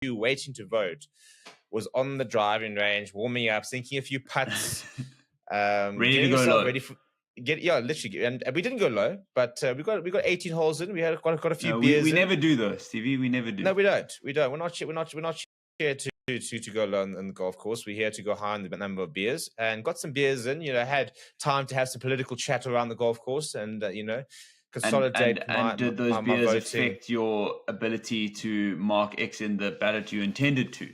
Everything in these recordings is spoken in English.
queue waiting to vote was on the driving range, warming up, sinking a few putts, ready to go low. Literally, and we didn't go low, but we got 18 holes in. We had got a few beers. We never do though, Stevie. We never do. No, we don't. We're not here to go low on the golf course. We're here to go high on the number of beers, and got some beers in. Had time to have some political chat around the golf course, and consolidate. And did those beers affect your ability to mark X in the ballot you intended to?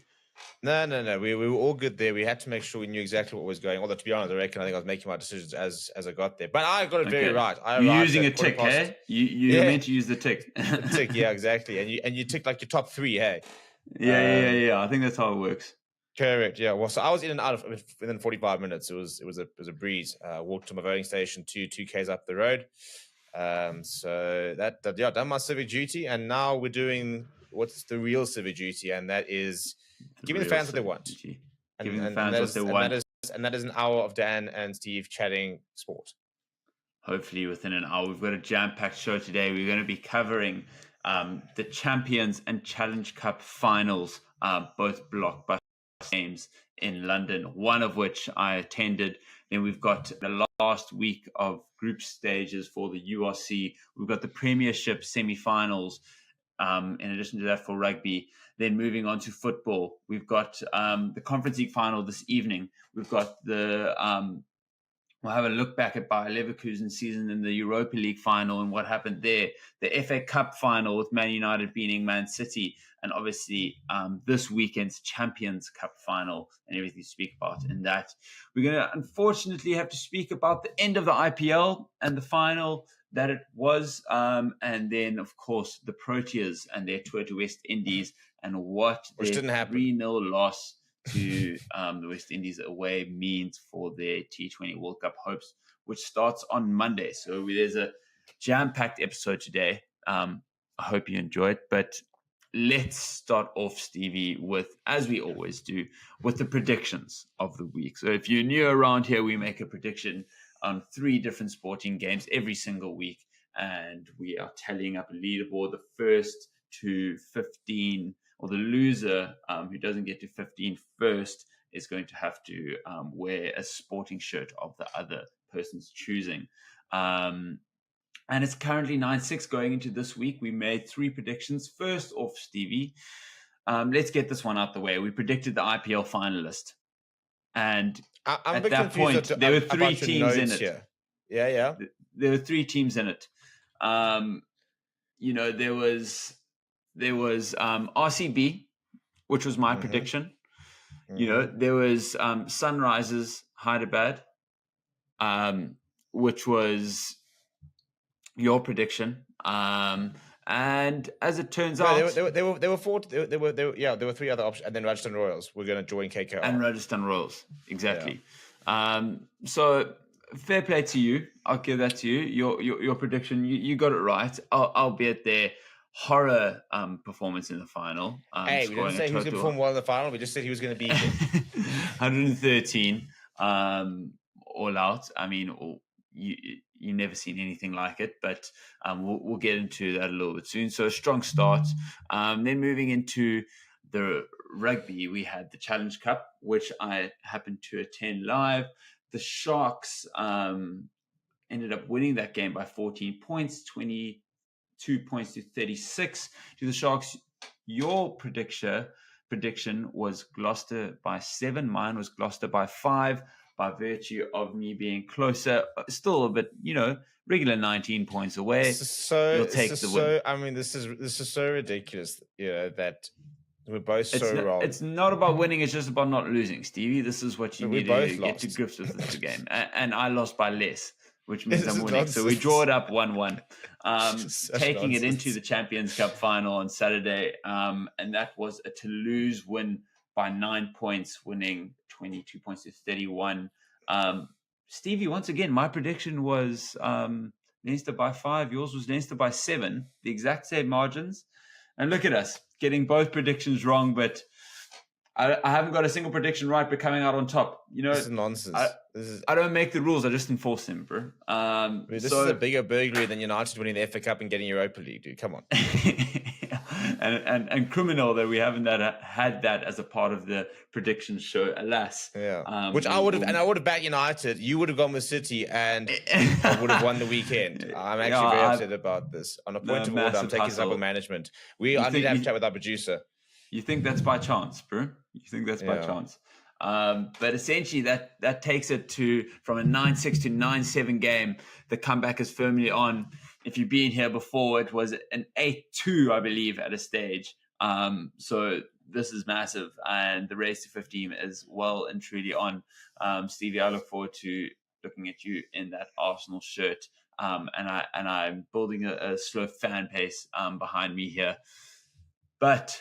No. We were all good there. We had to make sure we knew exactly what was going on. Although, to be honest, I think I was making my decisions as I got there. But I got it very right. You're using a tick, hey? You're meant to use the tick. Tick, yeah, exactly. And you tick like your top three, hey? Yeah. I think that's how it works. Correct. Yeah. Well, so I was in and out of within 45 minutes. It was a breeze. Walked to my voting station 2Ks up the road. So that done my civic duty, and now we're doing what's the real civic duty, and that is giving the fans what they want. Giving the fans what they want. And that is an hour of Dan and Steve chatting sport. Hopefully within an hour. We've got a jam-packed show today. We're going to be covering the Champions and Challenge Cup finals, both blockbuster games in London, one of which I attended. Then we've got the last week of group stages for the URC. We've got the Premiership semi-finals, in addition to that for rugby. Then moving on to football, we've got the Conference League final this evening. We've got we'll have a look back at Bayer Leverkusen's season in the Europa League final and what happened there. The FA Cup final with Man United beating Man City. And obviously this weekend's Champions Cup final and everything to speak about in that. We're going to unfortunately have to speak about the end of the IPL and the final that it was. And then, of course, the Proteas and their tour to West Indies and what which their didn't happen. 3-0 loss to the West Indies away means for their T20 World Cup hopes, which starts on Monday. So there's a jam-packed episode today. I hope you enjoy it. But let's start off, Stevie, with, as we always do, with the predictions of the week. So if you're new around here, we make a prediction on 3 different sporting games every single week. And we are tallying up a leaderboard, the first to 15, or the loser who doesn't get to 15 first is going to have to wear a sporting shirt of the other person's choosing. And it's currently 9-6 going into this week. We made 3 predictions. First off, Stevie, let's get this one out the way. We predicted the IPL finalist. And I'm at that point, there were 3 teams in it. Here. Yeah. There were 3 teams in it. There was RCB, which was my prediction. There was Sunrisers Hyderabad, which was your prediction. And as it turns out, there were 4. There were 3 other options, and then Rajasthan Royals were going to join KKR. And Rajasthan Royals, exactly. Yeah. So fair play to you. I'll give that to you. Your prediction, you got it right. Albeit their horror performance in the final. Hey, we didn't say he was going to perform well in the final. We just said he was going to be 113 all out. I mean, you never seen anything like it, but we'll get into that a little bit soon. So a strong start. Then moving into the rugby, we had the Challenge Cup, which I happened to attend live. The Sharks ended up winning that game by 14 points, 22 points to 36 to the Sharks. Your prediction was Gloucester by 7. Mine was Gloucester by 5. By virtue of me being closer, still a bit, regular 19 points away. You'll take the win. I mean, this is so ridiculous, that we're both wrong. It's not about winning; it's just about not losing, Stevie. This is what you need to get to grips with this game. And I lost by less, which means I'm winning. Nonsense. So we draw it up 1-1, taking it into the Champions Cup final on Saturday, and that was a Toulouse win by 9 points, winning 22 points to 31. Stevie, once again, my prediction was Leinster by 5. Yours was Leinster by 7. The exact same margins. And look at us, getting both predictions wrong, but I haven't got a single prediction right, but coming out on top. This is nonsense. I don't make the rules. I just enforce them, bro. This is a bigger burglary than United winning the FA Cup and getting Europa League, dude. Come on. and criminal that we haven't had that as a part of the prediction show, alas. Yeah. Which I would have backed United. You would have gone with City and I would have won the weekend. I'm actually very upset about this. On a point of order, I'm taking this up with management. I need to have a chat with our producer. You think that's by chance, bro? You think that's by chance? But essentially, that takes it from a 9-6 to 9-7 game. The comeback is firmly on. If you've been here before, it was an 8-2, I believe, at a stage. So this is massive, and the race to 15 is well and truly on. Stevie, I look forward to looking at you in that Arsenal shirt. And I'm building a slow fan pace behind me here. But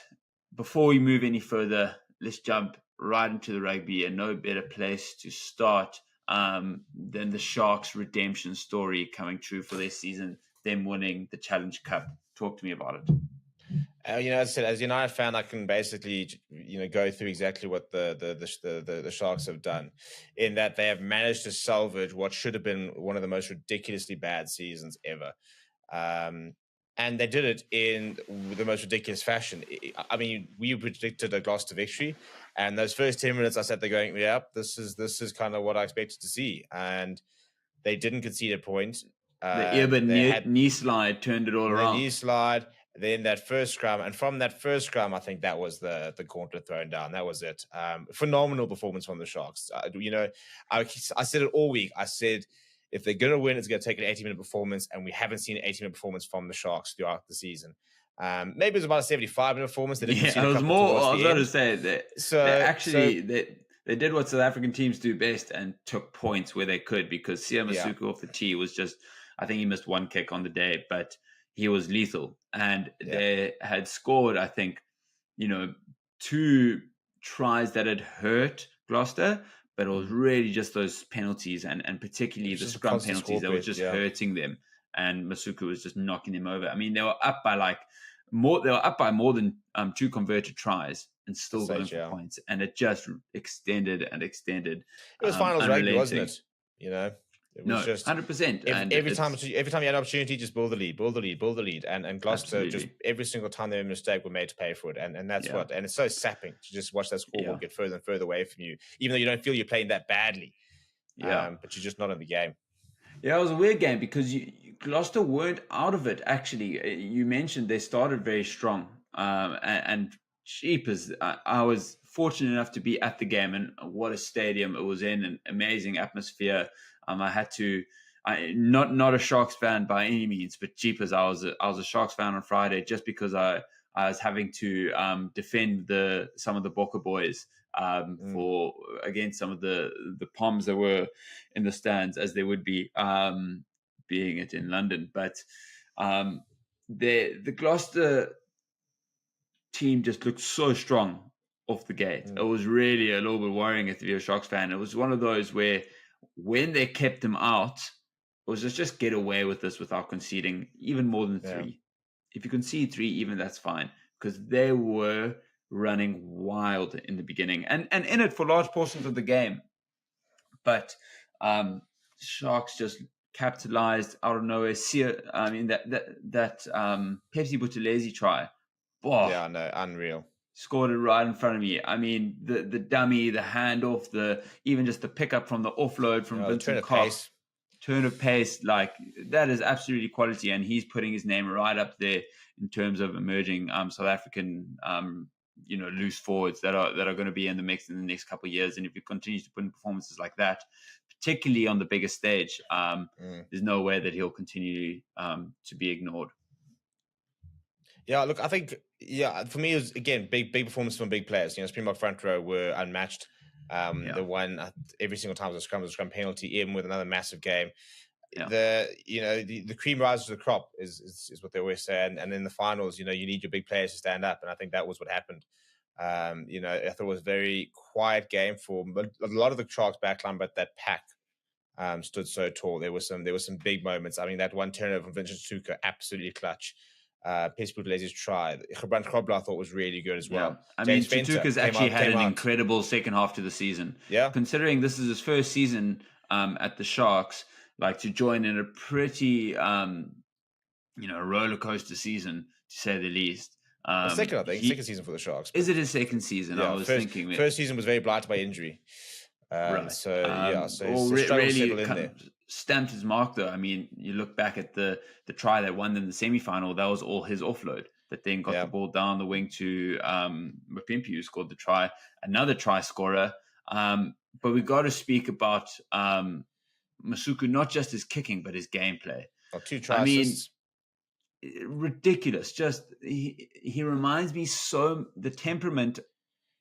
before we move any further, let's jump right into the rugby, and no better place to start than the Sharks' redemption story coming true for their season, them winning the Challenge Cup. Talk to me about it. As I said, as a United fan, I can basically, go through exactly what the Sharks have done, in that they have managed to salvage what should have been one of the most ridiculously bad seasons ever. And they did it in the most ridiculous fashion. I mean, we predicted a Gloucester victory, and those first 10 minutes, I sat there going, "Yep, this is kind of what I expected to see." And they didn't concede a point. The knee slide turned it all around. The knee slide, then that first scrum, and from that first scrum, I think that was the gauntlet thrown down. That was it. Phenomenal performance from the Sharks. I said it all week. I said, if they're going to win, it's going to take an 80-minute performance, and we haven't seen an 80-minute performance from the Sharks throughout the season. Maybe it was about a 75-minute performance. It was more. I was going to say that they did what South African teams do best and took points where they could, because Siya Masuku off the tee was just, I think he missed one kick on the day, but he was lethal. And they had scored, I think, 2 tries that had hurt Gloucester, but it was really just those penalties and particularly the scrum penalties that were just hurting them. And Masuku was just knocking them over. I mean, they were up by more than 2 converted tries and still got them for points. And it just extended and extended. It was finals rugby, wasn't it? It was just 100%. Every time you had an opportunity, just build the lead. And Gloucester, just every single time they made a mistake, were made to pay for it. And that's and it's so sapping to just watch that scoreboard get further and further away from you, even though you don't feel you're playing that badly. But you're just not in the game. Yeah, it was a weird game because Gloucester weren't out of it, actually. You mentioned they started very strong. And jeepers, I was fortunate enough to be at the game, and what a stadium it was in, an amazing atmosphere. I had to, not a Sharks fan by any means, but jeepers, I was a Sharks fan on Friday just because I was having to defend some of the Bokke boys against some of the Poms that were in the stands, as they would be, being it in London. But the Gloucester team just looked so strong off the gate. It was really a little bit worrying if you're a Sharks fan. It was one of those where, when they kept them out, it was just get away with this without conceding even more than 3. If you concede 3, even that's fine, because they were running wild in the beginning and in it for large portions of the game. But Sharks just capitalized out of nowhere. I mean, that Pepsi Buthelezi try. Oh, yeah, no, unreal. Scored it right in front of me. I mean, the dummy, the handoff, even just the pickup from the offload from Vincent Cox. Turn of pace, like that is absolutely quality, and he's putting his name right up there in terms of emerging South African loose forwards that are going to be in the mix in the next couple of years. And if he continues to put in performances like that, particularly on the biggest stage, there's no way that he'll continue to be ignored. Yeah, look, I think, for me, it was, again, big performance from big players. Springbok front row were unmatched. They won every single time was a scrum penalty, even with another massive game. The cream rises to the crop is what they always say. And in the finals, you need your big players to stand up. And I think that was what happened. I thought it was a very quiet game for a lot of the Sharks backline, but that pack stood so tall. There were some big moments. I mean, that one turnover from Vincent Tuka, absolutely clutch. Pepsi Buthelez's try. Gebrand Grobler I thought was really good as well. I mean, Tutuka's actually had an incredible second half to the season. Yeah. Considering this is his first season at the Sharks, like to join in a pretty, roller coaster season, to say the least. Second, I think. Second season for the Sharks. Is it his second season? Yeah, I was thinking. First season was very blighted by injury. Right. So he's really kind of stamped his mark, though. I mean, you look back at the try that won in the semi-final, that was all his offload that then got the ball down the wing to Mapimpi, who scored the try, another try scorer. But we got to speak about Masuku, not just his kicking, but his gameplay. 2 try assists. Ridiculous. Just he reminds me the temperament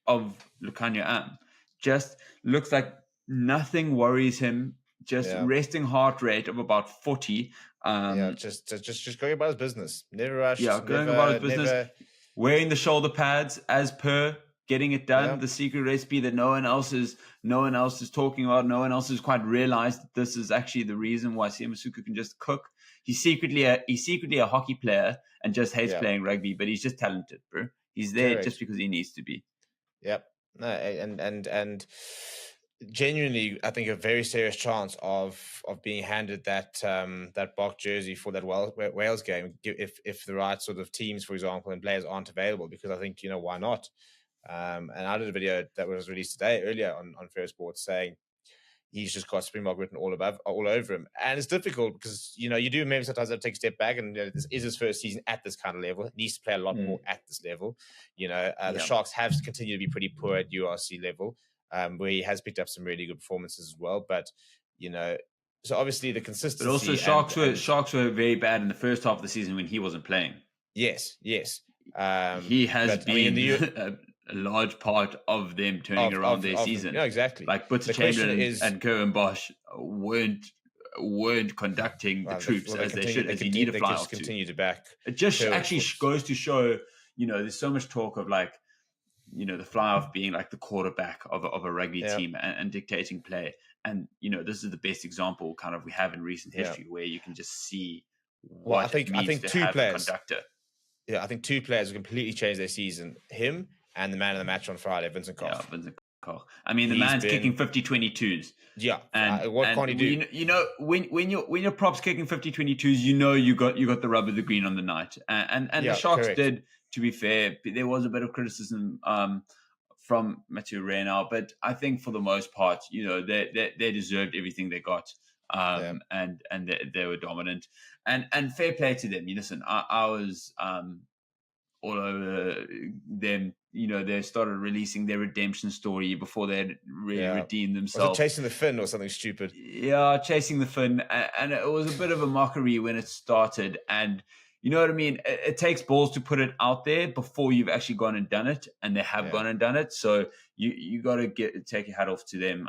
of Lukhanyo Am. Just looks like nothing worries him. Just resting heart rate of about 40. Just going about his business. Never rushed. Going about his business. Wearing the shoulder pads as per, getting it done. Yeah. The secret recipe that no one else is talking about. No one else has quite realized that this is actually the reason why Siya Masuku can just cook. He's secretly a hockey player and just hates playing rugby, but he's just talented, bro. He's there just because he needs to be. Yep. No, and genuinely, I think a very serious chance of being handed that Bok jersey for that Wales game if the right sort of teams, for example, and players aren't available. Because I think, why not? And I did a video that was released earlier on Fair Sports saying he's just got Springbok written all over him. And it's difficult because, you do maybe sometimes have to take a step back and this is his first season at this kind of level. He needs to play a lot more at this level. The Sharks have continued to be pretty poor at URC level, where he has picked up some really good performances as well. But, so obviously the consistency. But also Sharks were very bad in the first half of the season when he wasn't playing. Yes. He has been a large part of them turning around their season. Yeah, exactly. Like Butcher Chamberlain and Kerwin Bosch weren't conducting the troops as they should, as you need to fly off to. Continue to back. It just actually goes to show, there's so much talk of like, the fly off being like the quarterback of a rugby team and dictating play. And, this is the best example kind of we have in recent history where you can just see what it means to have a conductor. Yeah, I think 2 players have completely changed their season. Him and the man of the match on Friday, Vincent Koch. Yeah, Vincent Koch. I mean, the man's kicking 50-22s. Yeah, and what can't he do? When your props kicking 50-22s, you got the rub of the green on the night. And the Sharks did, to be fair, there was a bit of criticism from Mathieu Reynal, but I think for the most part, they deserved everything they got. And they were dominant. And fair play to them. Listen, I was all over them. They started releasing their redemption story before they had really redeemed themselves. Was it chasing the fin or something stupid? Yeah, chasing the fin. And it was a bit of a mockery when it started. And you know what I mean? It takes balls to put it out there before you've actually gone and done it. And they have gone and done it. So you got to take your hat off to them.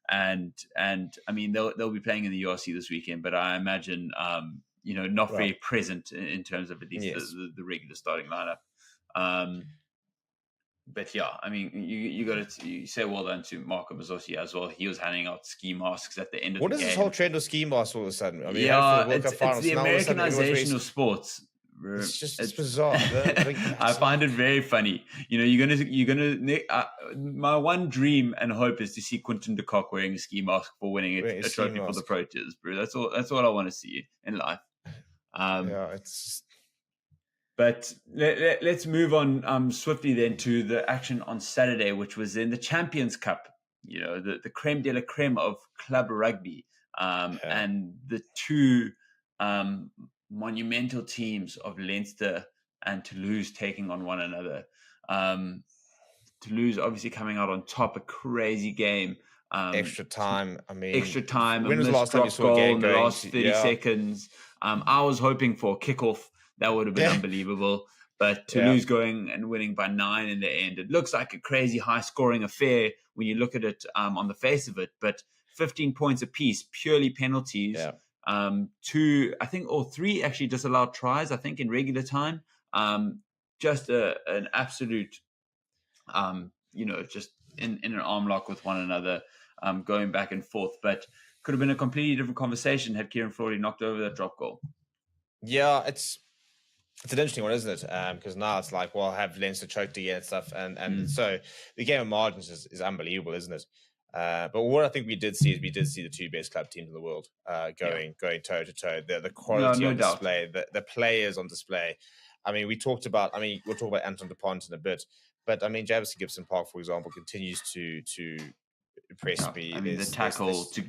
And I mean, they'll be playing in the URC this weekend, but I imagine, not very present in terms of at least the regular starting lineup. But yeah, I mean, you say well done to Marco Mazzotti as well. He was handing out ski masks at the end of the game. What is this whole trend of ski masks all of a sudden? I mean, it's the Americanization of sports. It's bizarre. I find it very funny. You're gonna. My one dream and hope is to see Quinton de Kock wearing a ski mask for winning a trophy for the Proteas, bro. That's all I want to see in life. It's. But let's move on swiftly then to the action on Saturday, which was in the Champions Cup. The creme de la creme of club rugby, and the 2 monumental teams of Leinster and Toulouse taking on one another. Toulouse obviously coming out on top, a crazy game. Extra time. When was the last time you saw a game in the last 30 seconds? I was hoping for a kickoff. That would have been unbelievable. But Toulouse going and winning by 9 in the end. It looks like a crazy high-scoring affair when you look at it on the face of it. But 15 points apiece, purely penalties. Yeah. 2, I think, or 3 actually disallowed tries, I think, in regular time. Just an absolute, just in an arm lock with one another, going back and forth. But could have been a completely different conversation had Kieran Frawley knocked over that drop goal. Yeah, it's an interesting one, isn't it? Because now it's like, well, have Leinster choked again and stuff. And so the game of margins is unbelievable, isn't it? But what I think we did see the 2 best club teams in the world going toe to toe. The quality on display, the players on display. I mean, we'll talk about Anton DuPont in a bit, but I mean, Jamison Gibson Park, for example, continues to impress me. I mean, the tackle to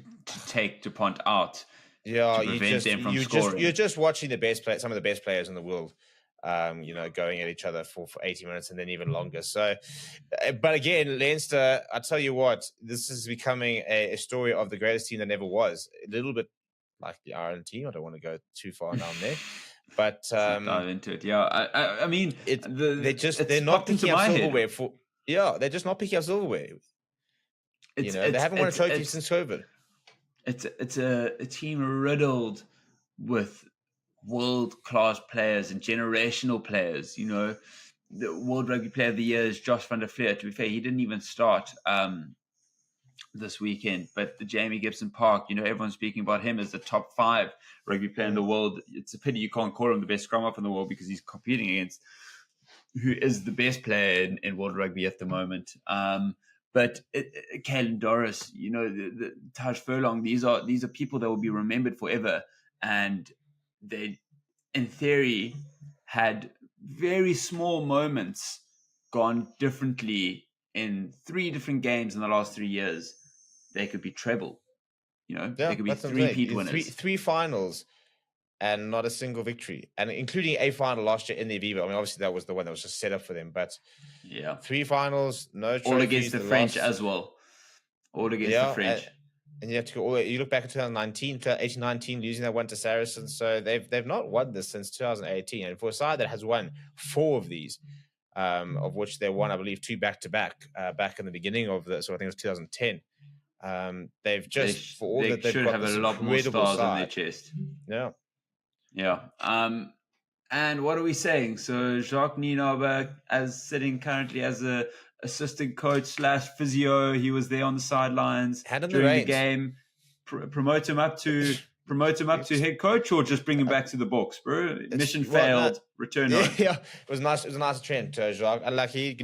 take DuPont out. Yeah, to prevent them from scoring. You're just watching some of the best players in the world, going at each other for 80 minutes and then even longer. So, but again, Leinster, I tell you what, this is becoming a story of the greatest team that never was. A little bit like the Ireland team. I don't want to go too far down there, but dive into it. Yeah, I mean, they're not picking up silverware they're just not picking up silverware. They haven't won a trophy since COVID. It's a team riddled with world-class players and generational players. The World Rugby Player of the Year is Josh van der Flier. To be fair, he didn't even start this weekend. But the Jamie Gibson Park, everyone's speaking about him as the top 5 rugby player in the world. It's a pity you can't call him the best scrum half in the world because he's competing against who is the best player in world rugby at the moment. But Caelan Doris, the Taj Furlong, these are people that will be remembered forever. And they, in theory, had very small moments gone differently in 3 different games in the last 3 years. They could be treble. They could be 3-peat winners. Three finals and not a single victory. And including a final last year in the Aviva. I mean, obviously that was the one that was just set up for them. But 3 finals, no trophies. All against the French as well. All against the French. And you have to go. You look back at 2019, 18-19, losing that one to Saracens. So they've not won this since 2018. And for a side that has won 4 of these, of which they won, I believe, 2 back-to-back back in the beginning of the. So I think it was 2010. They've just they've should got have a lot more stars on their chest. Yeah. And what are we saying? So Jacques Nienaber sitting currently as a assistant coach / physio. He was there on the sidelines during the game. Promote him up to head coach, or just bring him back to the books, bro. Mission failed. Return home. Yeah, it was nice. It was a nice trend, Jacques. And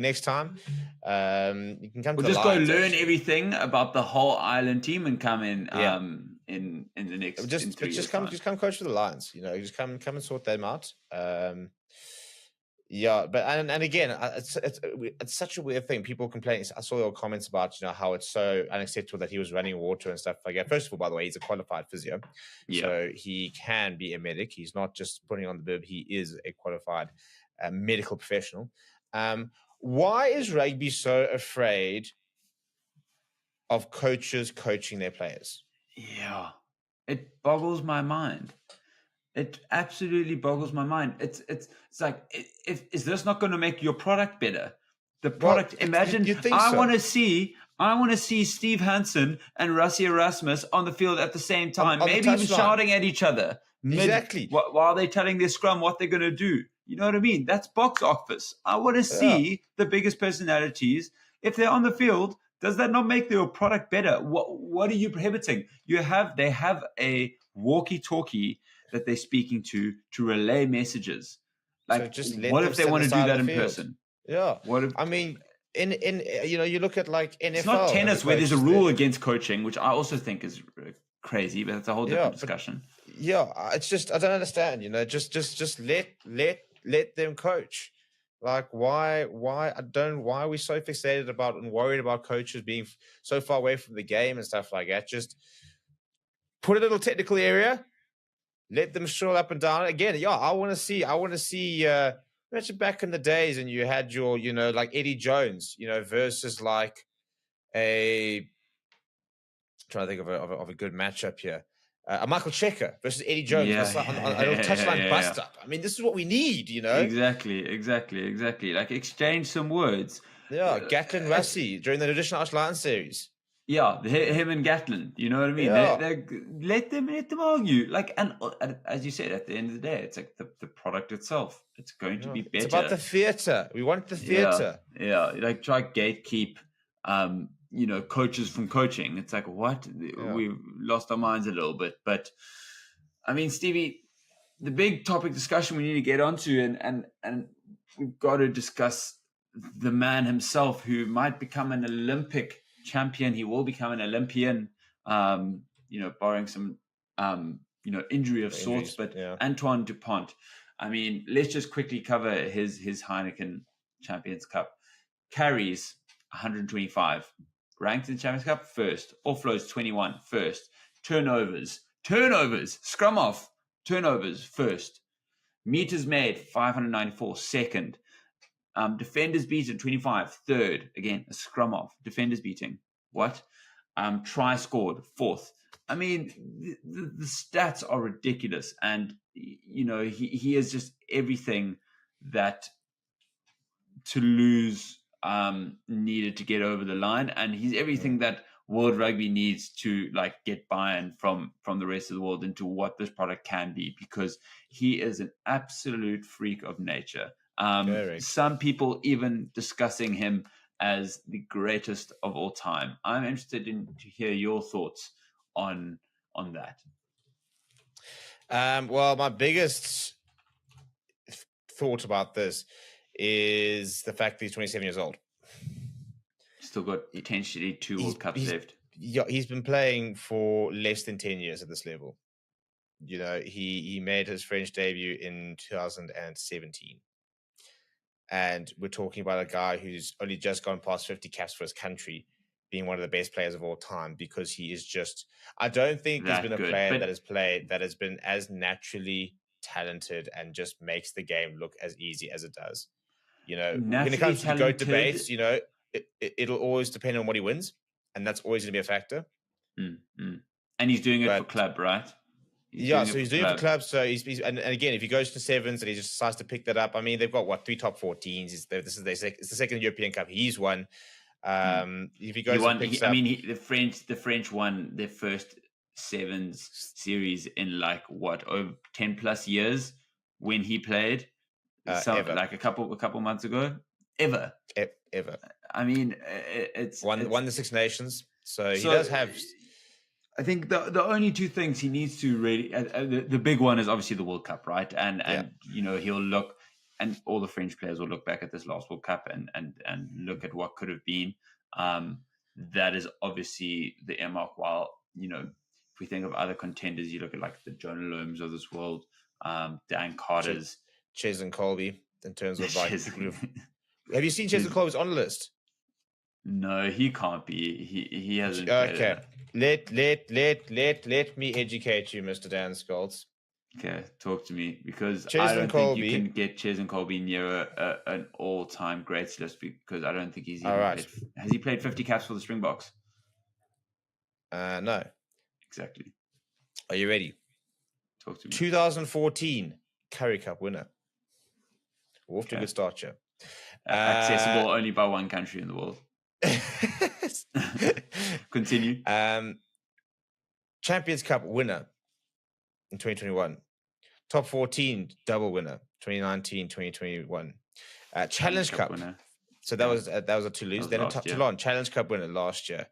next time, you can come. We'll just go learn everything about the whole Ireland team and come in. In the next. Just come coach for the Lions. Just come and sort them out. But and again, it's such a weird thing. People complaining. I saw your comments about how it's so unacceptable that he was running water and stuff like that. First of all, by the way, he's a qualified physio, so he can be a medic. He's not just putting on the bib. He is a qualified medical professional. Why is rugby so afraid of coaches coaching their players? Yeah, it boggles my mind. It absolutely boggles my mind. It's like, is this not going to make your product better? The product. Imagine. I want to see Steve Hansen and Rassie Erasmus on the field at the same time, maybe even shouting at each other. Exactly. While they're telling their scrum what they're going to do. You know what I mean? That's box office. I want to see the biggest personalities. If they're on the field, does that not make their product better? What are you prohibiting? They have a walkie-talkie that they're speaking to relay messages. Like, so what if they want to do that in person? Yeah. I mean, you look at like NFL. It's not tennis where there's a rule against coaching, which I also think is crazy, but that's a whole different discussion. It's just, I don't understand. Just let them coach. Like, why are we so fixated about and worried about coaches being so far away from the game and stuff like that? Just put a little technical area, let them stroll up and down. Again, I want to see, imagine back in the days and you had your, like Eddie Jones, versus like I'm trying to think of a good matchup here. Michael Checker versus Eddie Jones on a little touchline bust up. I mean, this is what we need, Exactly. Like, exchange some words. Yeah, Gatlin Rassie during the traditional Ash Lions series. Yeah, him and Gatlin. You know what I mean? Yeah. Let them argue. Like, and as you said, at the end of the day, it's like the product itself. It's going to be better. It's about the theatre. We want the theatre. Yeah. Like, try gatekeep. Coaches from coaching. It's like, what? We've lost our minds a little bit. But I mean, Stevie, the big topic discussion we need to get onto, and we've got to discuss the man himself who might become an Olympic champion. He will become an Olympian, barring some injury of sorts. But Antoine Dupont, I mean, let's just quickly cover his Heineken Champions Cup. Carries 125, ranked in the Champions Cup first. Offloads 21 first. Turnovers, scrum off, turnovers first. Meters made 594 second. Defenders beaten 25 third. Again, a scrum off. Defenders beating. What? Try scored fourth. I mean, the stats are ridiculous, and he is just everything that Toulouse needed to get over the line, and he's everything that World Rugby needs to get buy-in from the rest of the world into what this product can be, because he is an absolute freak of nature. Some people even discussing him as the greatest of all time. I'm interested to hear your thoughts on that. Well, my biggest thought about this is the fact that he's 27 years old. Still got potentially 2 World Cups left. Yeah, he's been playing for less than 10 years at this level. He made his French debut in 2017. And we're talking about a guy who's only just gone past 50 caps for his country, being one of the best players of all time, because he is just, I don't think there's been a player that has been as naturally talented and just makes the game look as easy as it does. When it comes to the GOAT debates, it'll always depend on what he wins, and that's always going to be a factor. Mm-hmm. And he's doing it for club, right? He's doing it for club. So he's and again, if he goes to sevens and he just decides to pick that up, I mean, they've got 3 top 14s. It's the second European Cup he's won. If he goes, the French won their first sevens series in over 10 plus years when he played. A couple months ago. Ever. I mean, it's won the Six Nations. So he does have. I think the only 2 things he needs to really, the big one is obviously the World Cup, right? And he'll look, and all the French players will look back at this last World Cup and look at what could have been. That is obviously the earmark. While if we think of other contenders, you look at the Jonah Loams of this world, Dan Carter's, Ches and Colby, in terms of people who've. Have you seen Ches and Colby's on the list? No, he can't be. He hasn't. Okay. Let me educate you, Mr. Dan Scholz. Okay, talk to me, because I don't think you can get Ches and Colby near an all-time greats list, because I don't think he's even played. Has he played 50 caps for the Springboks? No. Exactly. Are you ready? Talk to me. 2014 Currie Cup winner. We're off to a good start here. Accessible only by one country in the world. Continue. Champions Cup winner in 2021. Top 14 double winner 2019, 2021. Challenge Cup winner. So that was a Toulouse. Then a Toulon Challenge Cup winner last year.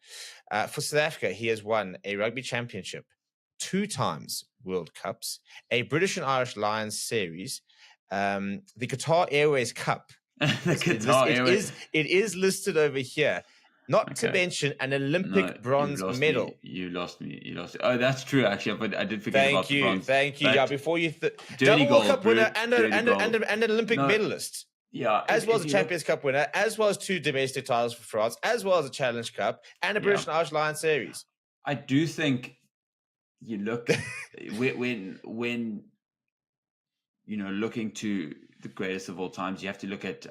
For South Africa, he has won a Rugby Championship, 2 times World Cups, a British and Irish Lions series, the Qatar Airways Cup. It is listed over here. Not to mention an Olympic bronze medal. You lost me. Oh, that's true, actually. But I did forget about the bronze. Thank you. Yeah, before you... double World Cup winner and an Olympic medalist. Yeah. As well as a Champions Cup winner, as well as 2 domestic titles for France, as well as a Challenge Cup, and a British and Irish Lions series. I do think you look... when looking to the greatest of all times, you have to look at...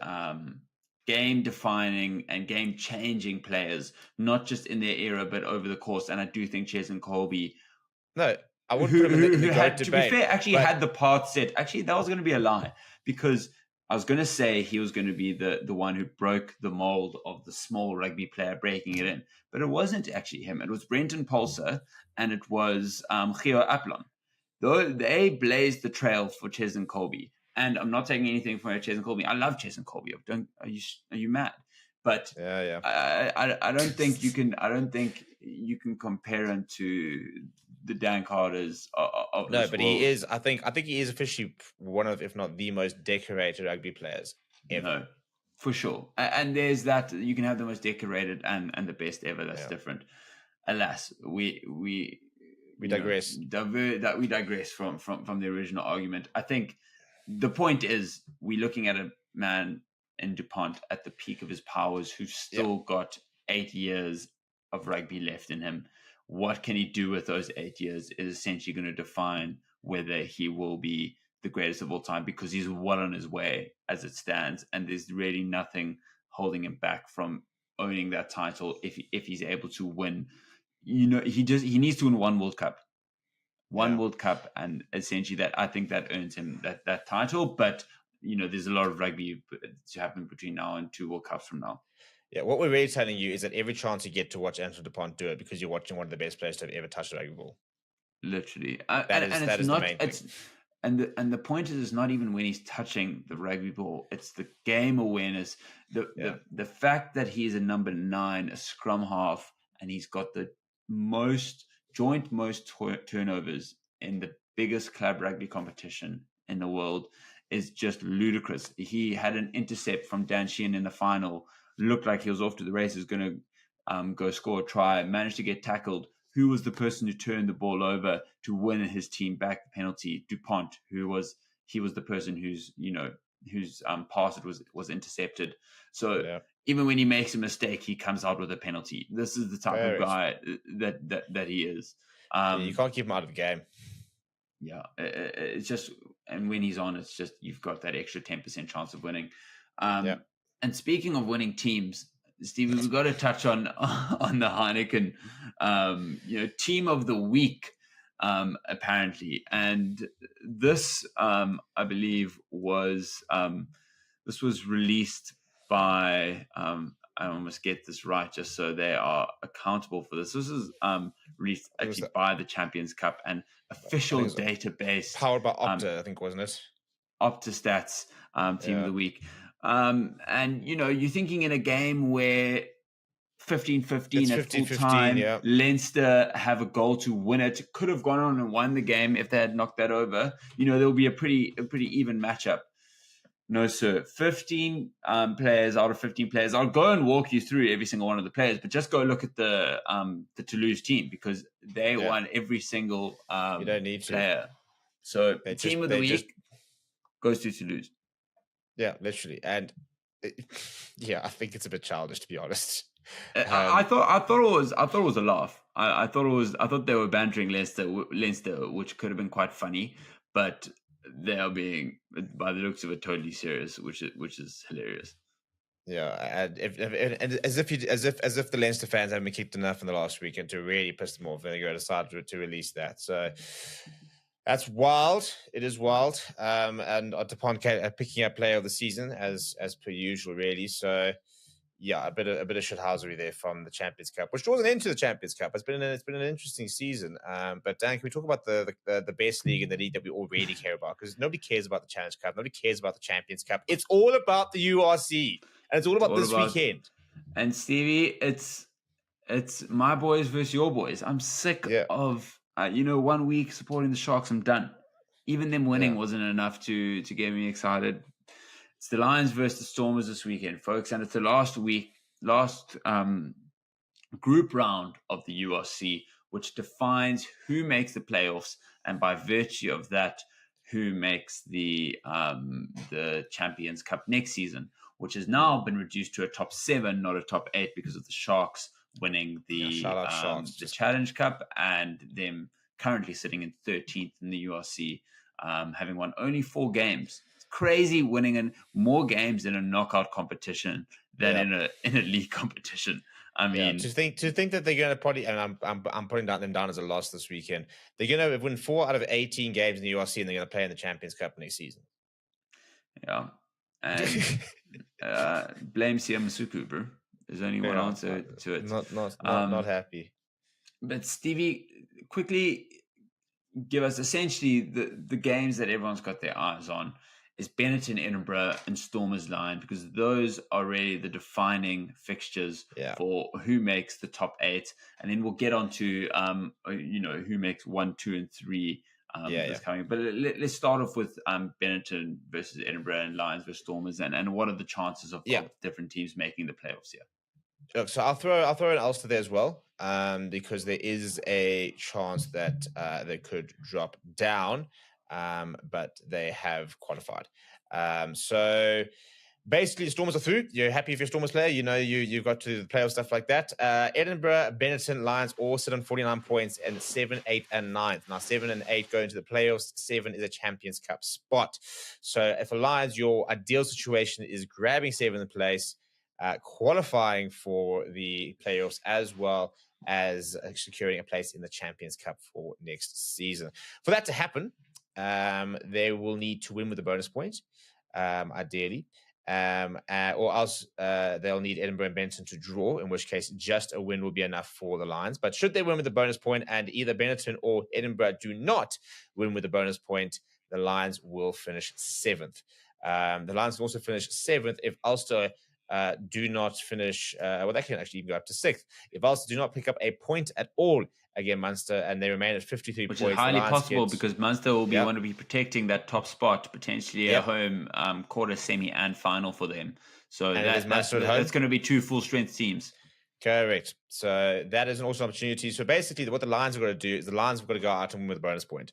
game-defining and game-changing players, not just in their era, but over the course. And I do think Ches and Colby... No, I wouldn't put him in the GOAT debate. To be fair, had the path set. Actually, that was going to be a lie, because I was going to say he was going to be the one who broke the mold of the small rugby player breaking it in. But it wasn't actually him. It was Brenton Pulser, and it was Gio Aplon. They blazed the trail for Ches and Colby. And I'm not taking anything from Ches and Colby. I love Ches and Colby. Are you mad? But I don't think you can. I don't think you can compare him to the Dan Carters of no. But he is. I think he is officially one of, if not the most decorated rugby players ever. No, for sure. And there's that. You can have the most decorated and the best ever. That's different. Alas, we digress. We digress from the original argument. I think the point is, we're looking at a man in DuPont at the peak of his powers who's still got 8 years of rugby left in him. What can he do with those 8 years is essentially going to define whether he will be the greatest of all time, because he's well on his way as it stands, and there's really nothing holding him back from owning that title if he's able to win. He needs to win one World Cup. World Cup, and essentially that, I think that earns him that title. But there's a lot of rugby to happen between now and 2 World Cups from now. Yeah, what we're really telling you is that every chance you get to watch Antoine Dupont do it, because you're watching one of the best players to have ever touched a rugby ball. Literally, that is the main thing. And the point is, it's not even when he's touching the rugby ball; it's the game awareness. The fact that he's a number 9, a scrum half, and he's got the most turnovers in the biggest club rugby competition in the world is just ludicrous. He had an intercept from Dan Sheehan in the final, looked like he was off to the races, going to go score a try, managed to get tackled. Who was the person who turned the ball over to win his team back the penalty? DuPont, he was the person whose pass it was intercepted. So even when he makes a mistake, he comes out with a penalty. This is the type of guy that he is. You can't keep him out of the game. Yeah, it's just, and when he's on, it's just, you've got that extra 10% chance of winning. And speaking of winning teams, Stevie, we've got to touch on the Heineken, team of the week, apparently. And this, I believe, was released by, I almost get this right, just so they are accountable for this. This is released actually by the Champions Cup, and official database. Powered by Opta, I think, wasn't it? Opta Stats, team of the week. And you're thinking in a game where 15-15 at full time, Leinster have a goal to win it, could have gone on and won the game if they had knocked that over. There'll be a pretty even matchup. No, sir. 15 players out of 15 players. I'll go and walk you through every single one of the players, but just go look at the Toulouse team, because they won every single you don't need to. player. So team of the week goes to Toulouse. Yeah, literally. And I think it's a bit childish, to be honest. I thought it was a laugh. I thought they were bantering Leinster, which could have been quite funny, but they are being, by the looks of it, totally serious, which is hilarious. Yeah, and as if the Leinster fans haven't been kicked enough in the last weekend to really piss them off, and they decided to release that. So that's wild. It is wild. And DuPont picking up player of the season as per usual, really. So yeah, a bit of shithousery there from the Champions Cup, which draws an end to the Champions Cup. It's been an interesting season. But Dan, can we talk about the best league in the league that we all really care about? Because nobody cares about the Challenge Cup, nobody cares about the Champions Cup. It's all about the URC, and it's all about this weekend. And Stevie, it's my boys versus your boys. I'm sick of 1 week supporting the Sharks. I'm done. Even them winning wasn't enough to get me excited. It's the Lions versus the Stormers this weekend, folks, and it's the last group round of the URC, which defines who makes the playoffs, and by virtue of that, who makes the Champions Cup next season, which has now been reduced to a top 7, not a top 8, because of the Sharks winning the Challenge Cup, and them currently sitting in 13th in the URC, having won only 4 games. Crazy, winning in more games in a knockout competition than in a league competition. I mean, to think that they're going to probably, and I'm putting them down as a loss this weekend. They're going to win 4 out of 18 games in the URC, and they're going to play in the Champions Cup next season. Yeah, and blame Sia Masuku, bro. There's only one answer to it. Not happy. But Stevie, quickly give us essentially the games that everyone's got their eyes on. Is Benetton, Edinburgh, and Stormers Lion, because those are really the defining fixtures for who makes the top 8, and then we'll get on to who makes 1, 2, and 3 this coming. But let's start off with Benetton versus Edinburgh and Lions versus Stormers, and what are the chances of different teams making the playoffs here? Look, so I'll throw an Ulster there as well, because there is a chance that they could drop down. but they have qualified. So basically, the Stormers are through. You're happy if you're a Stormers player. You've got to the playoff, stuff like that. Edinburgh, Benetton, Lions all sit on 49 points, and 7, 8, and 9th. Now, 7 and 8 go into the playoffs. 7 is a Champions Cup spot. So if for Lions, your ideal situation is grabbing 7th place, qualifying for the playoffs, as well as securing a place in the Champions Cup for next season. For that to happen, they will need to win with a bonus point, ideally. Or else they'll need Edinburgh and Benetton to draw, in which case just a win will be enough for the Lions. But should they win with a bonus point and either Benetton or Edinburgh do not win with a bonus point, the Lions will finish 7th. The Lions will also finish 7th if Ulster do not finish, they can actually even go up to 6th. If Ulster do not pick up a point at all against Munster and they remain at 53 Which points. Which is highly possible because Munster will want to be protecting that top spot, potentially a home quarter, semi, and final for them. So that's going to be 2 full-strength teams. Correct. So that is an awesome opportunity. So basically what the Lions are going to do is the Lions have got to go out and win with a bonus point.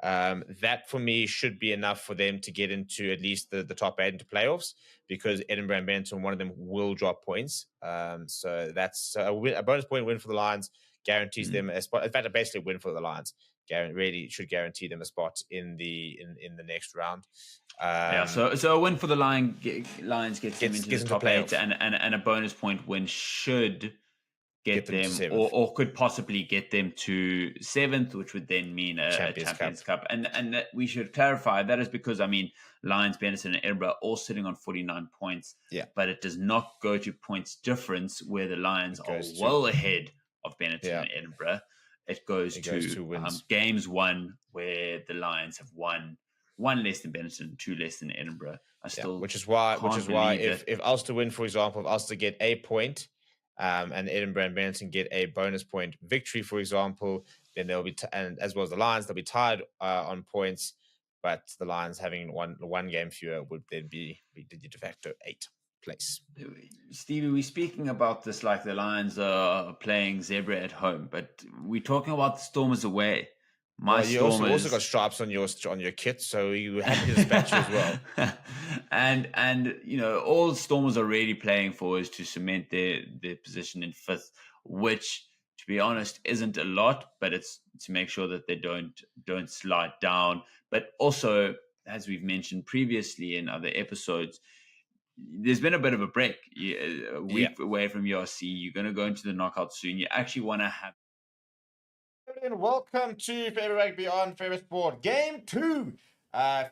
That for me should be enough for them to get into at least the top 8 into playoffs, because Edinburgh and Benetton, one of them will drop points. So that's a bonus point win for the Lions guarantees them a spot. In fact, basically a win for the Lions really should guarantee them a spot in the next round. So a win for the Lions gets them into the top 8, and a bonus point win should get them or could possibly get them to 7th, which would then mean a Champions Cup. And that we should clarify that is because, Lions, Benetton, and Edinburgh are all sitting on 49 points. Yeah. But it does not go to points difference where the Lions are well ahead of Benetton and Edinburgh. It goes to games won, where the Lions have won 1 less than Benetton, 2 less than Edinburgh. Which is why if Ulster win, for example, if Ulster get a point, and Edinburgh and Benetton get a bonus point victory, for example, then they'll be and as well as the Lions, they'll be tied on points. But the Lions having one game fewer would then be the de facto 8th place. Stevie, we're speaking about this like the Lions are playing Zebra at home, but we're talking about the Stormers away. You also got stripes on your kit, so you have to dispatch as well. and all Stormers are really playing for is to cement their position in 5th, which, to be honest, isn't a lot, but it's to make sure that they don't slide down. But also, as we've mentioned previously in other episodes, there's been a bit of a break. A week away from URC, you're going to go into the knockout soon. You actually want to have. And welcome to Favorite Rugby on Favorite Sport, Game 2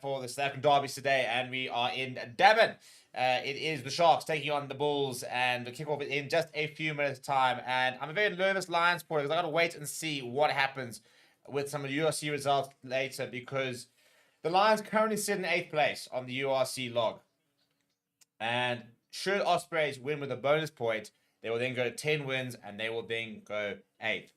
for the South African derbies today, and we are in Durban. It is the Sharks taking on the Bulls, and the kickoff is in just a few minutes' time. And I'm a very nervous Lions supporter because I got to wait and see what happens with some of the URC results later, because the Lions currently sit in 8th place on the URC log. And should Ospreys win with a bonus point, they will then go 10 wins, and they will then go 8th.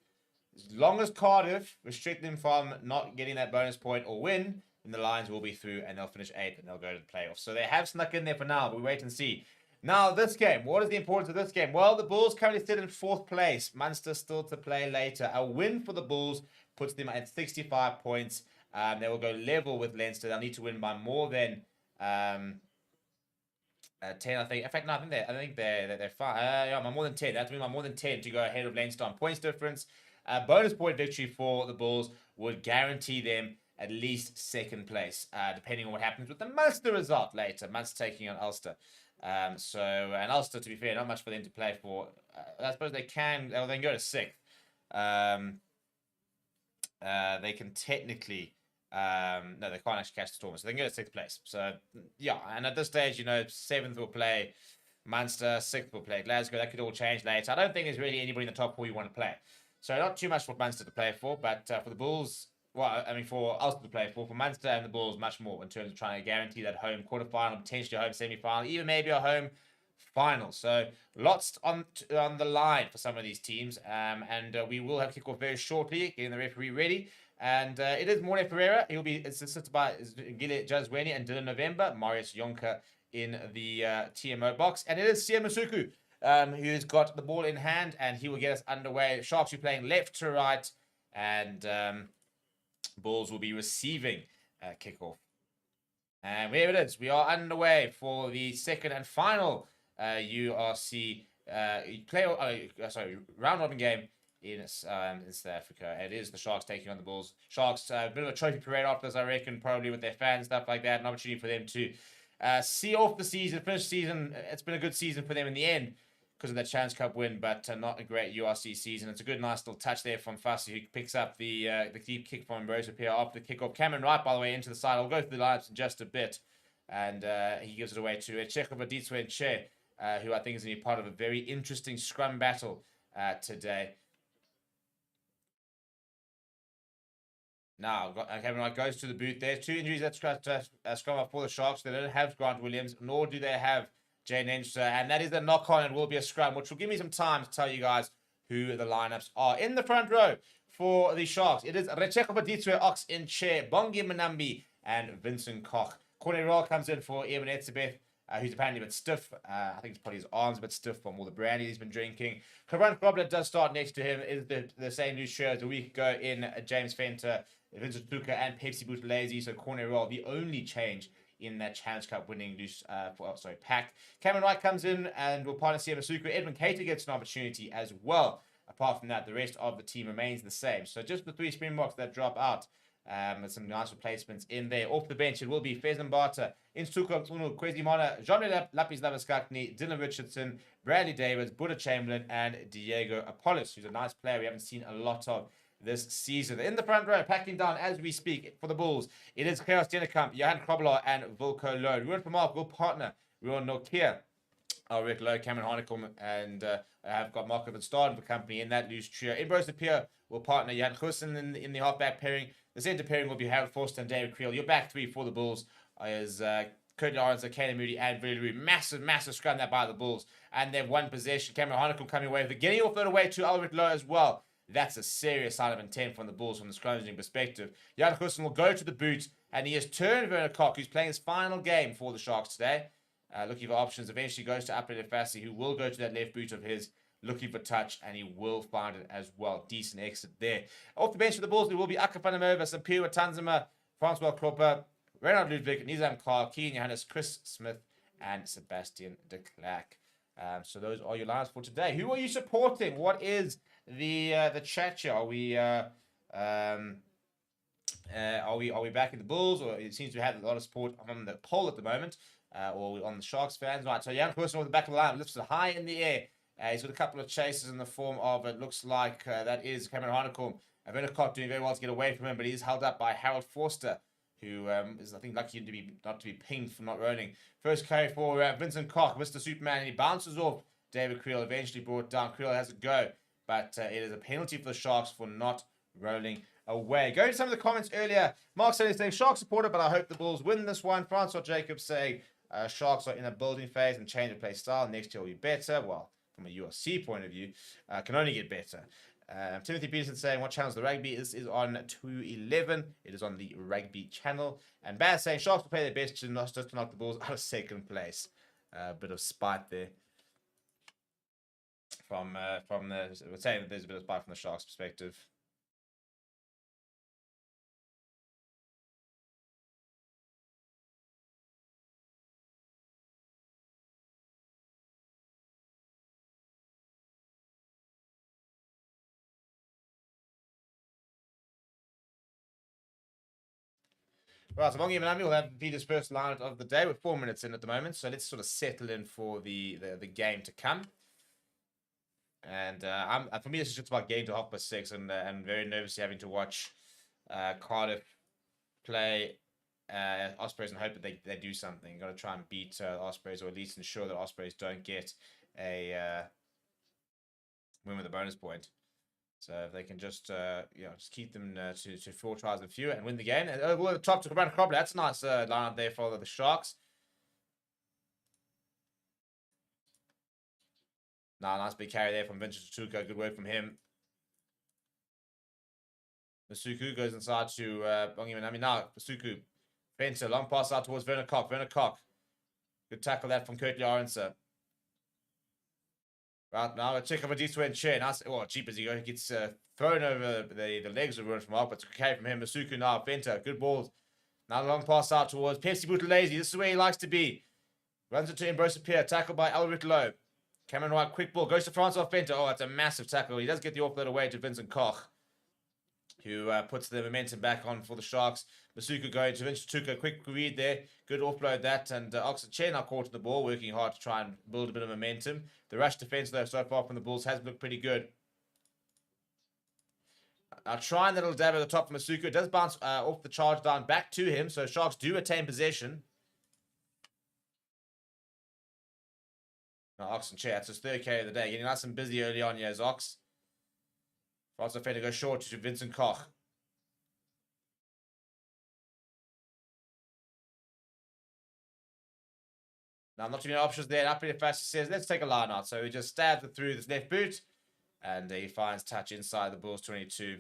As long as Cardiff restrict them from not getting that bonus point or win, then the Lions will be through and they'll finish 8th and they'll go to the playoffs. So they have snuck in there for now, but we wait and see. Now, this game, what is the importance of this game? Well, the Bulls currently sit in 4th place. Munster still to play later. A win for the Bulls puts them at 65 points. They will go level with Leinster. They'll need to win by more than 10, I think. In fact, no, I think they're fine. More than 10. They have to win by more than 10 to go ahead of Leinster on points difference. A bonus point victory for the Bulls would guarantee them at least 2nd place, depending on what happens with the Munster result later. Munster taking on Ulster. And Ulster, to be fair, not much for them to play for. I suppose they can go to 6th. They can technically... no, they can't actually catch the Stormers, so they can go to 6th place. So, and at this stage, 7th will play Munster, 6th will play Glasgow. That could all change later. I don't think there's really anybody in the top 4 you want to play. So not too much for Munster to play for, but for the Bulls, for Ulster to play for Munster and the Bulls, much more in terms of trying to guarantee that home quarterfinal, potentially a home semi-final, even maybe a home final. So lots on the line for some of these teams, and we will have kickoff very shortly, getting the referee ready. And it is Morne Pereira. He'll be assisted by Gile Jazweni and Dylan November, Marius Jonker in the TMO box, and it is Sia Masuku, who's got the ball in hand, and he will get us underway. Sharks will be playing left to right, and Bulls will be receiving kickoff. And here it is. We are underway for the second and final URC round robin game in South Africa. It is the Sharks taking on the Bulls. Sharks, a bit of a trophy parade after this, I reckon, probably with their fans, stuff like that. An opportunity for them to see off the season, finish the season. It's been a good season for them in the end because of that Challenge Cup win, but not a great URC season. It's a good, nice little touch there from Varsity, who picks up the deep kick from Rose Pierre after the kickoff. Cameron Wright, by the way, into the side. I'll go through the lineups in just a bit. And he gives it away to Chekovaditswe, who I think is going to be part of a very interesting scrum battle today. Now, Cameron Wright goes to the boot. There's 2 injuries that scrum up for the Sharks. They don't have Grant Williams, nor do they have Jay Nenser, and that is a knock-on and will be a scrum, which will give me some time to tell you guys who the lineups are. In the front row for the Sharks, it is Recheko Baditswe, Ox in chair, Bongi Manambi, and Vincent Koch. Corne Roll comes in for Evan Etzebeth, who's apparently a bit stiff. I think it's probably his arms a bit stiff from all the brandy he's been drinking. Cabran Grobler does start next to him. Is the same loose shirt as a week ago in James Fenter, Vincent Tuka, and Pepsi Buthelezi. So Corne Roll, the only change in that Challenge Cup winning loose pack. Cameron Wright comes in and will partner Siya Masuku. Edwin Cater gets an opportunity as well. Apart from that, the rest of the team remains the same. So just the 3 Springboks that drop out. With some nice replacements in there. Off the bench, it will be Fezan Bata, Instuko Tunu, Kwezimana, Jean Lapis Lavaskakni, Dylan Richardson, Bradley Davis, Buddha Chamberlain, and Diego Apollos, who's a nice player we haven't seen a lot of this season. In the front row, packing down as we speak for the Bulls, it is Chaos Dennekamp, Johan Krobler, and Volko Load. Ruben Vermaak will partner Ruan Nokia, Rick Lowe, Cameron Harnicum, and I've got Marco Van Staden for company in that loose trio. In Rose Pierre will partner Jan Goosen in the halfback pairing. The centre pairing will be Harold Forster and David Creel. Your back 3 for the Bulls is Currie Lawrence, Kane Moody, and Billy Rue. Massive scrum that by the Bulls. And they've one possession. Cameron Harnicum coming away with it. Getting off that away to Albert Lowe as well. That's a serious sign of intent from the Bulls from the scrummaging perspective. Jan Goosen will go to the boot, and he has turned Werner Koch, who's playing his final game for the Sharks today. Looking for options. Eventually goes to Upland Fassi, who will go to that left boot of his, looking for touch, and he will find it as well. Decent exit there. Off the bench for the Bulls, there will be Akafanamova, Sapira Tanzima, Francois Kropper, Renard Ludwig, Nizam Clark, Keane Johannes, Chris Smith, and Sebastian de Klerk. So those are your lines for today. Who are you supporting? What is the chat here? Are we back in the Bulls, or it seems to have a lot of support on the poll at the moment, or on the Sharks fans? Right. So Jan Goosen with the back of the line lifts it high in the air. He's got a couple of chases in the form of, it looks like that is Cameron Harnicum. Werner Koch doing very well to get away from him, but he's held up by Harold Forster, who is, I think, lucky not to be pinged for not rolling. First carry for Vincent Koch, Mr. Superman, and he bounces off David Creel, eventually brought down. Creel has a go, but it is a penalty for the Sharks for not rolling away. Going to some of the comments earlier, Mark saying Sharks supporter, but I hope the Bulls win this one. Francois Jacobs saying Sharks are in a building phase and change of play style. Next year will be better. Well, from a URC point of view, can only get better. Timothy Peterson saying, what channel is the rugby? This is on 211. It is on the rugby channel. And Baz saying, Sharks will play their best to knock the Bulls out of second place. A bit of spite there. We're saying that there's a bit of spite from the Sharks' perspective. Right, so Bongi Manami will have Peter's first line of the day. We're 4 minutes in at the moment, so let's sort of settle in for the game to come. And for me, this is just about getting to 6:30, and I'm very nervously having to watch Cardiff play Ospreys and hope that they do something. Got to try and beat Ospreys, or at least ensure that Ospreys don't get a win with a bonus point. So if they can just just keep them to 4 tries and fewer and win the game. And over the top to Brandon Crobler. That's a nice line up there for the Sharks. Nice big carry there from Vincent Tutuka. Good work from him. Masuku goes inside to Bongi Manami. Now, Masuku. Fenter, long pass out towards Werner Koch. Werner Koch. Good tackle that from Currie Lawrence. Right now, a check of a D-Swen chair. Nice. Oh, cheap as he gets thrown over the legs of Ruben from Mark, but it's okay from him. Masuku now, Fenter. Good balls. Now the long pass out towards Pepsi Buthelezi. This is where he likes to be. Runs into Ambrose Pierre. Tackled by Albert Lowe. Cameron White, quick ball. Goes to Francois Venter. Oh, it's a massive tackle. He does get the offload away to Vincent Koch, who puts the momentum back on for the Sharks. Masuku going to Vince Tuka. Quick read there. Good offload that. And Oxford Chen now caught the ball, working hard to try and build a bit of momentum. The rush defense, though, so far from the Bulls has looked pretty good. Now trying that little dab at the top from Masuku. It does bounce off the charge down back to him. So Sharks do retain possession. Now Ox and Che, that's his third carry of the day. Getting nice and busy early on here as Ox. Francois Venter goes short to Vincent Koch. Now, not too many options there. Up pretty fast, he says, let's take a line out. So he just stabs it through this left boot. And he finds touch inside the Bulls 22.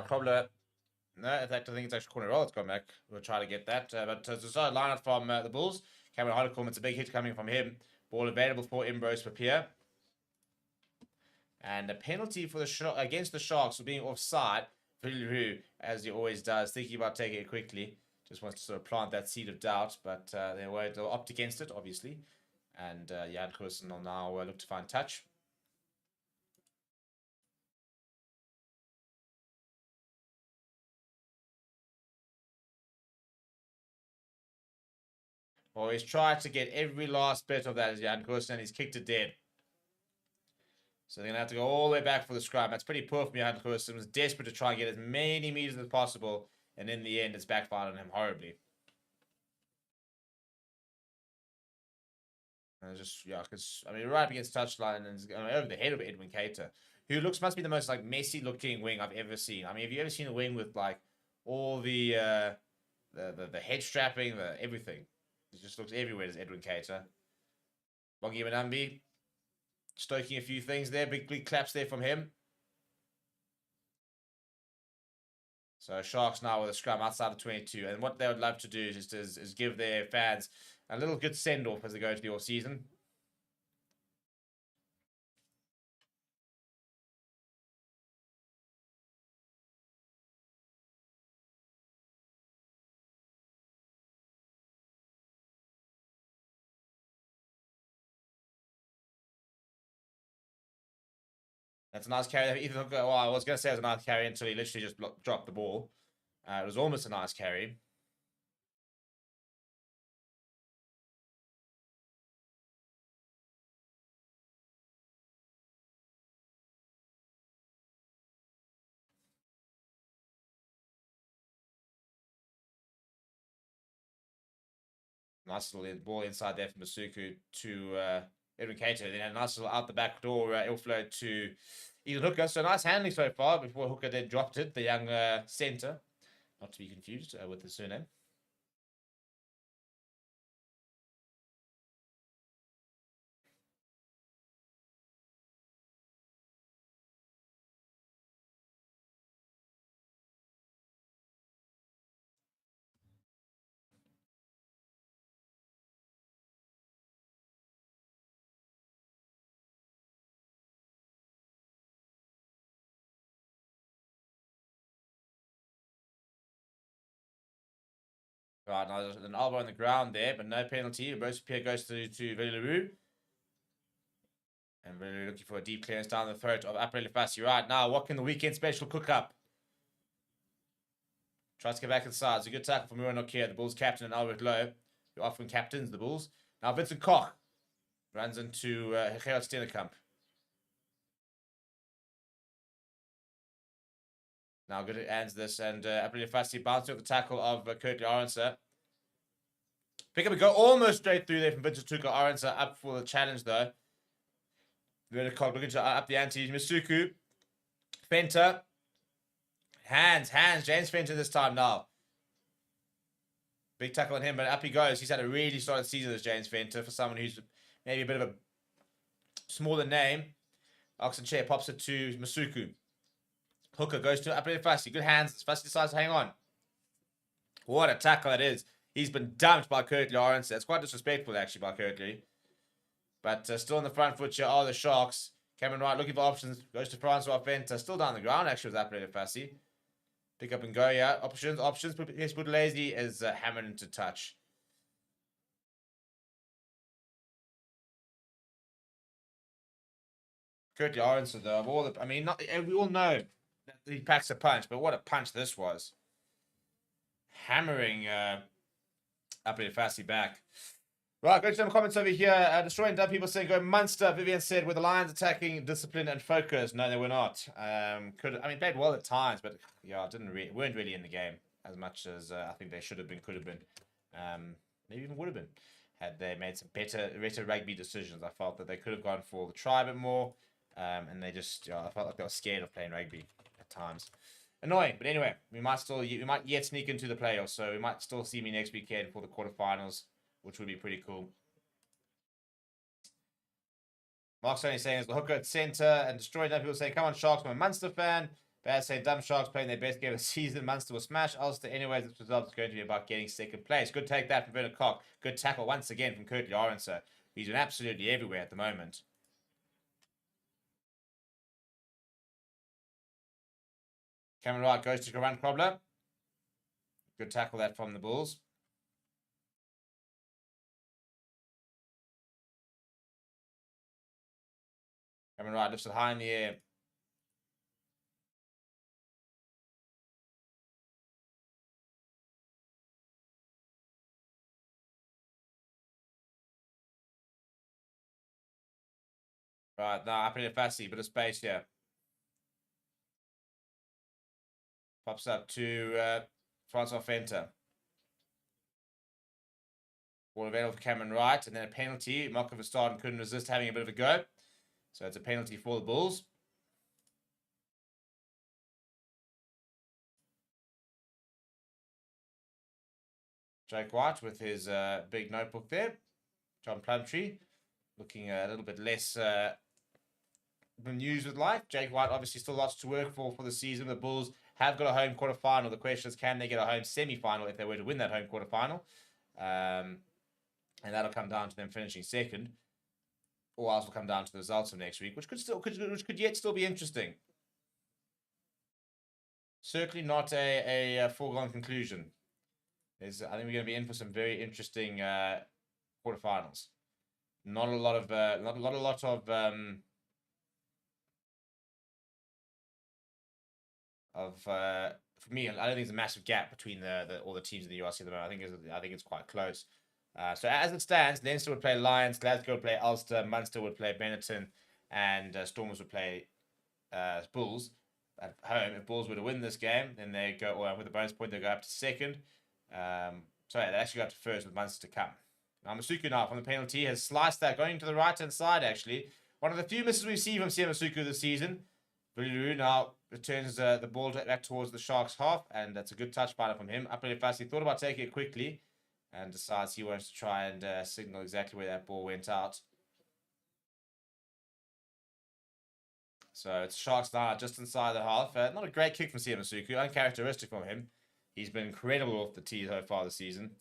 Probably. No, in fact, I think it's actually corner roll. It's gone back. We'll try to get that. But to start line out from the Bulls, Cameron Harlequin, it's a big hit coming from him. Ball available for Ambrose Papier. And a penalty for the against the Sharks for being offside. Villaroo, as he always does, thinking about taking it quickly. Just wants to sort of plant that seed of doubt. But they'll opt against it, obviously. And Jan Goosen will now look to find touch. Well, he's tried to get every last bit of that as Jan Goosen, and he's kicked it dead. So they're going to have to go all the way back for the scrum. That's pretty poor from Jan Goosen. Was desperate to try and get as many meters as possible. And in the end, it's backfired on him horribly. And just, yeah, because, I mean, right up against touchline and over the head of Edwin Cater, who must be the most, like, messy looking wing I've ever seen. I mean, have you ever seen a wing with, like, all the head strapping, everything? It just looks everywhere as Edwin Cater. Bongi Manambi stoking a few things there. Big claps there from him. So Sharks now with a scrum outside of 22. And what they would love to do is give their fans a little good send-off as they go into the off-season. That's a nice carry. Well, I was going to say it was a nice carry until he literally just dropped the ball. It was almost a nice carry. Nice little ball inside there from Masuku to Edwin Cater. Then a nice little out the back door offload to Ethan Hooker. So nice handling so far before Hooker then dropped it. The young centre. Not to be confused with the surname. Right, now there's an elbow on the ground there, but no penalty. Robespierre goes to Villaroo. And Villaroo looking for a deep clearance down the throat of April Fassi. Right, now what can the weekend special cook up? Tries to get back inside. It's a good tackle from Muran Nokia, the Bulls captain, and Albert Lowe, who often captains the Bulls. Now Vincent Koch runs into Gerard Steenekamp. Now good ends this, and April Fassi bouncing off the tackle of Currie Arendse. Pick up a go almost straight through there from Vincent Tuka Arendse, up for the challenge though. Vertical looking to up the ante. Masuku. Fenter. Hands. James Fenter this time now. Big tackle on him, but up he goes. He's had a really solid season as James Fenter for someone who's maybe a bit of a smaller name. Oxen Chair pops it to Masuku. Hooker goes to Apple Varsity. Good hands. Varsity decides to hang on. What a tackle that is. He's been dumped by Currie Lawrence. That's quite disrespectful, actually, by Currie. But still on the front foot here are the Sharks. Cameron Wright looking for options. Goes to Francois Fenter. Still down the ground, actually, with Apple Varsity. Pick up and go, yeah. Options. Yes, but Lazy is hammered into touch. Currie Lawrence, though, of all the, I mean, we all know that he packs a punch, but what a punch this was. Hammering Apple Varsity back. Right, go to some comments over here. Destroying Dub people saying go Munster. Vivian said, were the Lions attacking discipline and focus? No, they were not. Played well at times, but yeah, weren't really in the game as much as I think they should have been, could have been. Maybe even would have been had they made some better rugby decisions. I felt that they could have gone for the try a bit more, and they just, I felt like they were scared of playing rugby at times. Annoying, but anyway, we might yet sneak into the playoffs, so we might still see me next weekend for the quarterfinals, which would be pretty cool. Mark's only saying is the hooker at centre and destroyed. People saying, come on, Sharks, I'm a Munster fan. Bad saying, dumb Sharks playing their best game of the season. Munster will smash Ulster. Anyways, this result is going to be about getting second place. Good take that from Bernard Cock. Good tackle once again from Currie Lawrence. He's been absolutely everywhere at the moment. Cameron Wright goes to Garant Krobler. Good tackle that from the Bulls. Cameron Wright lifts it high in the air. Right, now up in a Fassi, bit of space here. Pops up to Francois Fenter. Ball available for Cameron Wright, and then a penalty. Markov started couldn't resist having a bit of a go. So it's a penalty for the Bulls. Jake White with his big notebook there. John Plumtree looking a little bit less bemused with life. Jake White obviously still lots to work for the season. The Bulls have got a home quarterfinal. The question is, can they get a home semi-final if they were to win that home quarterfinal? And that'll come down to them finishing second. Or else will come down to the results of next week, which could yet still be interesting. Certainly not a foregone conclusion. I think we're going to be in for some very interesting quarterfinals. Not a lot of for me, I don't think there's a massive gap between all the teams in the URC at the moment. I think it's quite close. So as it stands, Leinster would play Lions, Glasgow would play Ulster, Munster would play Benetton, and Stormers would play Bulls at home. If Bulls were to win this game, then they go, or with a bonus point, they go up to second. So yeah, they actually got to first with Munster to come. Now Masuku now from the penalty has sliced that, going to the right-hand side actually. One of the few misses we've seen from Sia Masuku this season. Villiru now returns the ball back towards the Sharks half, and that's a good touch by from him. Up fast, he thought about taking it quickly, and decides he wants to try and signal exactly where that ball went out. So it's Sharks now just inside the half. Not a great kick from Sia Masuku, uncharacteristic from him. He's been incredible off the tee so far this season.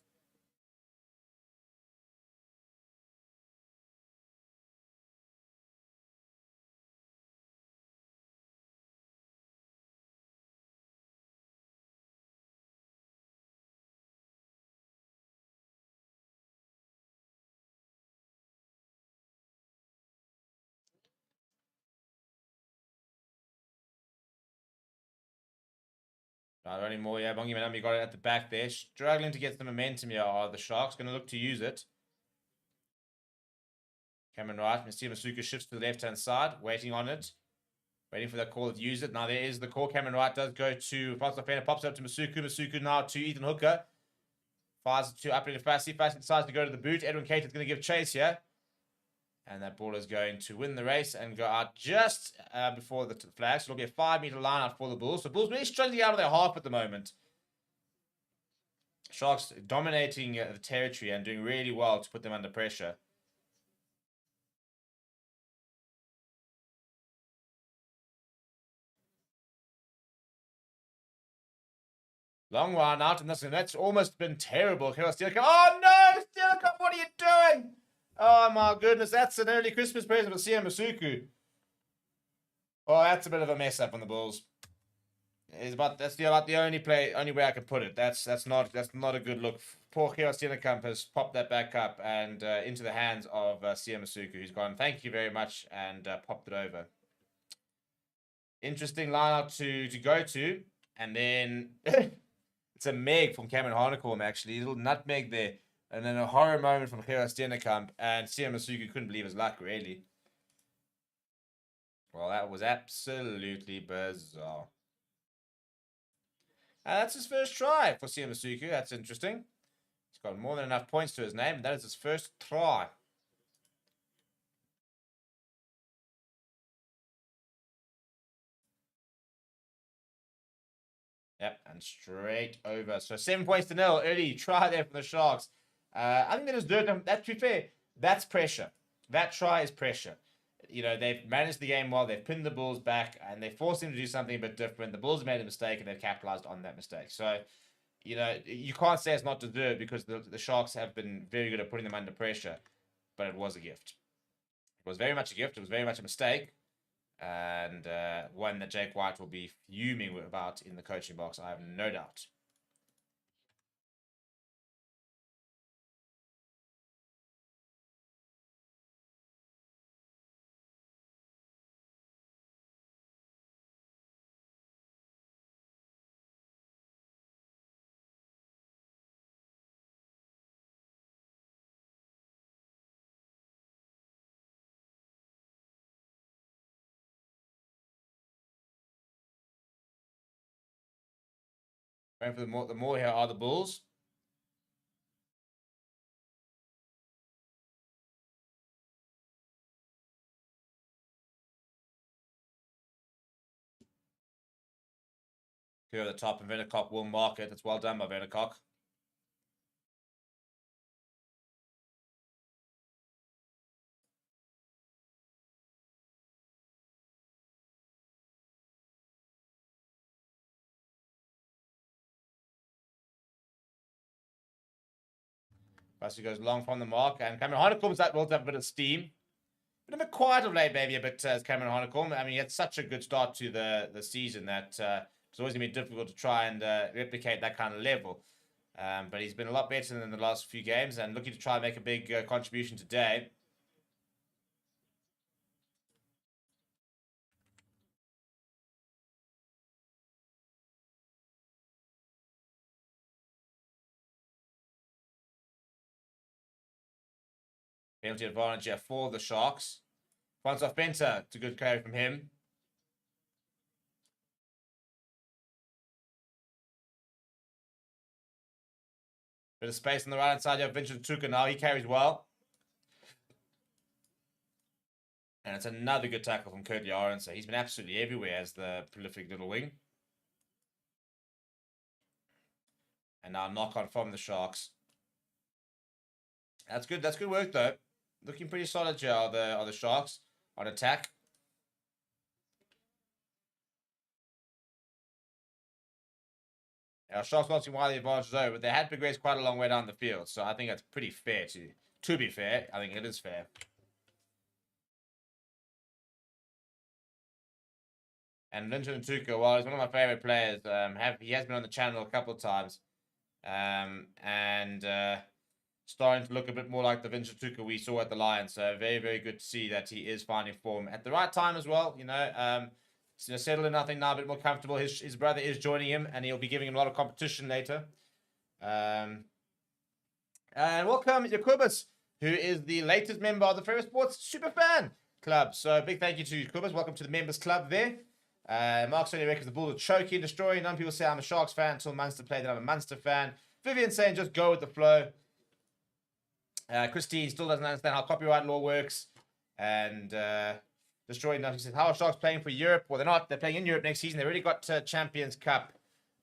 Not anymore, yeah. Bongi Manami got it at the back there. Struggling to get the momentum here are the Sharks. Going to look to use it. Cameron Wright. Sia Masuku shifts to the left-hand side. Waiting on it. Waiting for that call to use it. Now there is the call. Cameron Wright does go to Francois Fenter. Pops up to Masuku. Masuku now to Ethan Hooker. Fires it to up into Fassi. Fassi decides to go to the boot. Edwin Cater is going to give chase here. And that ball is going to win the race and go out just before the flag. So it'll be a 5-meter line out for the Bulls. So Bulls really struggling out of their half at the moment. Sharks dominating the territory and doing really well to put them under pressure. Long run out, and that's almost been terrible. Oh no, Steelcup, what are you doing? Oh my goodness, that's an early Christmas present for Sia Masuku. Oh, that's a bit of a mess up on the Bulls. That's about the only way I can put it. That's not a good look. Poor Kira Steelcup has popped that back up and into the hands of Sia Masuku, who's gone, thank you very much, and popped it over. Interesting lineup to go to, and then it's a meg from Cameron Harnicorn, actually. A little nutmeg there. And then a horror moment from Gerard Steenekamp. And Sia Masuku couldn't believe his luck, really. Well, that was absolutely bizarre. That's his first try for Sia Masuku. That's interesting. He's got more than enough points to his name. And that is his first try. Yep, and straight over. So 7 points to 0. Early try there for the Sharks. I think they deserved them. To be fair, that's pressure. That try is pressure. You know, they've managed the game well. They've pinned the Bulls back, and they forced them to do something a bit different. The Bulls made a mistake, and they've capitalized on that mistake. So, you know, you can't say it's not deserved because the Sharks have been very good at putting them under pressure. But it was a gift. It was very much a gift. It was very much a mistake. And one that Jake White will be fuming about in the coaching box, I have no doubt. Going for the more here are the Bulls. Here at the top, and Vennecock will mark it. That's well done by Vennecock. Varsity goes long from the mark, and Cameron Harnicorn's that will have a bit of steam. Been a bit quiet of late, maybe a bit as Cameron Harnicorn. I mean, he had such a good start to the season that it's always going to be difficult to try and replicate that kind of level. But he's been a lot better than the last few games and looking to try and make a big contribution today. Penalty advantage here for the Sharks. Francois Benter, it's a good carry from him. Bit of space on the right hand side. You have Vincent Tuka now. He carries well. And it's another good tackle from Currie Arons. So he's been absolutely everywhere as the prolific little wing. And now knock on from the Sharks. That's good. That's good work though. Looking pretty solid here are the Sharks on attack. Our Sharks not seeing why the advantage is over, but they had progressed quite a long way down the field. So I think that's pretty fair to be fair. I think it is fair. And Linton Tuka, well, he's one of my favorite players. He has been on the channel a couple of times. Starting to look a bit more like the Vincent Tuka we saw at the Lions. So very, very good to see that he is finding form at the right time as well. You know, settled in, I think, now a bit more comfortable. His brother is joining him, and he'll be giving him a lot of competition later. And welcome, Jacobus, who is the latest member of the Fair Sports Superfan Club. So big thank you to Jacobus. Welcome to the members club there. Mark Sony reckons the Bulls are choking, destroying. None people say I'm a Sharks fan until Munster played that I'm a Munster fan. Vivian saying just go with the flow. Christine still doesn't understand how copyright law works. and destroying nothing. He says, how are Sharks playing for Europe? Well, they're not. They're playing in Europe next season. They've already got Champions Cup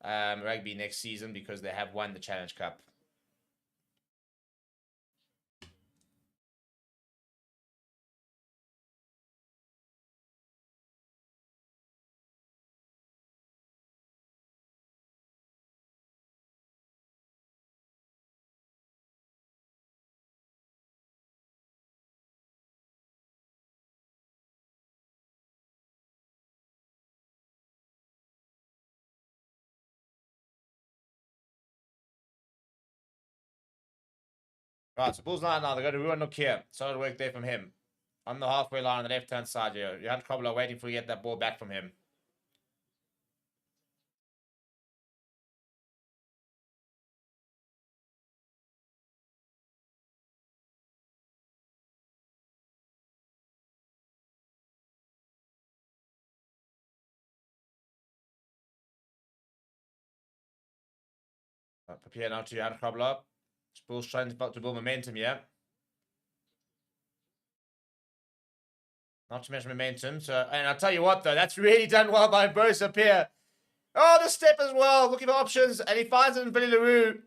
rugby next season because they have won the Challenge Cup. Right, so Bulls now. They go to Ruan Nokia. Solid work there from him. On the halfway line on the left-hand side here. Johan Krobler waiting for you to get that ball back from him. Prepare now to Johan Krobler. Bulls trying to build momentum here. Not to mention momentum. So, and I'll tell you what, though, that's really done well by Brosa Pierre. Oh, the step as well. Looking for options, and he finds it in Billy LaRue.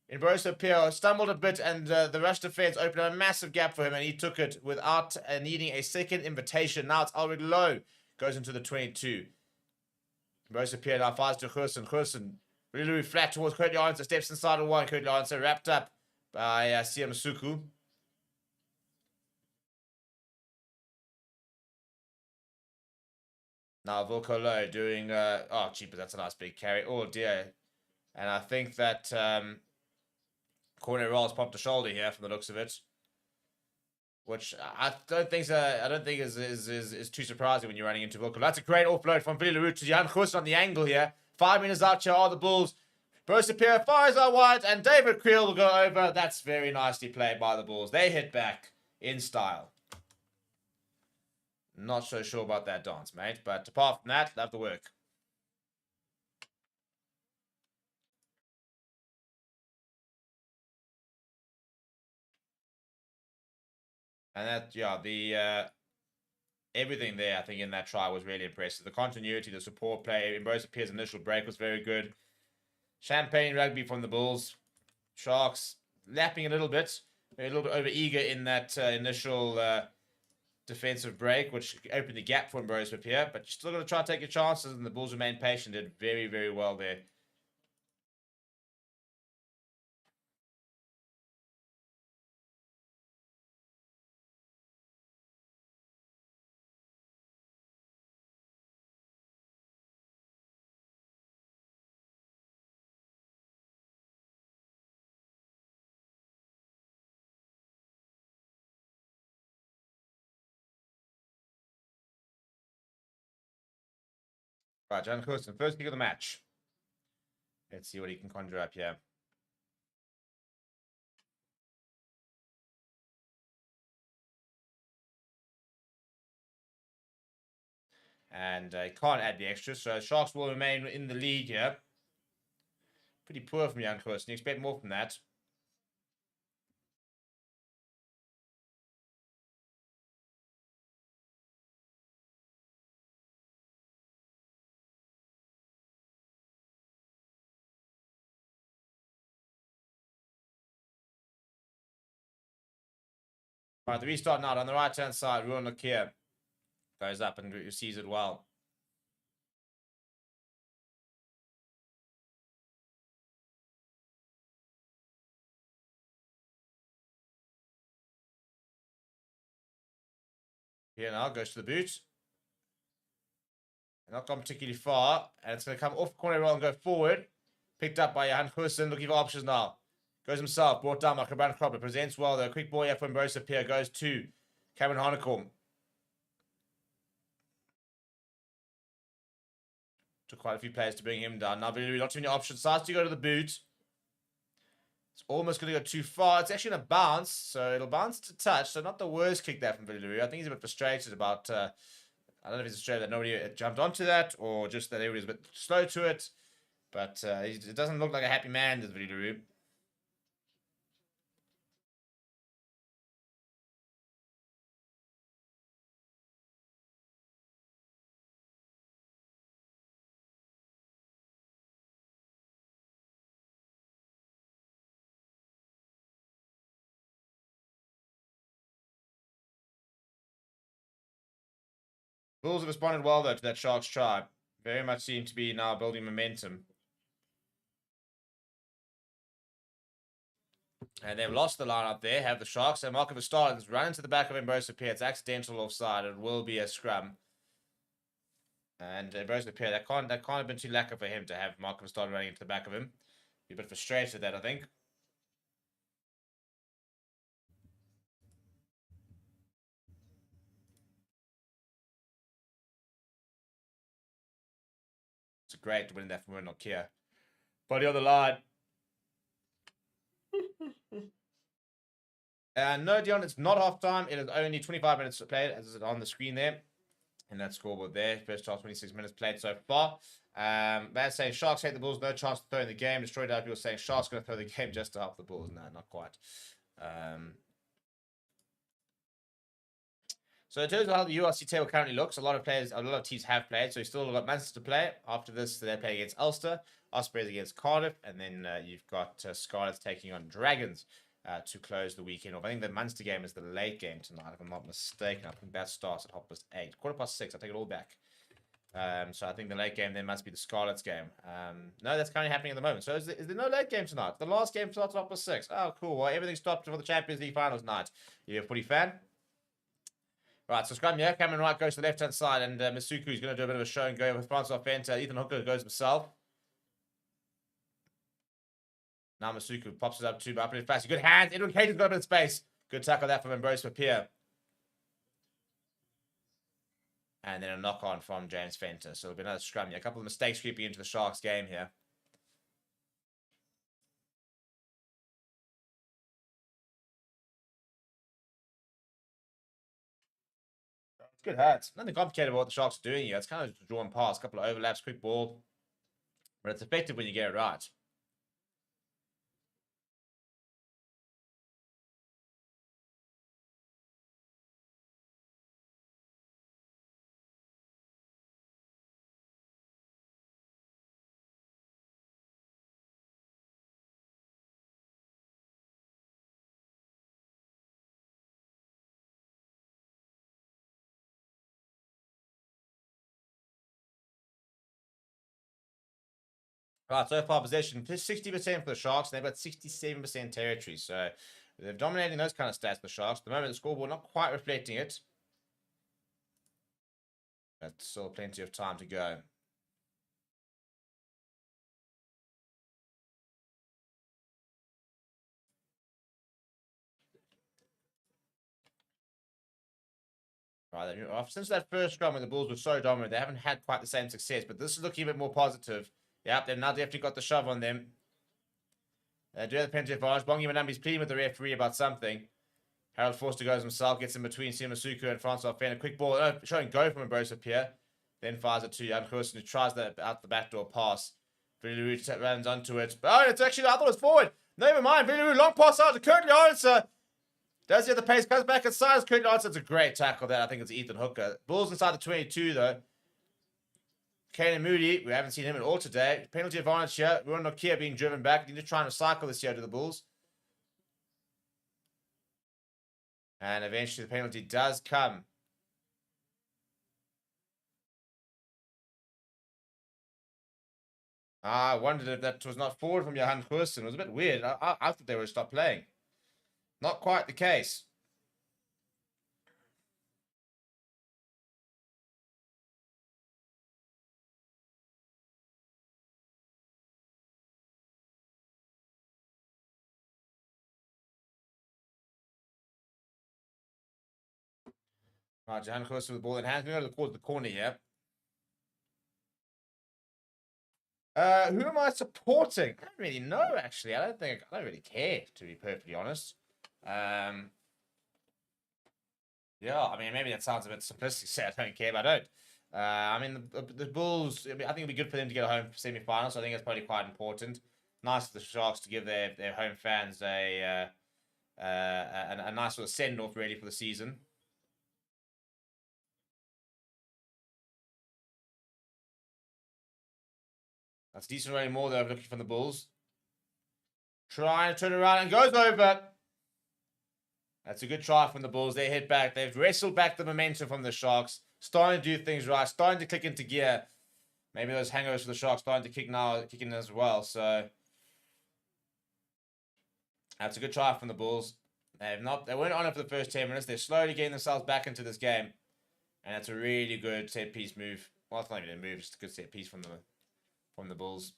In Brosa Pierre stumbled a bit, and the rush defense opened a massive gap for him, and he took it without needing a second invitation. Now it's already low. Goes into the 22. Brosa Pierre now fires to Gerson. Billy LaRue flat towards Currie Arnson. Steps inside of one. Currie Arnson wrapped up by Sia Masuku. Now Volko Low doing, oh, cheaper, that's a nice big carry. Oh, dear. And I think that Corner Rolls popped a shoulder here from the looks of it. Which I don't think is too surprising when you're running into Volko. That's a great offload from Billy LaRue to Jan Goos on the angle here. 5 minutes out here are the Bulls. Brosa fires out wide, and David Creel will go over. That's very nicely played by the Bulls. They hit back in style. Not so sure about that dance, mate. But apart from that, love the work. And that, yeah, the everything there, I think, in that try was really impressive. The continuity, the support play, Brosa Pierre's initial break was very good. Champagne rugby from the Bulls. Sharks lapping a little bit over eager in that initial defensive break, which opened the gap for Brosa Pierre. But you're still going to try and take your chances, and the Bulls remain patient. Did very, very well there. Right, John Coulson, first kick of the match. Let's see what he can conjure up here. And he can't add the extra, so Sharks will remain in the lead here. Pretty poor from Jan Coulson. You expect more from that. All right, the restart now on the right-hand side. Ruan Nokia goes up and receives it well. Here now, goes to the boot. Not gone particularly far, and it's going to come off corner roll and go forward. Picked up by Johan Hussen, looking for options now. Goes himself, brought down by Cameron Cropper. Presents well, though. Quick ball here from Brosa Pierre. Goes to Cameron Hanekom. Took quite a few players to bring him down. Now, not too many options. Starts to go to the boot. It's almost going to go too far. It's actually going to bounce, so it'll bounce to touch. So not the worst kick there from Villarreal. I think he's a bit frustrated about... I don't know if it's frustrated that nobody jumped onto that, or just that everybody's a bit slow to it. But it doesn't look like a happy man, does Villarreal. Bulls have responded well, though, to that Sharks try. Very much seem to be now building momentum. And they've lost the line up there, have the Sharks. And Marco Verstappen has run into the back of Ambrose Pierre. It's accidental offside. It will be a scrum. And Ambrose Pierre, that can't have been too lacquer for him to have Marco Verstappen running into the back of him. Be a bit frustrated with that, I think. It's great to win that from Nokia. Body on the line. No, Dion, it's not half time. It is only 25 minutes played, as is on the screen there. And that scoreboard there. First half, 26 minutes played so far. That's saying Sharks hate the Bulls, no chance to throw in the game. Destroyed out people saying Sharks going to throw the game just to help the Bulls. No, not quite. So in terms of how the URC table currently looks, a lot of teams have played. So you've still got Manchester to play. After this, they play against Ulster, Ospreys against Cardiff, and then you've got Scarlets taking on Dragons to close the weekend off. I think the Munster game is the late game tonight, if I'm not mistaken. I think that starts at 8:30, 6:15. I take it all back. So I think the late game then must be the Scarlets game. No, that's currently happening at the moment. So is there no late game tonight? The last game starts at 6:30. Oh, cool. Well, everything stopped for the Champions League finals night. You're a footy fan? Right, so scrum, yeah. Cameron Wright goes to the left-hand side, and Masuku is going to do a bit of a show and go with Francois Fenter. Ethan Hooker goes himself. Now Masuku pops it up too, but up in fast. Good hands. Edwin Cage's got a bit of space. Good tackle that from Ambrose Papier. And then a knock-on from James Fenter. So it'll be another scrum. Yeah, a couple of mistakes creeping into the Sharks game here. Good hats. Nothing complicated about what the Sharks are doing here. It's kind of drawn pass, a couple of overlaps, quick ball. But it's effective when you get it right. Right, so far possession, 60% for the Sharks, and they've got 67% territory. So they're dominating those kind of stats, the Sharks. At the moment, the scoreboard not quite reflecting it. But still plenty of time to go. Right, since that first scrum when the Bulls were so dominant, they haven't had quite the same success, but this is looking a bit more positive. Yep, they've now definitely got the shove on them. They do have the penalty advantage. Bongi Manambi's pleading with the referee about something. Harold Forster goes himself, gets in between Simasuku and Francois Fenn. A quick ball, showing go from Ambrose Pierre. Then fires it to Jan Goosen, who tries that out the backdoor pass. Villaroo runs onto it. Oh, it's actually, I thought it was forward. Never mind, Villaroo, long pass out to Currie answer. Does he have the pace? Comes back inside. Currie answer. It's a great tackle there. I think it's Ethan Hooker. Bulls inside the 22, though. Kanan Moody, we haven't seen him at all today. Penalty advantage here. Ruan Nokia being driven back. Need to try and recycle this here to the Bulls. And eventually the penalty does come. I wondered if that was not forward from Johan Goosen. It was a bit weird. I thought they would stop playing. Not quite the case. Right, Johan Goosen with the ball in hand. We're going to go to the corner here. Who am I supporting? I don't really know, actually. I don't really care, to be perfectly honest. Yeah, I mean, maybe that sounds a bit simplistic to say I don't care, but I don't. I mean, the Bulls, I think it'd be good for them to get a home semi-final, so I think it's probably quite important. Nice for the Sharks to give their home fans a nice sort of send-off, really, for the season. That's decent running more, though, looking from the Bulls. Trying to turn around and goes over. That's a good try from the Bulls. They hit back. They've wrestled back the momentum from the Sharks. starting to do things right, starting to click into gear. Maybe those hangovers for the Sharks starting to kick in as well. So that's a good try from the Bulls. They weren't on it for the first 10 minutes. They're slowly getting themselves back into this game. And that's a really good set piece move. Well, it's not even a move, it's a good set piece from the Bulls.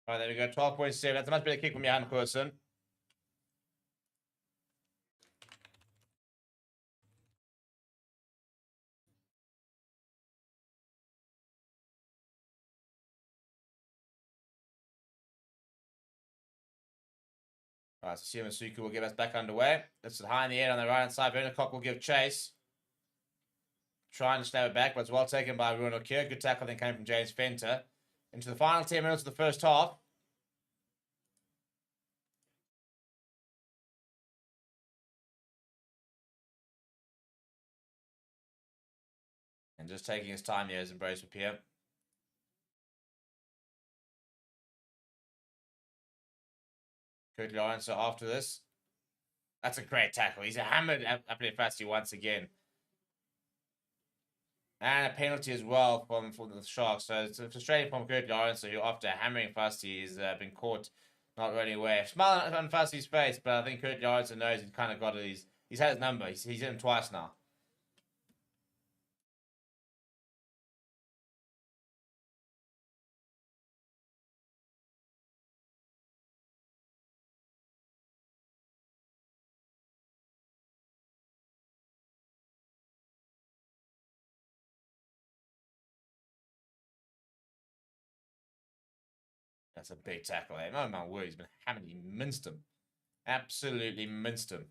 All right, there we go. 12.7. That's a much better kick from Johan Goosen. All right, so Siamasuku will get us back underway. This is high in the air on the right-hand side. Vernicock will give chase. Trying to snap it back, but it's well taken by Bruno Kier. Good tackle then came from James Fenter. Into the final 10 minutes of the first half. And just taking his time here as Embrace with Pierre. Currie Lawrence after this. That's a great tackle. He's hammered Varsity once again. And a penalty as well from the Sharks. So it's frustrating from Currie Lawrence, who after hammering Varsity has been caught not running away. Smiling on Varsity's face, but I think Currie Lawrence knows he's kind of got it. He's had his number. He's hit him twice now. That's a big tackle there. Oh my word, he's been hammered. He minced him. Absolutely minced him.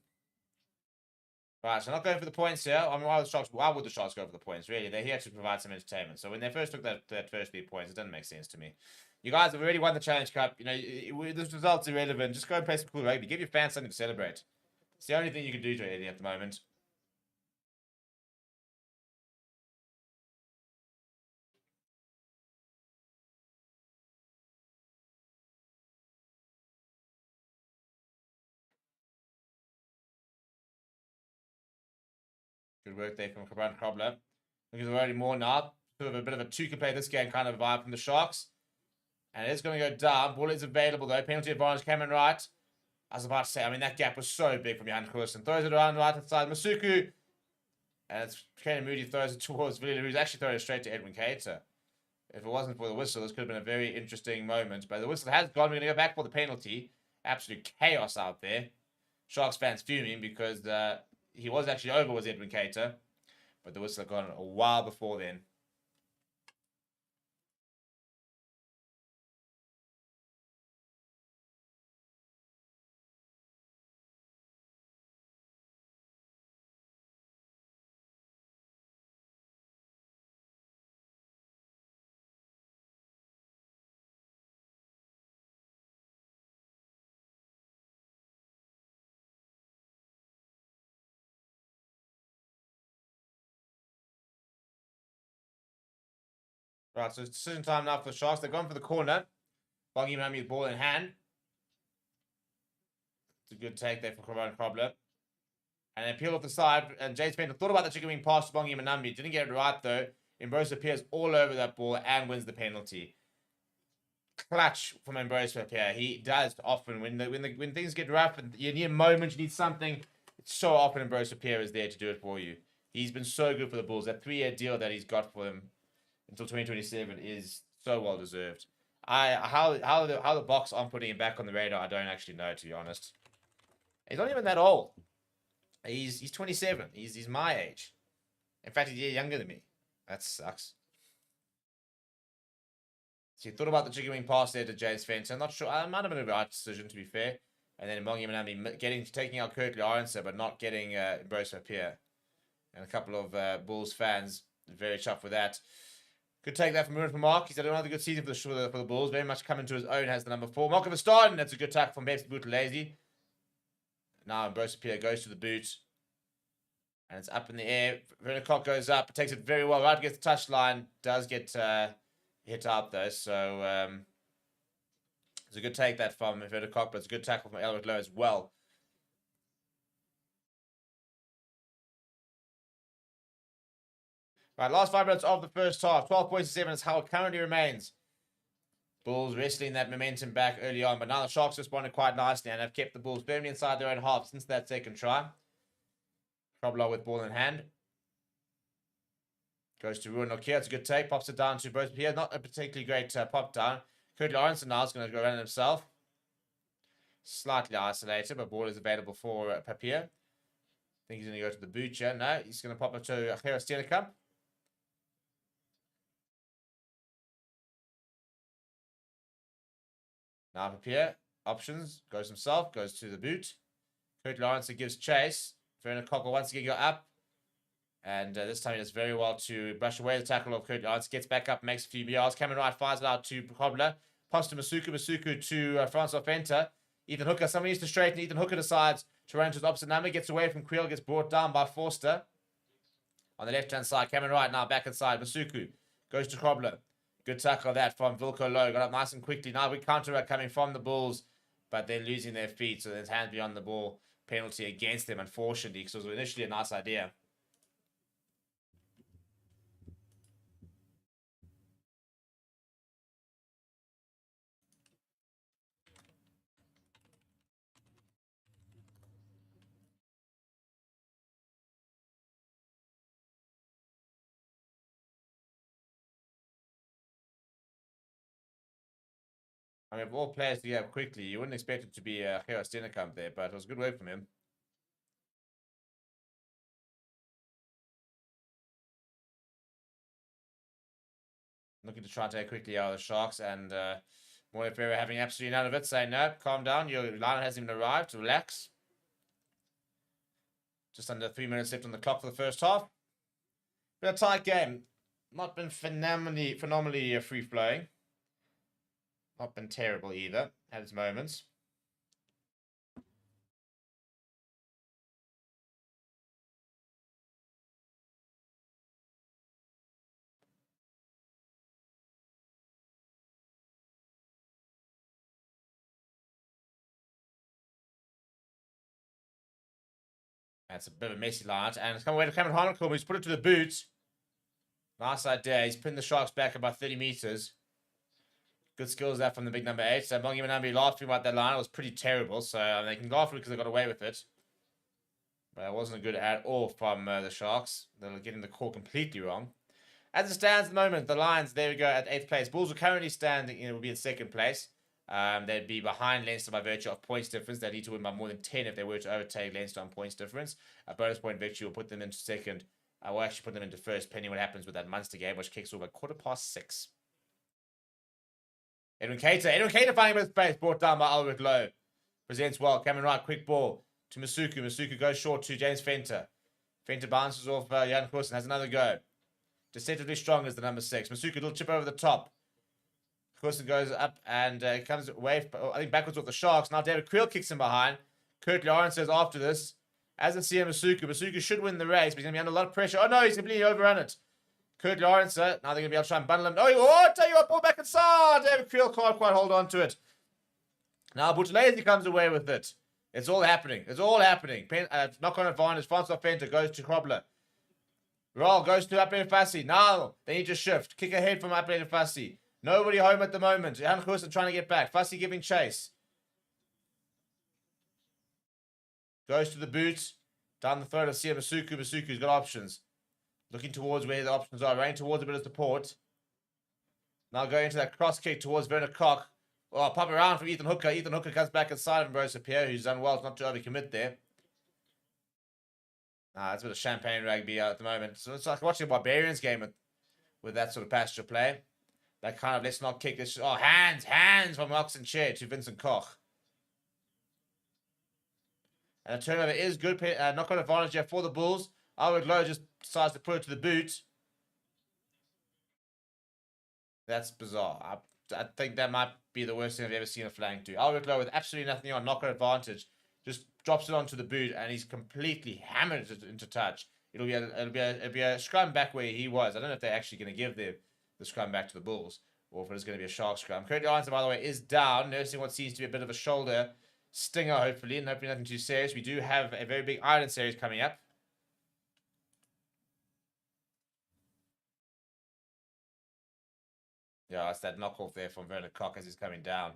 Right, so not going for the points here. I mean, why would the Sharks go for the points, really? They're here to provide some entertainment. So when they first took that first 3 points, it doesn't make sense to me. You guys have already won the Challenge Cup. You know, this result's irrelevant. Just go and play some cool rugby. Give your fans something to celebrate. It's the only thing you can do to Eddie at the moment. Good work there from Cabran Cobbler. Because we're already more now. Sort of a bit of a two can play this game kind of vibe from the Sharks. And it is going to go down. Ball is available though. Penalty advantage, Cameron Wright. I was about to say, I mean, that gap was so big from Johan Goosen. Throws it around right side. Masuku. And it's Kane Moody throws it towards Villiers, who's actually throwing it straight to Edwin Cater. If it wasn't for the whistle, this could have been a very interesting moment. But the whistle has gone. We're going to go back for the penalty. Absolute chaos out there. Sharks fans fuming because he was actually over with Edwin Cater. But the whistle had gone a while before then. Right, so it's decision time now for the Sharks. They've gone for the corner. Bongi Mami with ball in hand. It's a good take there for Cabran Cobbler. And they peel off the side. And James Fender thought about the chicken wing pass to Bongi Manambi. Didn't get it right, though. Ambrose appears all over that ball and wins the penalty. Clutch from Ambrose here. He does often. When things get rough and you need a moment, you need something, it's so often Ambrose is there to do it for you. He's been so good for the Bulls. That 3-year deal that he's got for them until 2027 is so well deserved. How the Boks aren't putting him back on the radar, I don't actually know, to be honest. He's not even that old. He's 27. He's my age. In fact, he's a year younger than me. That sucks. So he thought about the chicken wing pass there to James Fenton. Not sure. I might have been a right decision, to be fair. And then Mongi Manambi taking out Currie Lawrence, but not getting Bruce Papier. And a couple of Bulls fans very chuffed with that. Could take that from Mark. He's had another good season for the Bulls. Very much coming to his own. Has the number 4. Mark of a start. And that's a good tackle from Betsy Bootalazy. Now Bruce Papier goes to the boot. And it's up in the air. Werner Koch goes up. Takes it very well. Right, gets the touchline. Does get hit out though. So it's a good take that from Werner Koch, but it's a good tackle from Elwood Lowe as well. Right, last 5 minutes of the first half. 12 points to 7 is how it currently remains. Bulls wrestling that momentum back early on, but now the Sharks responded quite nicely and have kept the Bulls firmly inside their own half since that second try. Krobler with ball in hand. Goes to Ruan Nokia. It's a good take. Pops it down to both here. Not a particularly great pop down. Currie Lawrence now is going to go around himself. Slightly isolated, but ball is available for Papier. I think he's going to go to the boot here. No, he's going to pop it to Gerard Steenekamp. Now Papier, options, goes himself, goes to the boot. Currie Lawrence gives chase. Werner Koch once again go up. And this time he does very well to brush away the tackle of Currie Lawrence. Gets back up, makes a few yards. Cameron Wright fires it out to Krobler. Pass to Masuku. Masuku to Francois Fenter. Ethan Hooker. Somebody needs to straighten. Ethan Hooker decides to run to his opposite number. Gets away from Creel. Gets brought down by Forster. On the left-hand side, Cameron Wright now back inside. Masuku goes to Krobler. Good tackle of that from Wilco Lowe. Got up nice and quickly. Now we counter coming from the Bulls, but they're losing their feet. So there's hands beyond the ball penalty against them, unfortunately, because it was initially a nice idea. I mean, of all players to get up quickly, you wouldn't expect it to be Gerard Steenekamp there, but it was a good work from him. Looking to try and take quickly out of the Sharks, and Moya Ferreira having absolutely none of it, saying, no, calm down, your line hasn't even arrived, relax. Just under 3 minutes left on the clock for the first half. Been a tight game. Not been phenomenally free-flowing. Not been terrible either, at its moments. That's a bit of a messy line, and it's come away to Cameron Harnecombe, who's put it to the boot. Nice idea. He's pinned the Sharks back about 30 meters. Good skills there from the big number 8. So Mongi Manambi laughing about that line. It was pretty terrible. So they can laugh because they got away with it. But it wasn't good at all from the Sharks. They're getting the call completely wrong. As it stands at the moment, the Lions, there we go, at 8th place. Bulls are currently standing, will be in 2nd place. They'd be behind Leinster by virtue of points difference. They need to win by more than 10 if they were to overtake Leinster on points difference. A bonus point victory will put them into 2nd. We'll actually put them into 1st, depending what happens with that Munster game, which kicks off at 6:15. Edwin Cater finding with space, brought down by Albert Lowe. Presents well. Cameron Wright, quick ball to Masuku. Masuku goes short to James Fenter. Fenter bounces off Jan Corson, has another go. Deceptively strong is the number 6. Masuku, little chip over the top. Corson goes up and comes away, I think, backwards off the Sharks. Now David Creel kicks him behind. Currie Lawrence says after this, as in CM Masuku. Masuku should win the race, but he's going to be under a lot of pressure. Oh no, he's completely overrun it. Currie Lawrence, now they're going to be able to try and bundle him. Oh, tell you what, ball back inside. David Creel can't quite hold on to it. Now Bootalazy comes away with it. It's all happening. It's all happening. Knock on advantage. Francois Fenter goes to Krobler. Roll goes to Upland Fassi. Now they need to shift. Kick ahead from Upland Fassi. Nobody home at the moment. Jan Corson trying to get back. Fassi giving chase. Goes to the boot. Down the throat of Sia Masuku. Masuku's got options. Looking towards where the options are. Running towards a bit of support. Now going into that cross kick towards Werner Koch. Oh, pop around from Ethan Hooker. Ethan Hooker comes back inside of Rosa Pierre, who's done well not to overcommit there. It's a bit of champagne rugby at the moment. So it's like watching a Barbarians game with that sort of passenger play. That kind of let's not kick this. Oh, hands from Ox and Chair to Vincent Koch. And the turnover is good. Knock-on advantage here for the Bulls. Albert Lowe just decides to put it to the boot. That's bizarre. I think that might be the worst thing I've ever seen a flank do. Albert Lowe with absolutely nothing on, knock-on advantage, just drops it onto the boot, and he's completely hammered it into touch. It'll be a scrum back where he was. I don't know if they're actually going to give the scrum back to the Bulls, or if it's going to be a shark scrum. Currie, by the way, is down, nursing what seems to be a bit of a shoulder stinger, hopefully, and hopefully nothing too serious. We do have a very big Ireland series coming up. Yeah, it's that knockoff there from Werner Koch as he's coming down.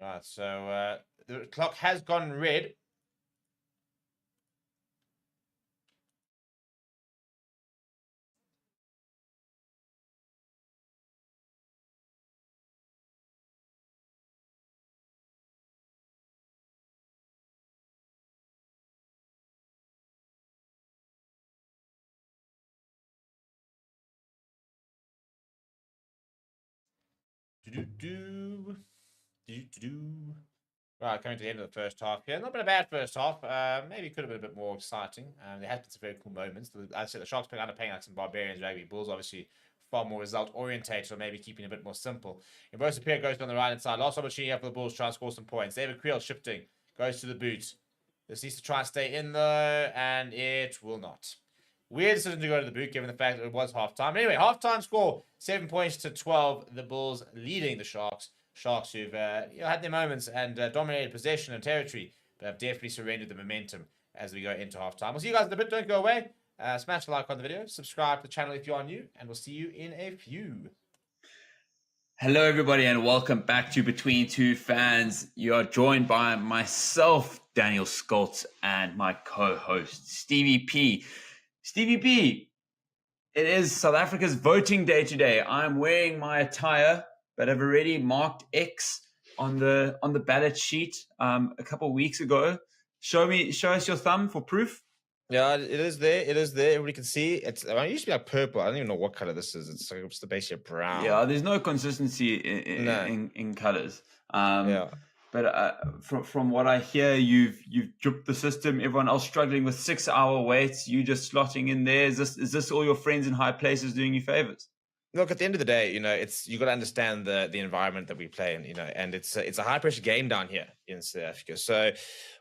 Right, so the clock has gone red. Right, coming to the end of the first half here. Not been a bad first half. Maybe could have been a bit more exciting. There has been some very cool moments. I said the Sharks playing like some barbarians rugby. Bulls obviously far more result orientated, or maybe keeping it a bit more simple. Imbosa Pierre goes down the right hand side. Last opportunity for the Bulls to try and score some points. David Creel shifting, goes to the boot. This needs to try and stay in though, and it will not. Weird decision to go to the boot given the fact that it was halftime. Anyway, halftime score 7 points to 12. The Bulls leading the Sharks. Sharks who've had their moments and dominated possession and territory, but have definitely surrendered the momentum as we go into halftime. We'll see you guys in a bit. Don't go away. Smash the like on the video. Subscribe to the channel if you are new, and we'll see you in a few. Hello, everybody, and welcome back to Between Two Fans. You are joined by myself, Daniel Skoltz, and my co-host, Stevie P. Stevie P, it is South Africa's voting day today. I'm wearing my attire, but I've already marked X on the ballot sheet a couple of weeks ago. Show us your thumb for proof. Yeah, it is there. It is there. Everybody can see. It used to be like purple. I don't even know what color this is. It's like the base of brown. Yeah, there's no consistency in colors. Yeah. But from what I hear, you've dripped the system. Everyone else struggling with 6-hour waits. You just slotting in there. Is this all your friends in high places doing you favors? Look, at the end of the day, you got to understand the environment that we play in, and it's a high pressure game down here in South Africa. So,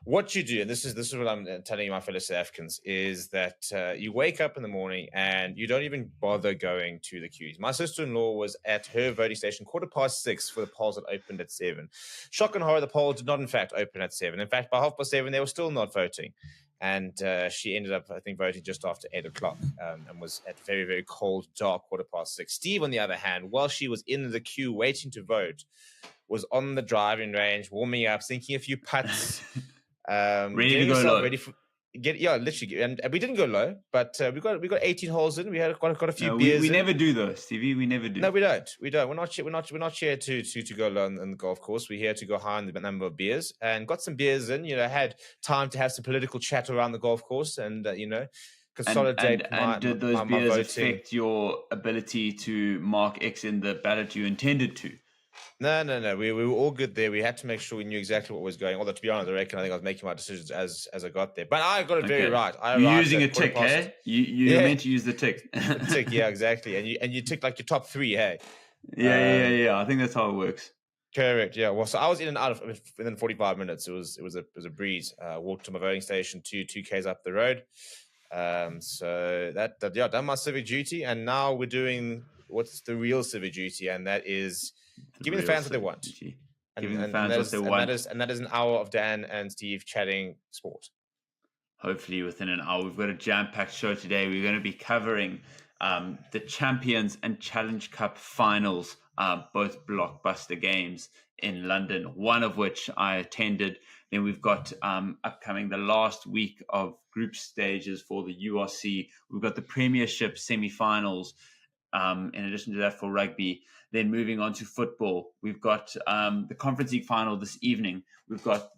what you do, and this is what I'm telling you, my fellow South Africans, is that you wake up in the morning and you don't even bother going to the queues. My sister-in-law was at her voting station 6:15 for the polls that opened at 7. Shock and horror, the poll did not in fact open at 7. In fact, by 7:30, they were still not voting. And she ended up, I think, voting just after 8 o'clock and was at very, very cold, dark 6:15. Steve, on the other hand, while she was in the queue waiting to vote, was on the driving range, warming up, sinking a few putts. Ready to go low. Literally. And we didn't go low, but we got 18 holes in. We had got a few beers. We never do though, Stevie. We never do. No, we don't. We're not here to go low on the golf course. We're here to go high on the number of beers, and got some beers in. Had time to have some political chat around the golf course, and consolidate. And did those beers affect your ability to mark X in the ballot you intended to? No. We were all good there. We had to make sure we knew exactly what was going on. Although, to be honest, I think I was making my decisions as I got there. But I got it very right. You're using a tick, hey? You're meant to use the tick. Tick, yeah, exactly. And you tick like your top 3, hey? Yeah. I think that's how it works. Correct. Yeah. Well, so I was in and out within 45 minutes. It was a breeze. Walked to my voting station 2 Ks up the road. So done my civic duty, and now we're doing what's the real civic duty, and that is giving the fans what they want. Giving the fans what they want. And that is an hour of Dan and Steve chatting sport. hopefully within an hour. We've got a jam-packed show today. We're going to be covering the Champions and Challenge Cup finals, both blockbuster games in London, one of which I attended. Then we've got upcoming the last week of group stages for the URC. We've got the Premiership semi-finals, in addition to that for rugby. Then moving on to football, we've got the Conference League final this evening. We've got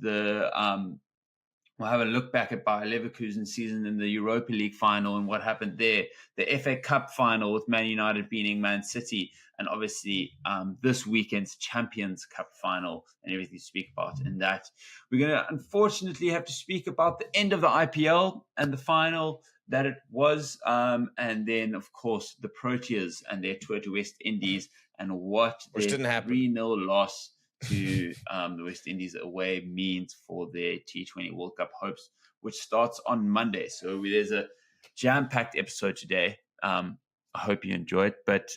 we'll have a look back at Bayer Leverkusen's season in the Europa League final and what happened there. The FA Cup final with Man United beating Man City. And obviously this weekend's Champions Cup final and everything to speak about in that. We're going to unfortunately have to speak about the end of the IPL and the final that it was. And then, of course, the Proteas and their tour to West Indies and what Which their didn't happen. 3-0 loss to the West Indies away means for their T20 World Cup hopes, which starts on Monday. So there's a jam-packed episode today. I hope you enjoyed. But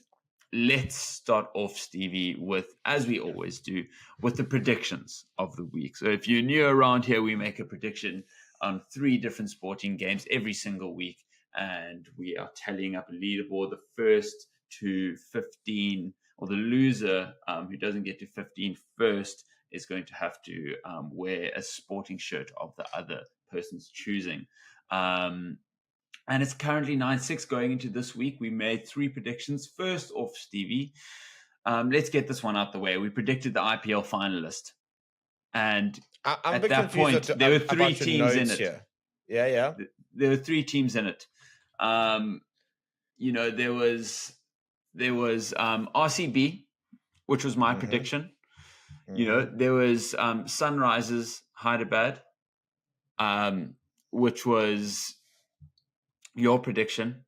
let's start off, Stevie, with, as we always do, with the predictions of the week. So if you're new around here, we make a prediction on 3 different sporting games every single week. And we are tallying up a leaderboard, the first to 15, or the loser who doesn't get to 15 first is going to have to wear a sporting shirt of the other person's choosing. And it's currently 9-6 going into this week. We made 3 predictions. First off, Stevie, let's get this one out the way. We predicted the IPL finalist. And I'm at that point, there were 3 teams in it. Here. Yeah. There were 3 teams in it. There was RCB, which was my prediction. There was Sunrisers Hyderabad, which was your prediction.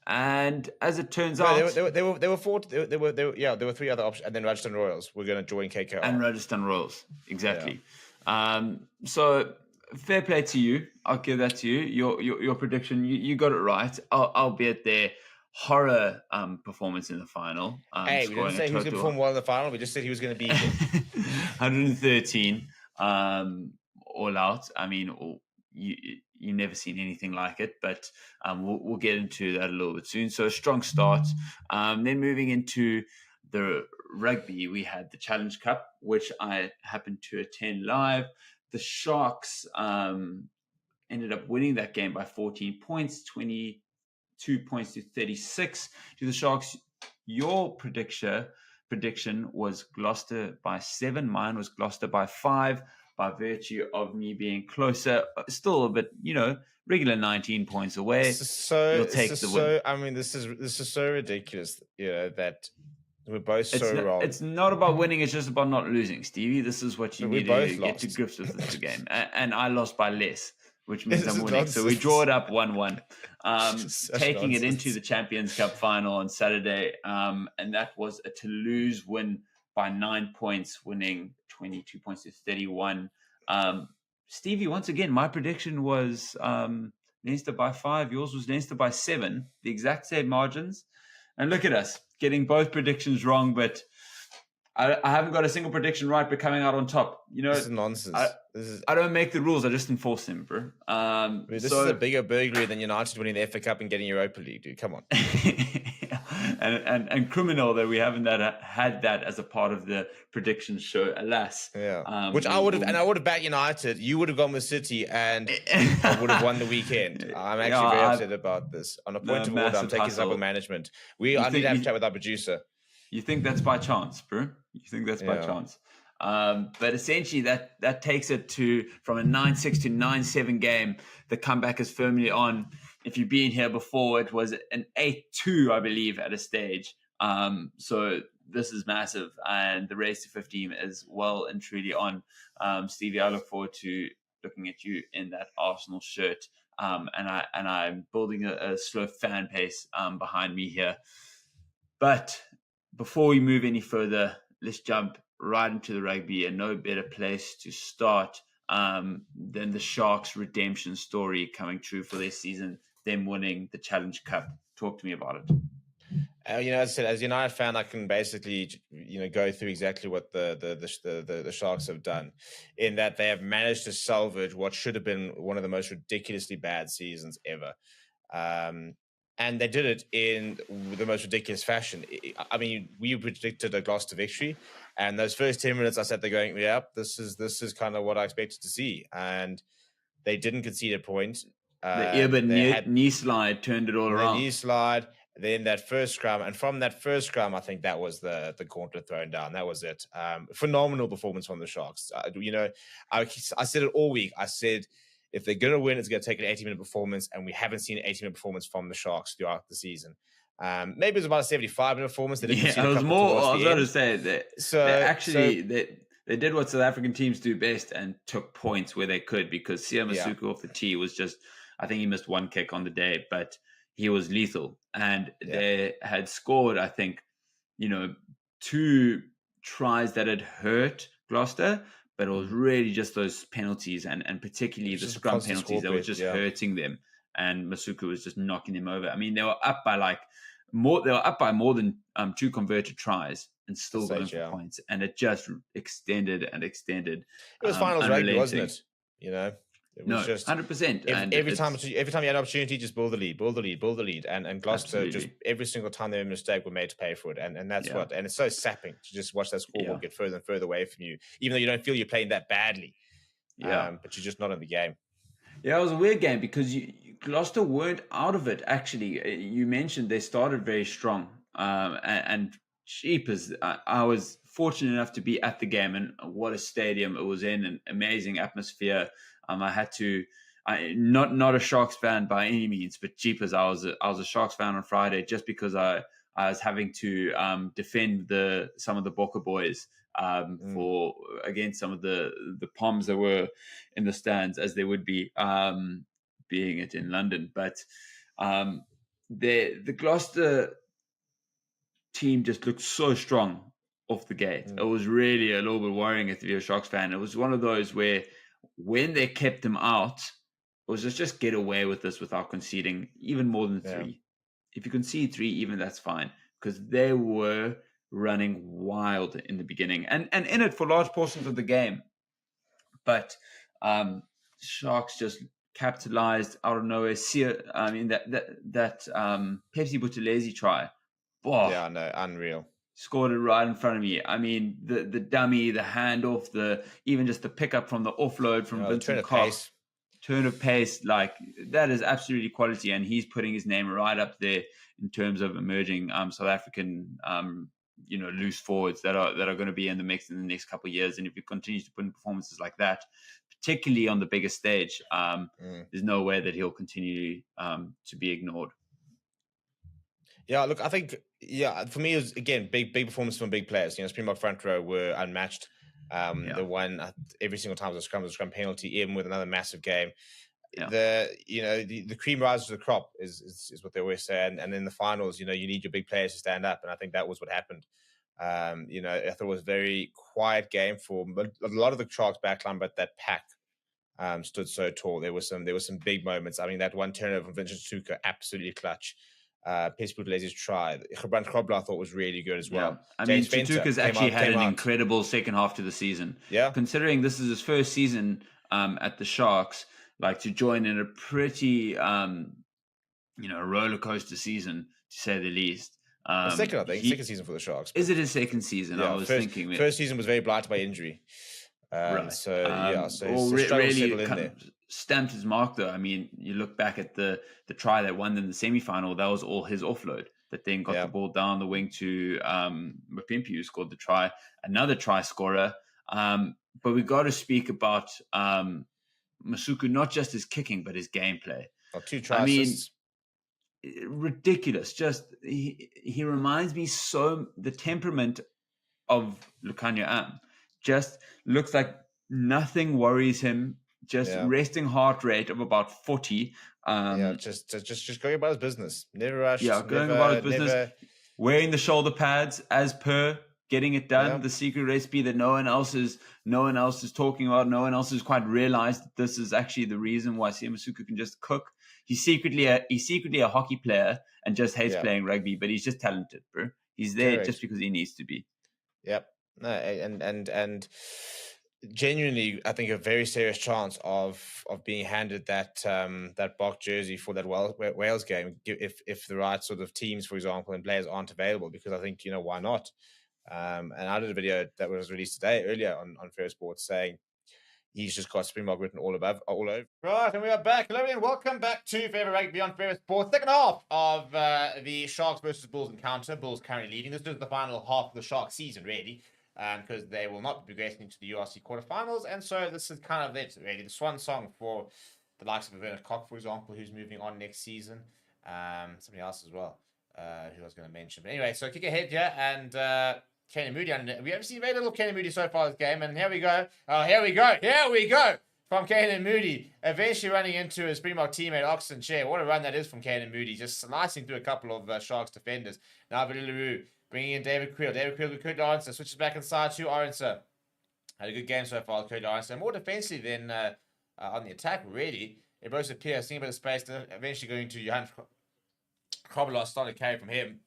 And as it turns out, there were 4. There were 3 other options, and then Rajasthan Royals were going to join KKR. And Rajasthan Royals, exactly. Yeah. So fair play to you. I'll give that to you. Your prediction, you got it right. Albeit their horror performance in the final. Hey, we didn't say he was going to perform well in the final. We just said he was going to be 113 all out. I mean, you never seen anything like it, but we'll get into that a little bit soon. So a strong start. Then moving into the rugby, we had the Challenge Cup, which I happened to attend live. The Sharks ended up winning that game by 14 points, 22 points to 36 to the Sharks. Your prediction was Gloucester by 7. Mine was Gloucester by 5, by virtue of me being closer. Still a bit, regular 19 points away. You'll take the win. I mean, this is so ridiculous, that we're both wrong. It's not about winning. It's just about not losing, Stevie. This is what you need to get to grips with this game. And I lost by less, which means I'm winning. So we draw it up 1-1, taking it into the Champions Cup final on Saturday. And that was a Toulouse win by 9 points, winning 22 points to 31. Stevie, once again, my prediction was Leinster by 5. Yours was Leinster by 7. The exact same margins. And look at us, getting both predictions wrong, but I haven't got a single prediction right, but coming out on top. This is nonsense. I don't make the rules. I just enforce them, bro. This is a bigger burglary than United winning the FA Cup and getting Europa League, dude. Come on. and criminal that we haven't had that as a part of the predictions show, alas. Yeah. Which I would have backed United. You would have gone with City, and I would have won the weekend. I'm actually very upset about this. On a point of order, I'm taking this up with management. I need to have a chat with our producer. You think that's by chance, bro? You think that's by chance? But essentially, that takes it from a 9-6 to 9-7 game. The comeback is firmly on. If you've been here before, it was an 8-2, I believe, at a stage. So this is massive, and the race to 15 is well and truly on. Stevie, I look forward to looking at you in that Arsenal shirt. And I'm building a slow fan pace behind me here. But before we move any further, let's jump right into the rugby, and no better place to start than the Sharks' redemption story coming true for their season, them winning the Challenge Cup. Talk to me about it. As I said, as a United fan, I can basically, go through exactly what the Sharks have done, in that they have managed to salvage what should have been one of the most ridiculously bad seasons ever. And they did it in the most ridiculous fashion. I mean, we predicted a Gloucester victory, and those first 10 minutes, I sat there going, "Yep, this is kind of what I expected to see." And they didn't concede a point. The Irvin knee slide turned it all the around. knee slide, then that first scrum, and from that first scrum, I think that was the gauntlet thrown down. That was it. Phenomenal performance from the Sharks. I said it all week. I said, if they're going to win, it's going to take an 80-minute performance, and we haven't seen an 80-minute performance from the Sharks throughout the season. Maybe it was about a 75-minute performance. They didn't it was more. I was going to say that they did what South African teams do best and took points where they could, because Sia Masuku off the tee was just, I think he missed one kick on the day, but he was lethal. And they had scored, I think, 2 tries that had hurt Gloucester, but it was really just those penalties and particularly the scrum penalties that were just hurting them. And Masuku was just knocking them over. I mean, they were up by more than 2 converted tries and still going for points. And it just extended and extended. It was finals rugby, wasn't it? It was just 100%. Every time you had an opportunity, just build the lead. And Gloucester, just every single time they made a mistake, were made to pay for it. And that's and it's so sapping to just watch that scoreboard get further and further away from you, even though you don't feel you're playing that badly. But you're just not in the game. Yeah, it was a weird game because Gloucester weren't out of it, actually. You mentioned they started very strong. And cheapers, I was fortunate enough to be at the game, and what a stadium it was in, an amazing atmosphere. I had to, not a Sharks fan by any means, but cheapers, I was a Sharks fan on Friday just because I was having to defend some of the Bokke boys against some of the Poms that were in the stands, as they would be, being it in London. But the Gloucester team just looked so strong off the gate. It was really a little bit worrying if you're a Sharks fan. It was one of those where, when they kept them out, it was just get away with this without conceding even more than 3. If you concede 3, even that's fine, because they were running wild in the beginning and in it for large portions of the game. But Sharks just capitalized out of nowhere. I mean, that Pepsi Buthelezi try. Oh, unreal. Scored it right in front of me. I mean, the dummy, the handoff, even just the pickup from the offload from Vincent Cox. Turn of pace, like that is absolutely quality, and he's putting his name right up there in terms of emerging South African loose forwards that are going to be in the mix in the next couple of years. And if he continues to put in performances like that, particularly on the biggest stage, there's no way that he'll continue to be ignored. Yeah, look, I think, for me, it was, again, big performance from big players. Springbok front row were unmatched. They won every single time was a scrum penalty, even with another massive game. The cream rises to the crop is what they always say. And in the finals, you need your big players to stand up. And I think that was what happened. I thought it was a very quiet game for a lot of the Sharks backline, but that pack stood so tall. There were some big moments. I mean, that one turnover from Vincent Tuka, absolutely clutch. Pepsi Buthelez's try. Gebrand Grobler I thought was really good as well. I mean, Tutuka's actually had an incredible second half to the season. Yeah. Considering this is his first season at the Sharks, like to join in a pretty, roller coaster season, to say the least. Second season for the Sharks. Is it his second season? Yeah, I was thinking. First season was very blighted by injury. Right. So he's really kind of stamped his mark, though. I mean, you look back at the try that won in the semi-final, that was all his offload that then got the ball down the wing to Mapimpi, who scored the try, another try scorer. But we got to speak about Masuku, not just his kicking, but his gameplay. 2 tries. I mean, ridiculous. Just he reminds me the temperament of Lukhanyo Am. Just looks like nothing worries him. Just resting heart rate of about 40. Just going about his business. Never rushed. Yeah, going about his business. Wearing the shoulder pads as per getting it done. Yeah. The secret recipe that no one else is talking about. No one else has quite realized that this is actually the reason why Siamasuka can just cook. He's secretly a hockey player and just hates playing rugby, but he's just talented, bro. He's there just because he needs to be. Yep. No, and genuinely, I think a very serious chance of being handed that that box jersey for that Wales game if the right sort of teams, for example, and players aren't available. Because I think, why not? And I did a video that was released earlier on Fair Sports saying he's just got Springbok written all over. Right, and we are back. Hello and welcome back to Favorite Rugby on Fair Sports. Second half of the Sharks versus Bulls encounter. Bulls currently leading. This is the final half of the Sharks season, really, because they will not be progressing to the URC quarterfinals, and so this is kind of it, really, the swan song for the likes of Bernard Cock, for example, who's moving on next season. Somebody else as well, who I was going to mention. But anyway, so kick ahead, and Kenny Moody. We haven't seen very little Kenny Moody so far this game, and here we go. Oh, here we go. From Caden Moody, eventually running into his Springbok teammate Oxen Chair. What a run that is from Caden Moody, just slicing through a couple of Sharks defenders. Now Vililaroo bringing in David Creel. David Creel with Currie Lawrence, switches back inside to Lawrence. Had a good game so far with Currie Lawrence, and more defensively than on the attack, really. It broke Pierre, seeing a bit of space, eventually going to Johan Kobelos, started to carry from him.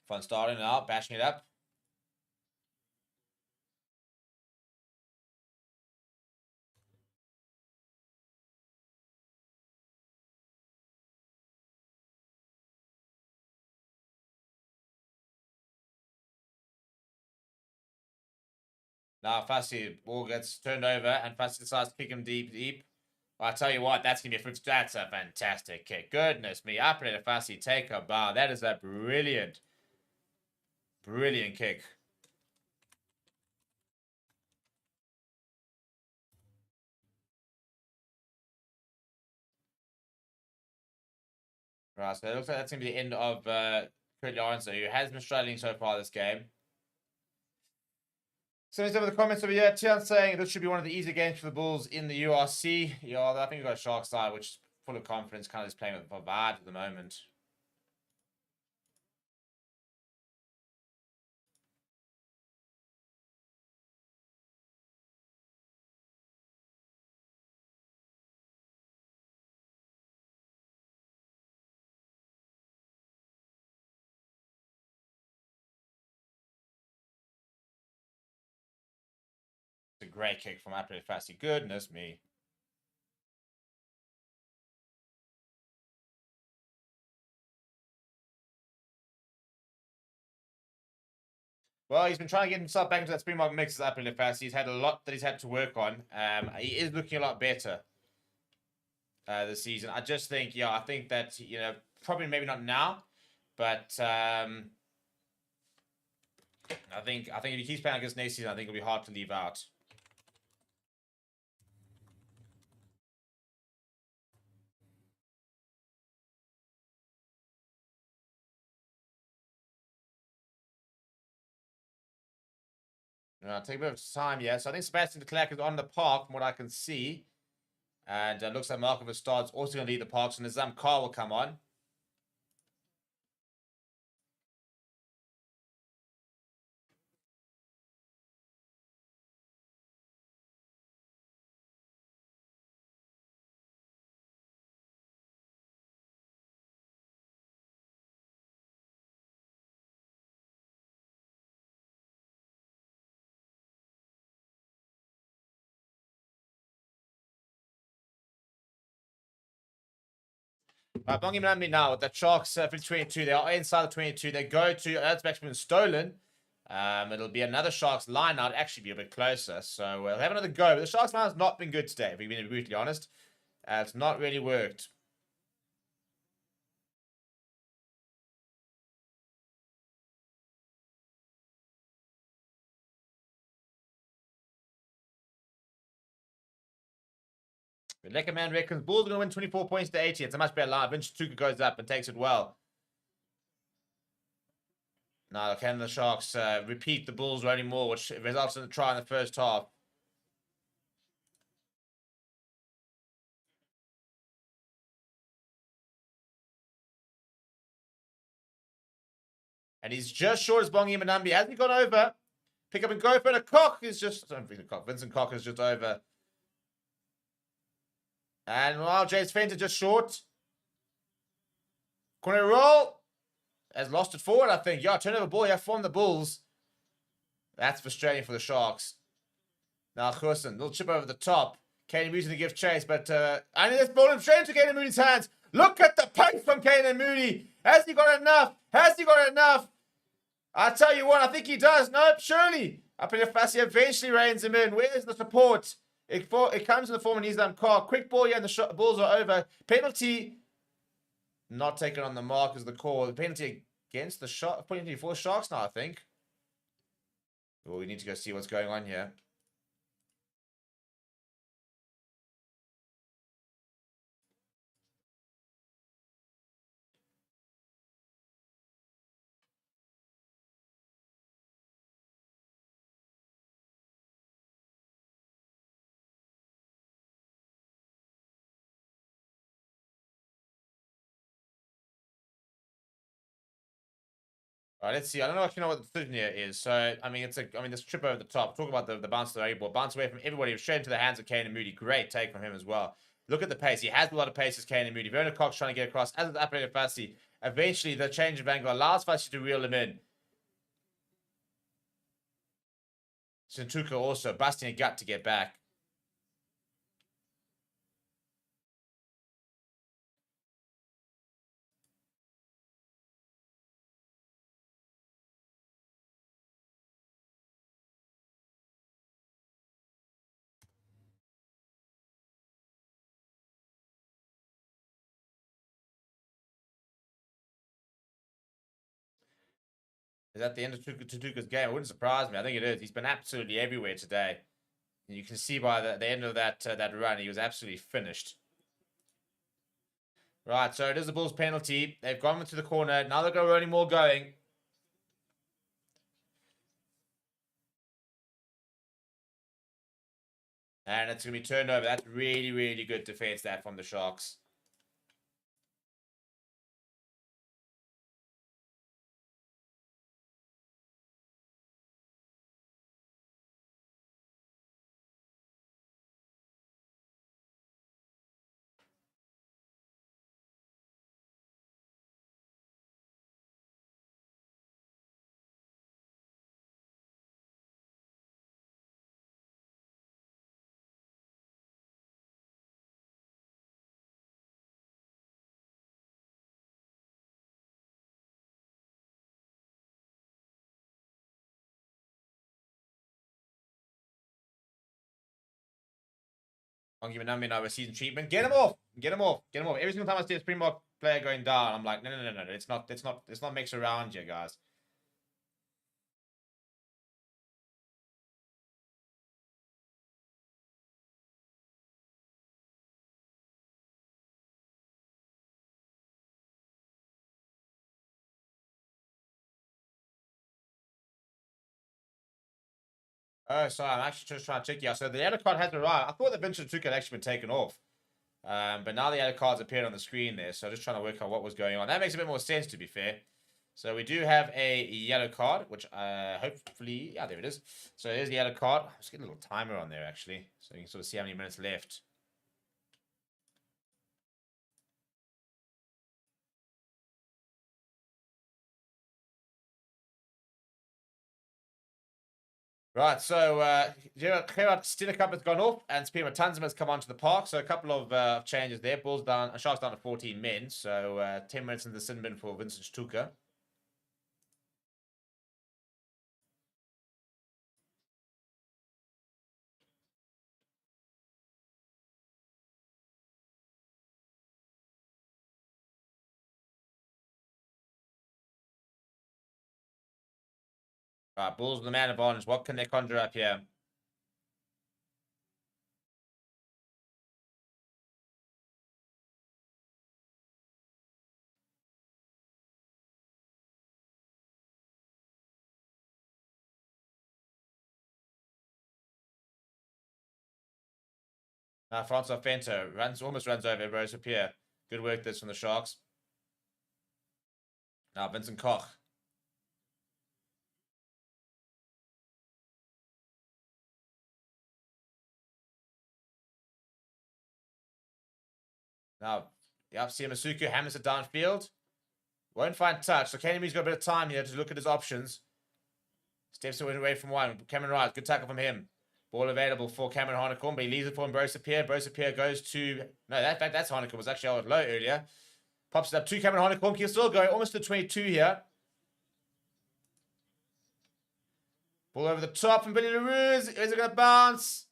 Fun starting now, bashing it up. Now Fassi, ball gets turned over, and Fassi decides to kick him deep. Well, I tell you what, that's going to be that's a fantastic kick. Goodness me, up to Fassi, take a bow. That is a brilliant kick. Right, so it looks like that's going to be the end of Currie Lawrence, who has been struggling so far this game. So some of the comments over here, Tian saying this should be one of the easier games for the Bulls in the URC. Yeah, I think we've got a Sharks side, which is full of confidence, kind of just playing with a vibe at the moment. It's a great kick from Apple Fassi. Goodness me. Well, he's been trying to get himself back into that Springbok mix as Apple Fassi. He's had a lot that he's had to work on. He is looking a lot better this season. I just think, I think that, probably maybe not now, but I think if he keeps playing against next season, I think it'll be hard to leave out. Take a bit of time, yeah. So I think Sebastian de Klerk is on the park from what I can see. And it looks like Marco Verstaat's also going to lead the park, so Nizam Carr will come on. Right, Bongi Mlambi now with the Sharks for 22. They are inside the 22. They go to, that's actually been stolen. It'll be another Sharks line out, actually be a bit closer. So we'll have another go. But the Sharks line has not been good today, if we've been brutally honest. It's not really worked. The Lekker man reckons Bulls are going to win 24 points to 80. It's a much better line. Vince Tuka goes up and takes it well. Now, can the Sharks repeat the Bulls running more, which results in a try in the first half? And he's just short as Bongi Manambi. Has he gone over? Pick up and go for it. A Cock is just... I don't think the Cock. Vincent Cock is just over. And while James Fenter just short. Corner roll. Has lost it forward, I think. Yeah, turnover ball here from the Bulls. That's frustrating for the Sharks. Now, Khurson, little chip over the top. Kanan Moody to give chase, but and this ball is straight into Kanan Moody's hands. Look at the pace from Kanan Moody. Has he got enough? Has he got enough? I tell you what, I think he does. Nope, surely. BITDEFENDER eventually reins him in. Where's the support? It comes in the form of Nizam Carr. Quick ball here, and the Bulls are over. Penalty not taken on the mark as the call. The penalty against the Sharks, penalty for Sharks now, I think. Well, we need to go see what's going on here. All right, let's see. I don't actually know what the decision here is. So, I mean, this trip over the top. Talk about the bounce to the ball. Bounce away from everybody. Straight into the hands of Kanan Moody. Great take from him as well. Look at the pace. He has a lot of pace as Kanan Moody. Vernon Cox trying to get across. As is Fassi. Eventually, the change of angle allows Fassi to reel him in. Santuka also busting a gut to get back. Is that the end of Tutuka's game? It wouldn't surprise me. I think it is. He's been absolutely everywhere today. And you can see by the end of that run, he was absolutely finished. Right, so it is the Bulls' penalty. They've gone into the corner. Now they've got Ronnie Moore going. And it's going to be turned over. That's really, really good defense that from the Sharks. I'll give Nambi now a season treatment. Get him off. Get him off. Get him off. Every single time I see a Springbok player going down, I'm like, no. It's not mix around here, guys. Oh, sorry, I'm actually just trying to check here. So the yellow card has arrived. I thought the Vincent Tuka had actually been taken off. But now the yellow cards appeared on the screen there. So I'm just trying to work out what was going on. That makes a bit more sense, to be fair. So we do have a yellow card, which hopefully, yeah, there it is. So here's the yellow card. I'm just getting a little timer on there, actually. So you can sort of see how many minutes left. Right, so Gerard Stinnekup has gone off, and Spima Tanzima has come onto the park. So a couple of changes there. Bulls down, Sharks down to 14 men. So 10 minutes in the sin bin for Vincent Stuka. Right, Bulls with the man advantage. What can they conjure up here? Francois Fento almost runs over Rose Pierre. Good work this from the Sharks. Now Vincent Koch. Now, yep, Siamasuku hammers it downfield. Won't find touch. So Kennedy's got a bit of time here to look at his options. Steps away from one. Cameron Wright, good tackle from him. Ball available for Cameron Harnicombe, but he leaves it for Brosa Pierre. Brosa Pierre goes to... No, that's Harnicombe. Was actually out low earlier. Pops it up to Cameron Harnicombe. He'll still go almost to 22 here. Ball over the top from Billy LaRue. Is it going to bounce?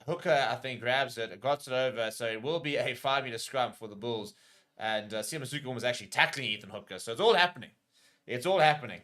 Hooker, I think, grabs it. Got it over. So it will be a 5-meter scrum for the Bulls. And Siamasuku was actually tackling Ethan Hooker. So it's all happening. It's all happening.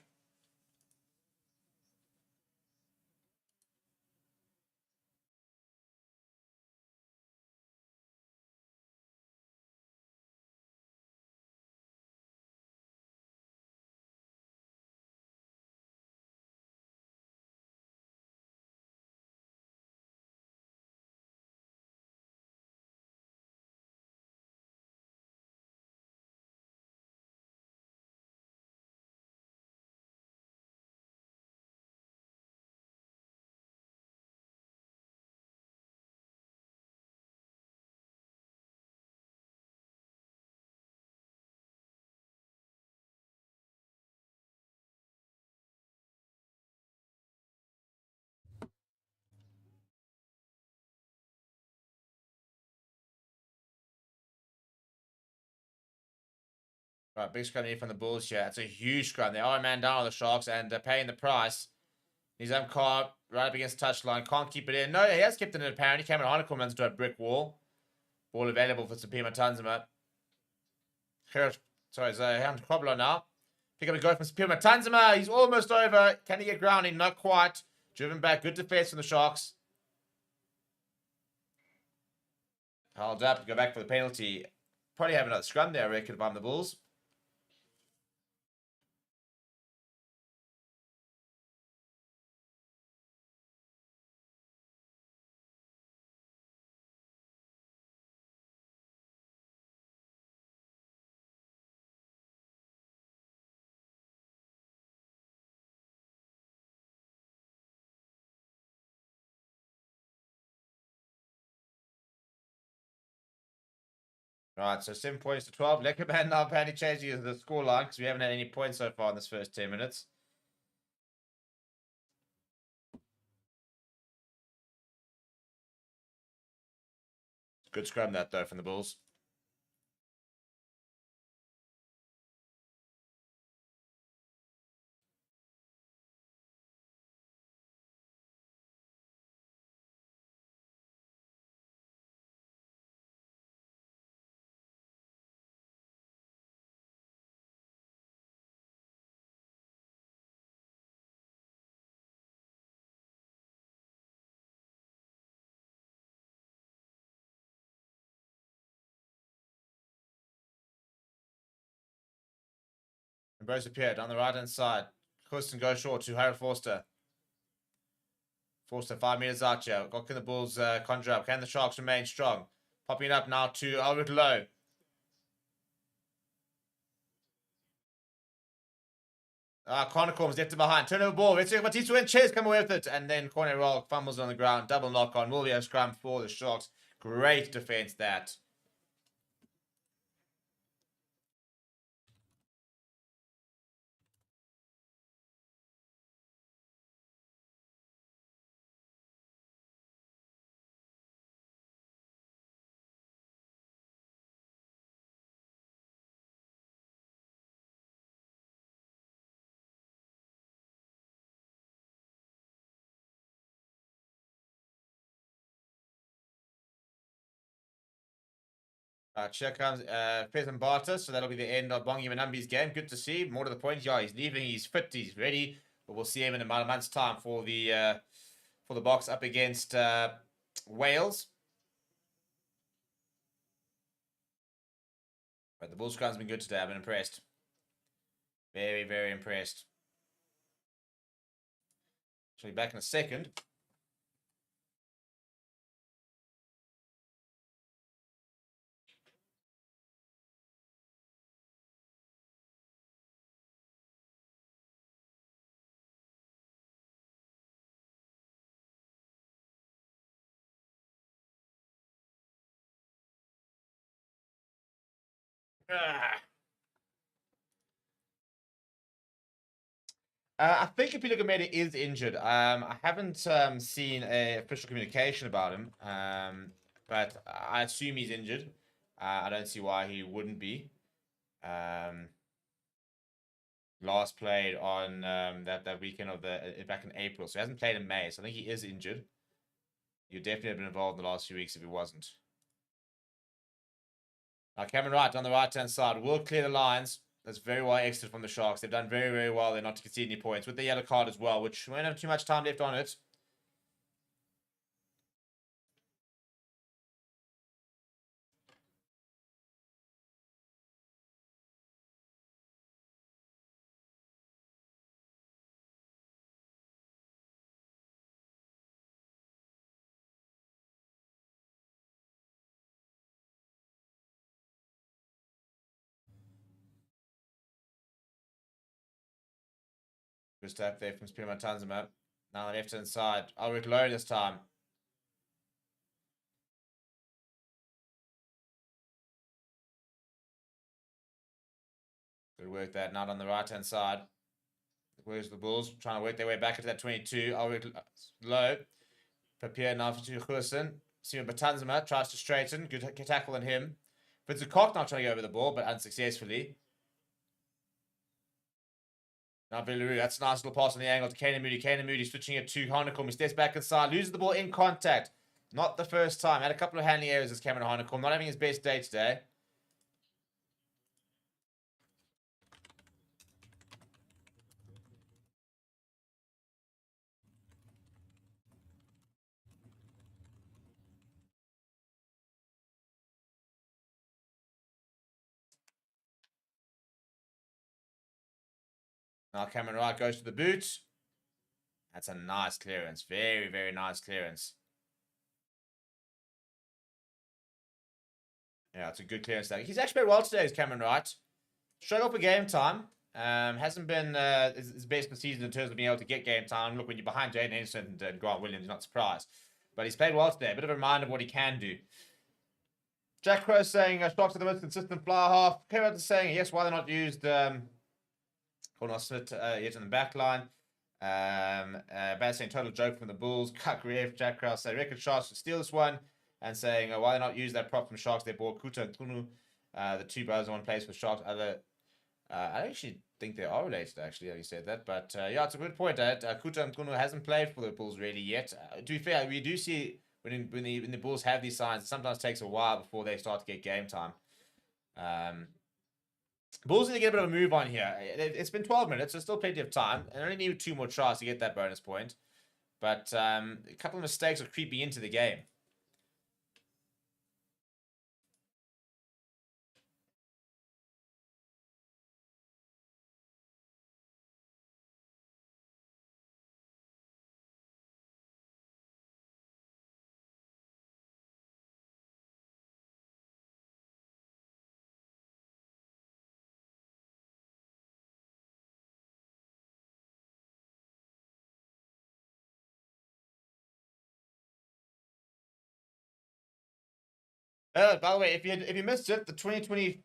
Right, big scrum here from the Bulls here. It's a huge scrum. They are a man down on the Sharks and they're paying the price. He's car right up against the touchline. Can't keep it in. No, he has kept it in apparently. Cameron Harnicombe runs into a brick wall. Ball available for Sapima Tanzima. Sorry, Zohan Koblo now. Pick up a go from Sapima Tanzima. He's almost over. Can he get grounding? Not quite. Driven back. Good defense from the Sharks. Held up to go back for the penalty. Probably have another scrum there, I reckon, if I'm the Bulls. Right, so 7 points to 12. Leckerman now apparently changing the scoreline because we haven't had any points so far in this first 10 minutes. Good scrum that, though, from the Bulls. And Bose appeared on the right-hand side. Houston goes short to Harold Forster. Forster 5 meters out here. What can the Bulls conjure up? Can the Sharks remain strong? Popping up now to Albert Lowe. Cornercorn's left it behind. Turnover ball. Let's see if Matisse and Chase come away with it. And then corner roll fumbles on the ground. Double knock on. Will be a scrum for the Sharks. Great defense that. Here comes Pheasant Barter, so that'll be the end of Bongi Manambi's game. Good to see. More to the point, yeah, he's leaving, he's fit, he's ready. But we'll see him in about a month's time for the box up against Wales. But the Bulls scrum's been good today. I've been impressed. Very, very impressed. She'll be back in a second. I think Apilogomedi is injured. I haven't seen a official communication about him, but I assume he's injured. I don't see why he wouldn't be. Last played on that weekend of the back in April, so he hasn't played in May. So I think he is injured. You'd definitely have been involved in the last few weeks if he wasn't. Now Cameron Wright on the right-hand side will clear the lines. That's very well exited from the Sharks. They've done very, very well there not to concede any points with the yellow card as well, which won't have too much time left on it. Good step there from Spearman Tanzima. Now on the left-hand side. Ulrich Low this time. Good work there. Now on the right-hand side. Where's the Bulls? Trying to work their way back into that 22. Ulrich Low. Papier now to Hussen. Spearman Tanzima tries to straighten. Good tackle on him. Vincent Koch now trying to go over the ball, but unsuccessfully. Now Villaroo, that's a nice little pass on the angle to Kane Moody. Kane Moody switching it to Hanekom. He steps back inside, loses the ball in contact. Not the first time. Had a couple of handling errors as Cameron Hanekom. Not having his best day today. Now Cameron Wright goes to the boot. That's a nice clearance. Very, very nice clearance. Yeah, it's a good clearance there. He's actually played well today, is Cameron Wright. Struggled for game time. Hasn't been his best this season in terms of being able to get game time. Look, when you're behind Jaden Anderson and Grant Williams, you're not surprised. But he's played well today. A bit of a reminder of what he can do. Jack Crow saying Sharks are the most consistent fly half. Came out to saying, yes, why they're not used Cornell Smith yet in the back line. Bad saying total joke from the Bulls. Currie, Jack Crow say record Sharks should steal this one. And saying why they not use that prop from Sharks. They bought Kuta and Tunu, the two brothers in one place for Sharks. I actually think they are related, actually, how you said that. But yeah, it's a good point. Kuta and Tunu hasn't played for the Bulls really yet. To be fair, we do see when the Bulls have these signs, it sometimes takes a while before they start to get game time. Bulls need to get a bit of a move on here. It's been 12 minutes. There's still plenty of time. And only need 2 more tries to get that bonus point. But a couple of mistakes are creeping into the game. By the way, if you missed it, the 2024-25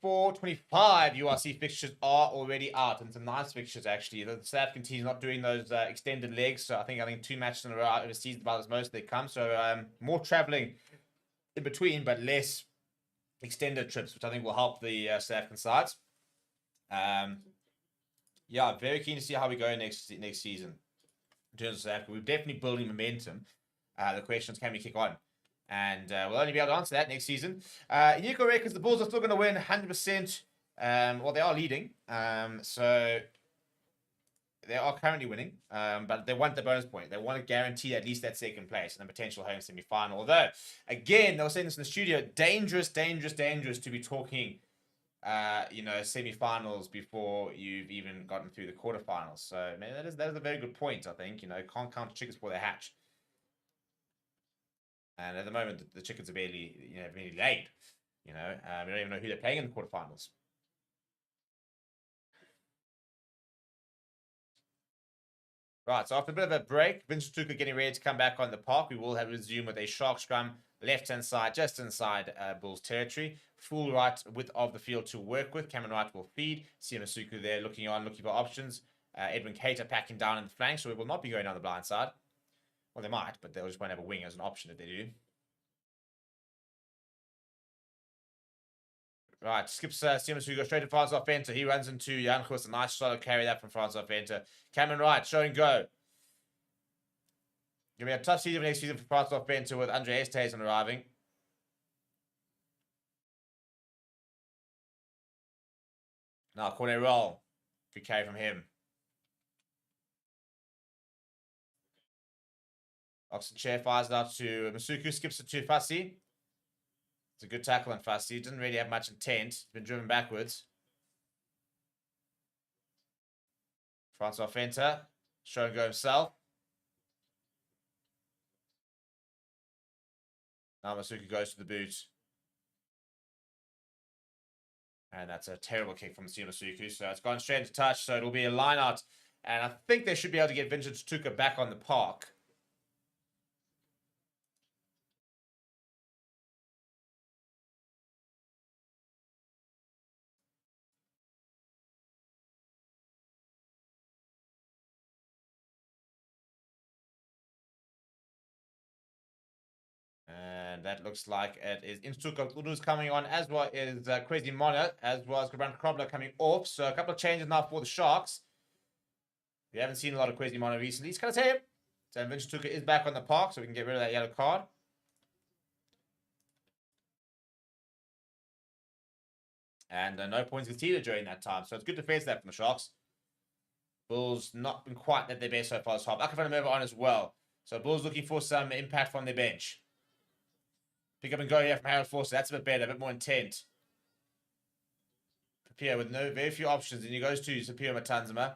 URC fixtures are already out, and some nice fixtures actually. The South African team's not doing those extended legs, so I think 2 matches in a row overseas about as most they come. So more traveling in between, but less extended trips, which I think will help the South African sides. Yeah, very keen to see how we go next season in terms of South Africa. We're definitely building momentum. The question is, can we kick on? And we'll only be able to answer that next season. Nico reckons the Bulls are still going to win 100%. Well, they are leading. So they are currently winning. But they want the bonus point. They want to guarantee at least that second place and a potential home semi-final. Although, again, they were saying this in the studio, dangerous to be talking, semi-finals before you've even gotten through the quarterfinals. So, man, that is a very good point, I think. Can't count chickens before they hatch. And at the moment, the chickens are barely laid. We don't even know who they're playing in the quarterfinals. Right, so after a bit of a break, Vincent Tuka getting ready to come back on the park. We will have resume with a shark scrum, left-hand side, just inside Bulls territory. Full right width of the field to work with. Cameron Wright will feed. Siamasuku there looking for options. Edwin Cater packing down in the flank, so we will not be going down the blind side. Well, they might, but they'll just won't have a wing as an option if they do. Right, skips Siamasuku, straight to Francois Venter. He runs into Janchus. A nice solo carry that from Francois Venter. Cameron Wright, show and go. Gonna be a tough season next season for Francois Venter with Andre Estesen arriving. Now, corner roll. Good carry from him. Oxen chair fires it out to Masuku, skips it to Fassi. It's a good tackle on Fassi. Didn't really have much intent. He's been driven backwards. Francois Venter, show and go himself. Now Masuku goes to the boot. And that's a terrible kick from Siamasuku. So it's gone straight into touch. So it'll be a line out. And I think they should be able to get Vincent Tuka back on the park. And that looks like it is Instuka Udu's coming on, as well as Crazy Mona, as well as Grant Krobler coming off. So a couple of changes now for the Sharks. We haven't seen a lot of Crazy Mona recently. It's going to take him. So Vincent Tuka is back on the park, so we can get rid of that yellow card. And no points conceded during that time. So it's good defense there from the Sharks. Bulls not been quite at their best so far this half. Akafana Merva on as well. So Bulls looking for some impact from their bench. Pick up and go here from Harold Forster. That's a bit better, a bit more intent. Papia with very few options. And he goes to Sapir Matanzima.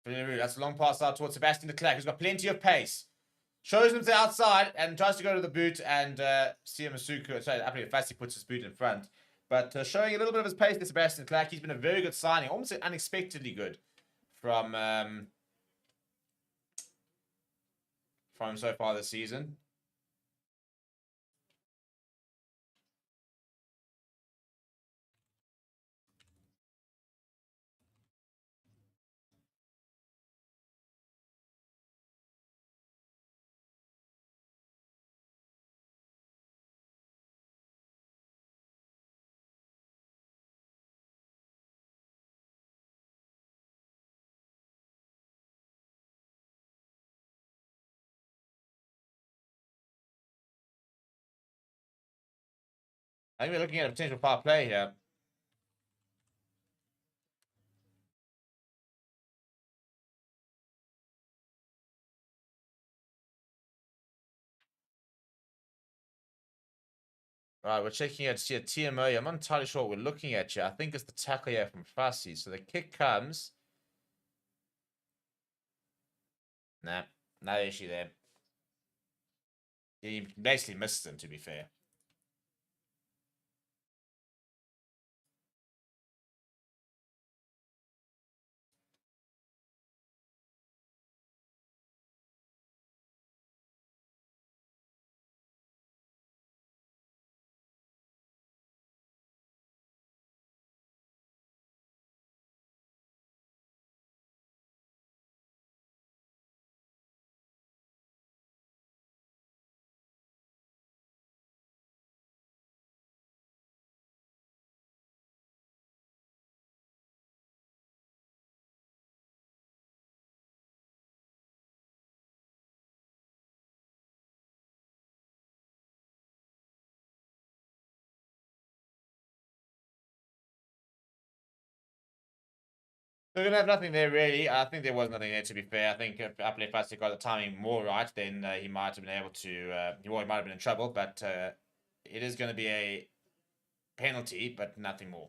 That's a long pass out towards Sebastian de Klerk, who's got plenty of pace. Shows him to the outside and tries to go to the boot. And Siamasuku, sorry, I believe Fassi puts his boot in front. But showing a little bit of his pace to Sebastian de Klerk. He's been a very good signing, almost unexpectedly good from so far this season. I think we're looking at a potential power play here. Right, we're checking out to see a TMO. I'm not entirely sure what we're looking at here. I think it's the tackle here from Fassi. So the kick comes. Nah, no issue there. He basically missed him, to be fair. We're going to have nothing there, really. I think there was nothing there, to be fair. I think if Apple Fassi got the timing more right, then he might have been able to... he might have been in trouble, but it is going to be a penalty, but nothing more.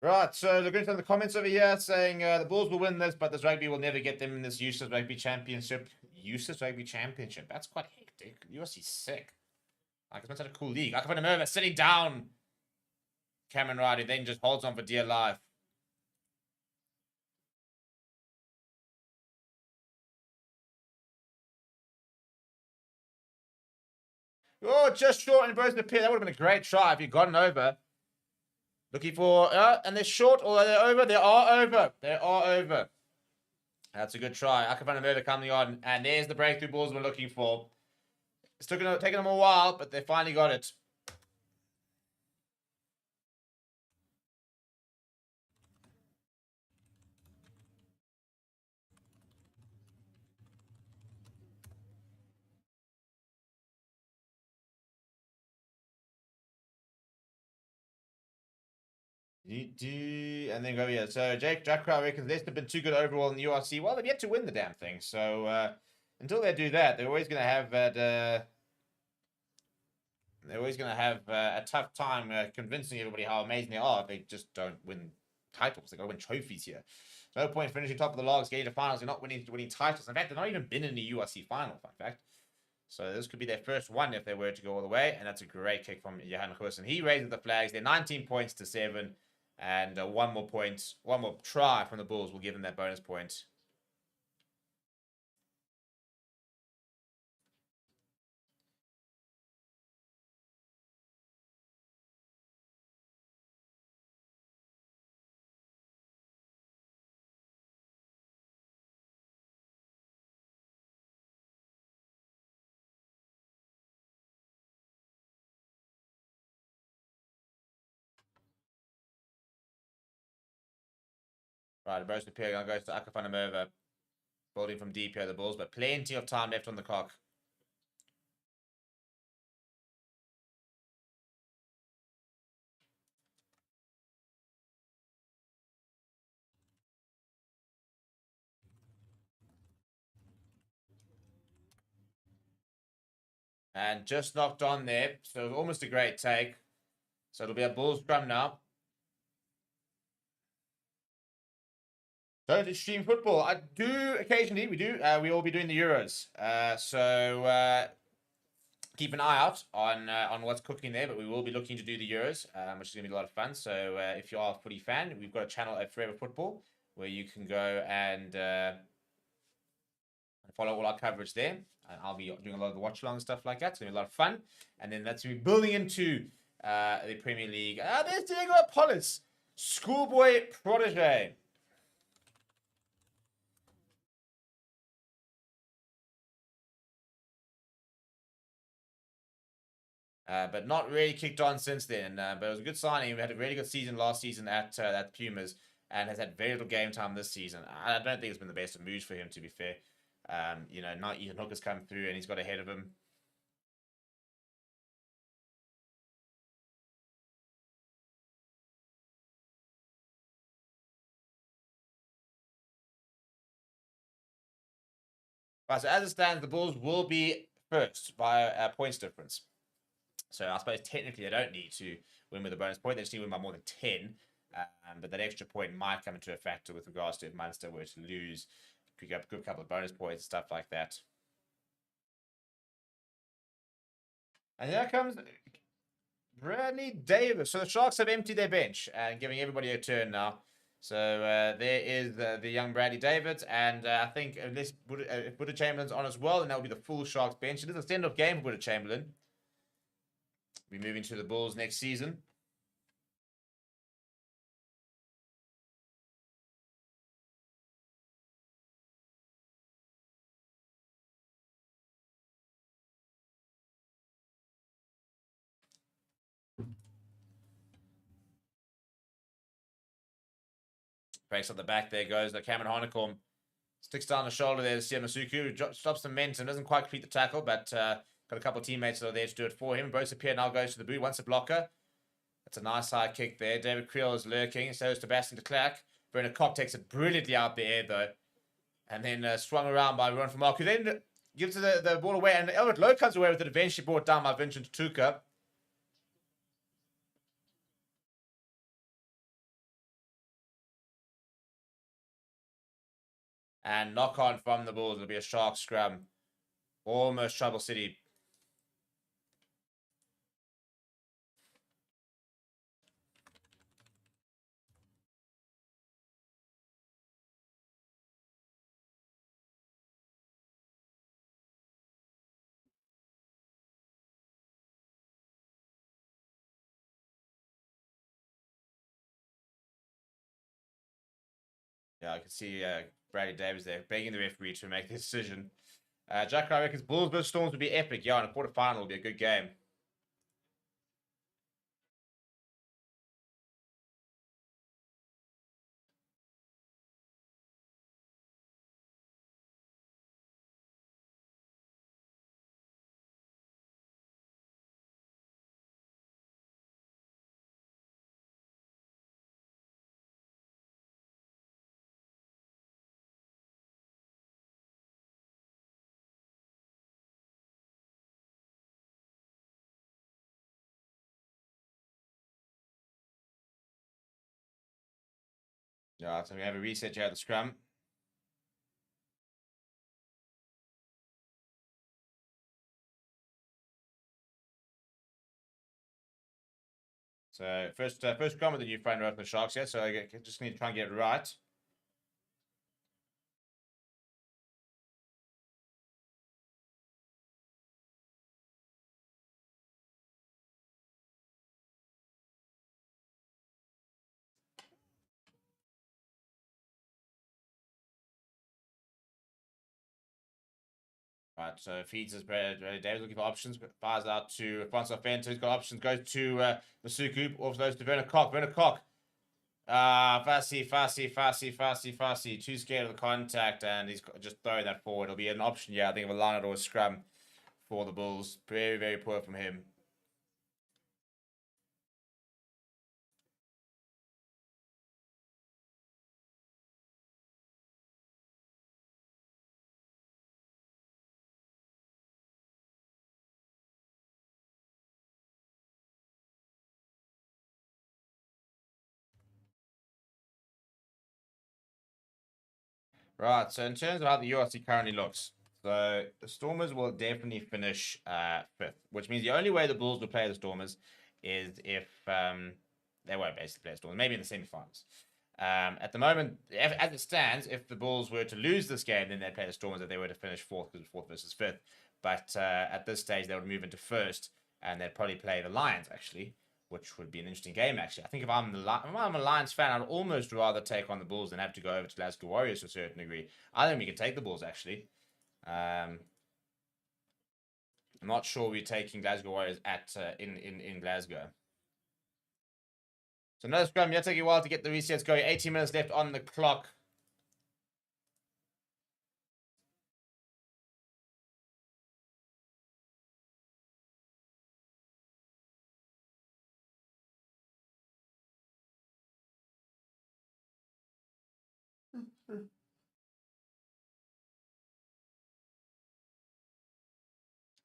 Right, so looking into the comments over here saying the Bulls will win this, but this rugby will never get them in this useless rugby championship. Useless rugby championship. That's quite hectic. URC's sick. Like, it's been such a cool league. I can find a move sitting down. Cameron Wright, who then just holds on for dear life. Oh, just short and burst the pit. That would have been a great try if you'd gotten over. Looking for, and they're short, or they're over. They are over. They are over. That's a good try. Akafana Murder coming on, and there's the breakthrough Bulls we're looking for. It's taken them a while, but they finally got it. And then go here. So Jack Crow reckons Leicester have been too good overall in the URC. Well, they've yet to win the damn thing. So until they do that, they're always going to have that. They're always going to have a tough time convincing everybody how amazing they are if they just don't win titles. They've got to win trophies here. No point finishing top of the logs, getting to finals, they're not winning titles. In fact, they've not even been in the URC final, fun fact. So this could be their first one if they were to go all the way. And that's a great kick from Johan Goosen. He raises the flags. They're 19 points to 7. And one more try from the Bulls will give them that bonus point. Right, the burst appear goes to Akafanamova. Bowling from deep here, the Bulls, but plenty of time left on the clock. And just knocked on there. So almost a great take. So it'll be a Bulls scrum now. Don't stream football. I do occasionally. We do. We will be doing the Euros. So keep an eye out on what's cooking there. But we will be looking to do the Euros, which is going to be a lot of fun. So if you are a footy fan, we've got a channel at Forever Football where you can go and follow all our coverage there. And I'll be doing a lot of the watch-along and stuff like that. It's going to be a lot of fun. And then that's going to be building into the Premier League. There's Diego Apollos, schoolboy protege. But not really kicked on since then. But it was a good signing. We had a really good season last season at Pumas and has had very little game time this season. I don't think it's been the best of moves for him, to be fair. Now Ethan Hook has come through and he's got ahead of him. Right, so as it stands, the Bulls will be first by a points difference. So I suppose technically they don't need to win with a bonus point. They just need to win by more than 10. But that extra point might come into a factor with regards to if Munster were to lose. Pick up a good couple of bonus points, stuff like that. And here comes Bradley Davis. So the Sharks have emptied their bench and giving everybody a turn now. So there is the young Bradley Davis. And I think if Buddha Chamberlain's on as well, then that will be the full Sharks bench. It is a stand-off game for Buddha Chamberlain. We'll be moving to the Bulls next season. Breaks up the back. There goes the Cameron Harnicorn. Sticks down the shoulder there to Siamasuku. Stops the momentum. Doesn't quite complete the tackle, but got a couple of teammates that are there to do it for him. Both Pierre now goes to the boot. Once a blocker. That's a nice high kick there. David Creel is lurking. So is Sebastian de Klerk. Bernard Koch takes it brilliantly out the air, though. And then swung around by Ron from Mark, who then gives the ball away. And Albert Lowe comes away with it, eventually brought down by Vincent Tuka. And knock on from the Bulls. It'll be a shark scrum. Almost Trouble City. Yeah, I can see Bradley Davis there begging the referee to make the decision. Jack Ryan reckons Bulls vs Storms would be epic. Yeah, in a quarterfinal will be a good game. Yeah, so we have a reset here at the scrum. So first scrum with the new front row for the Sharks here. So I just need to try and get it right. Right, so feeds his Davis looking for options, fires out to Francois Fento, who's got options, goes to the Suku, off those to Werner Koch. Werner Koch. Fassi. Too scared of the contact, and he's just throwing that forward. It'll be an option, yeah, I think, of a line out or a scrum for the Bulls. Very, very poor from him. Right, so in terms of how the URC currently looks, so the Stormers will definitely finish fifth, which means the only way the Bulls will play the Stormers is if they won't basically play the Stormers, maybe in the semifinals. At the moment, as it stands, if the Bulls were to lose this game, then they'd play the Stormers if they were to finish fourth, because fourth versus fifth. But at this stage, they would move into first, and they'd probably play the Lions, actually, which would be an interesting game, actually. I think if I'm a Lions fan, I'd almost rather take on the Bulls than have to go over to Glasgow Warriors to a certain degree. I think we can take the Bulls, actually. I'm not sure we're taking Glasgow Warriors at in Glasgow. So another scrum. It'll take a while to get the resets going. 18 minutes left on the clock.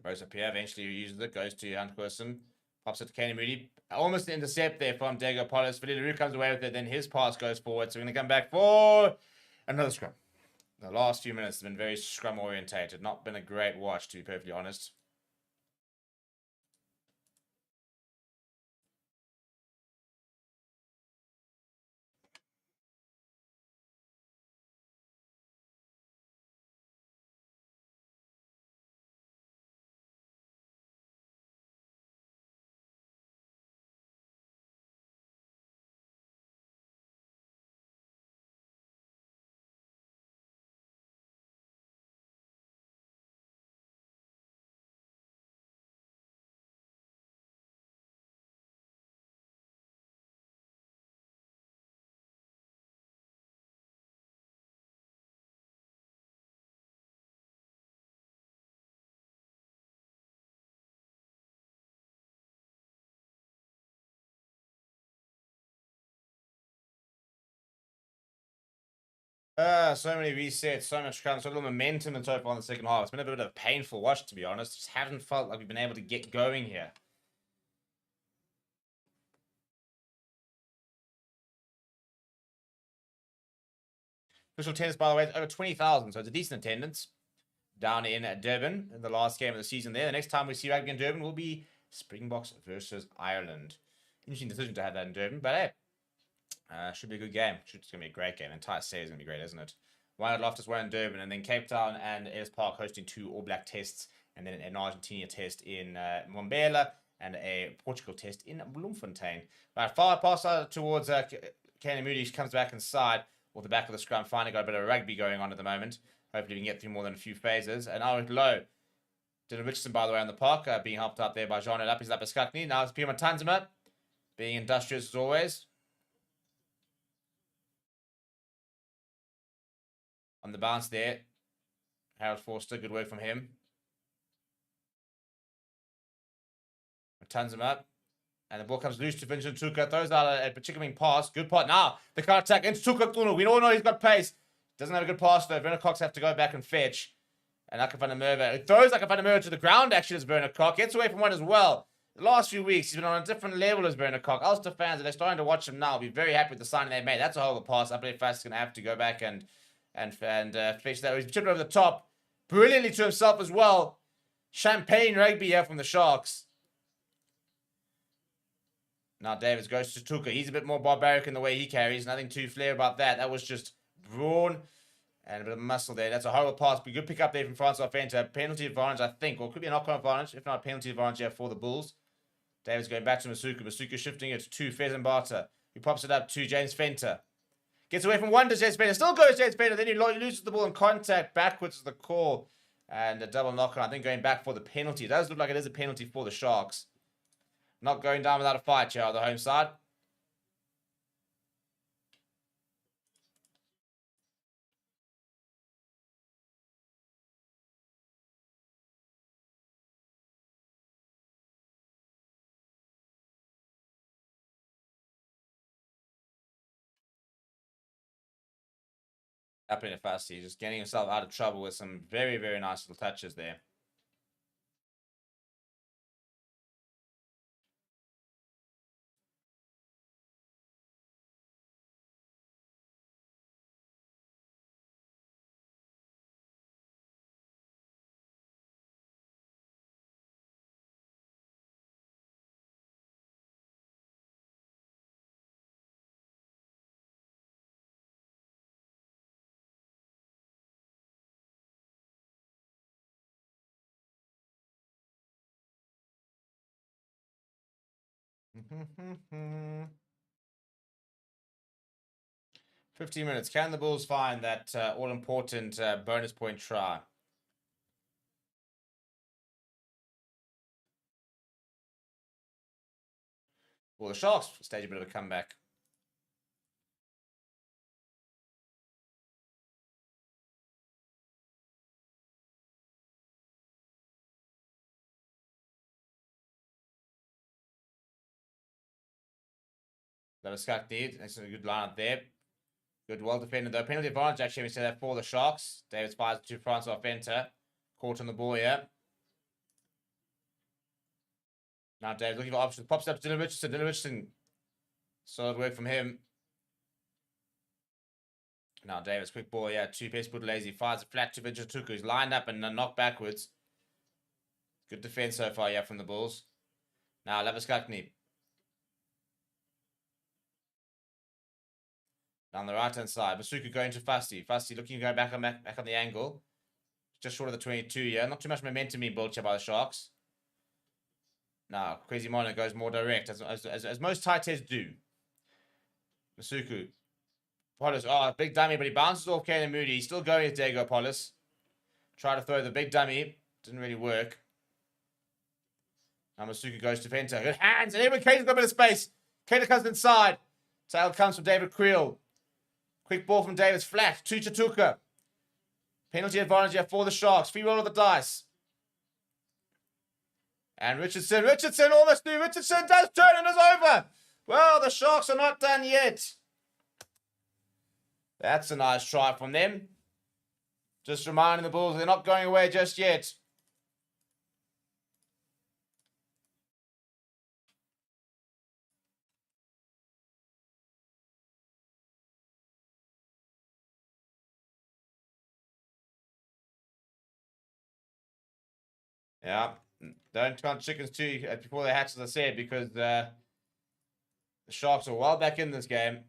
Goes up here, eventually uses it, goes to Hunt Wilson, pops it to Kenny Moody. Almost an intercept there from Diego Polis. Validaru comes away with it, then his pass goes forward. So we're going to come back for another scrum. The last few minutes have been very scrum orientated. Not been a great watch, to be perfectly honest. So many resets, so much scrum, so little momentum and so far in the second half. It's been a bit of a painful watch, to be honest. Just haven't felt like we've been able to get going here. Official attendance, by the way, is over 20,000, so it's a decent attendance down in Durban in the last game of the season there. The next time we see rugby in Durban will be Springboks versus Ireland. Interesting decision to have that in Durban, but hey, should be a good game. It's going to be a great game. The entire series is going to be great, isn't it? One at Loftus, one in Durban, and then Cape Town and Ellis Park hosting 2 All Black tests, and then an Argentina test in Mbombela, and a Portugal test in Bloemfontein. Right, far pass out towards Kenny Moody. She comes back inside, or the back of the scrum. Finally got a bit of rugby going on at the moment. Hopefully we can get through more than a few phases. And now it's low. Dylan Richardson, by the way, on the park, being helped out there by Jean Lapis Lapiskakni. Now it's Pima Tanzima, being industrious as always. On the bounce there, Harold Forster, good work from him. Tanzima. And the ball comes loose to Vincent Tuka. Throws out a particularly pass. Good part. Now, the counter attack into Tuka Tunu. We all know he's got pace. Doesn't have a good pass, though. Werner Cox have to go back and fetch. And Aka van der Merwe. It throws Aka van der Merwe to the ground, actually, as Werner Cox. Gets away from one as well. The last few weeks, he's been on a different level as Werner Cox. Ulster fans, they're starting to watch him now. Be very happy with the signing they made. That's a hell of a pass. I believe Fast is going to have to go back and fetch that. He's chipped over the top. Brilliantly to himself as well. Champagne rugby here from the Sharks. Now Davis goes to Tuka. He's a bit more barbaric in the way he carries. Nothing too flair about that. That was just brawn and a bit of muscle there. That's a horrible pass. But good pick up there from Francois Fenter. Penalty advantage, I think. Or it could be a knock-on advantage. If not, penalty advantage here for the Bulls. Davis going back to Masuku. Masuku shifting it to Fezembata, who pops it up to James Fenter. Gets away from one to James Fenter. Still goes James Fenter. Then he loses the ball in contact. Backwards is the call. And a double knock-on. I think going back for the penalty. It does look like it is a penalty for the Sharks. Not going down without a fight here on the home side. Happening at Varsity, just getting himself out of trouble with some very, very nice little touches there. Mm-hmm. 15 minutes. Can the Bulls find that all-important bonus point try? Well, the Sharks stage a bit of a comeback. That was Skakni. That's a good line up there. Good, well defended though. Penalty advantage, actually, we say that for the Sharks. Davis fires to Francois Fenter. Caught on the ball here. Now Davis looking for options. Pops up to Dylan Richardson. Dylan Richardson. Solid work from him. Now Davis, quick ball, yeah. Two pace put lazy. Fires it flat to Vincent Tuku. He's lined up and knocked backwards. Good defense so far, yeah, from the Bulls. Now Laviskakni. Down the right-hand side. Masuku going to Fasti. Fasti looking to go back on the angle. Just short of the 22 here. Not too much momentum being built here by the Sharks. Now, Kwesi Mono goes more direct, as most tight heads do. Masuku. Polis. Oh, big dummy, but he bounces off Caden Moody. He's still going with Diego Polis. Try to throw the big dummy. Didn't really work. Now Masuku goes to Fenter. Good hands. And even Caden's got a bit of space. Caden comes inside. Tail comes from David Creel. Quick ball from Davis. Flat. To Chatuka. Penalty advantage here for the Sharks. Free roll of the dice. And Richardson almost through. Richardson does turn and is over. Well, the Sharks are not done yet. That's a nice try from them. Just reminding the Bulls they're not going away just yet. Yeah. Don't count chickens too before they hatch, as I said, because the Sharks are well back in this game.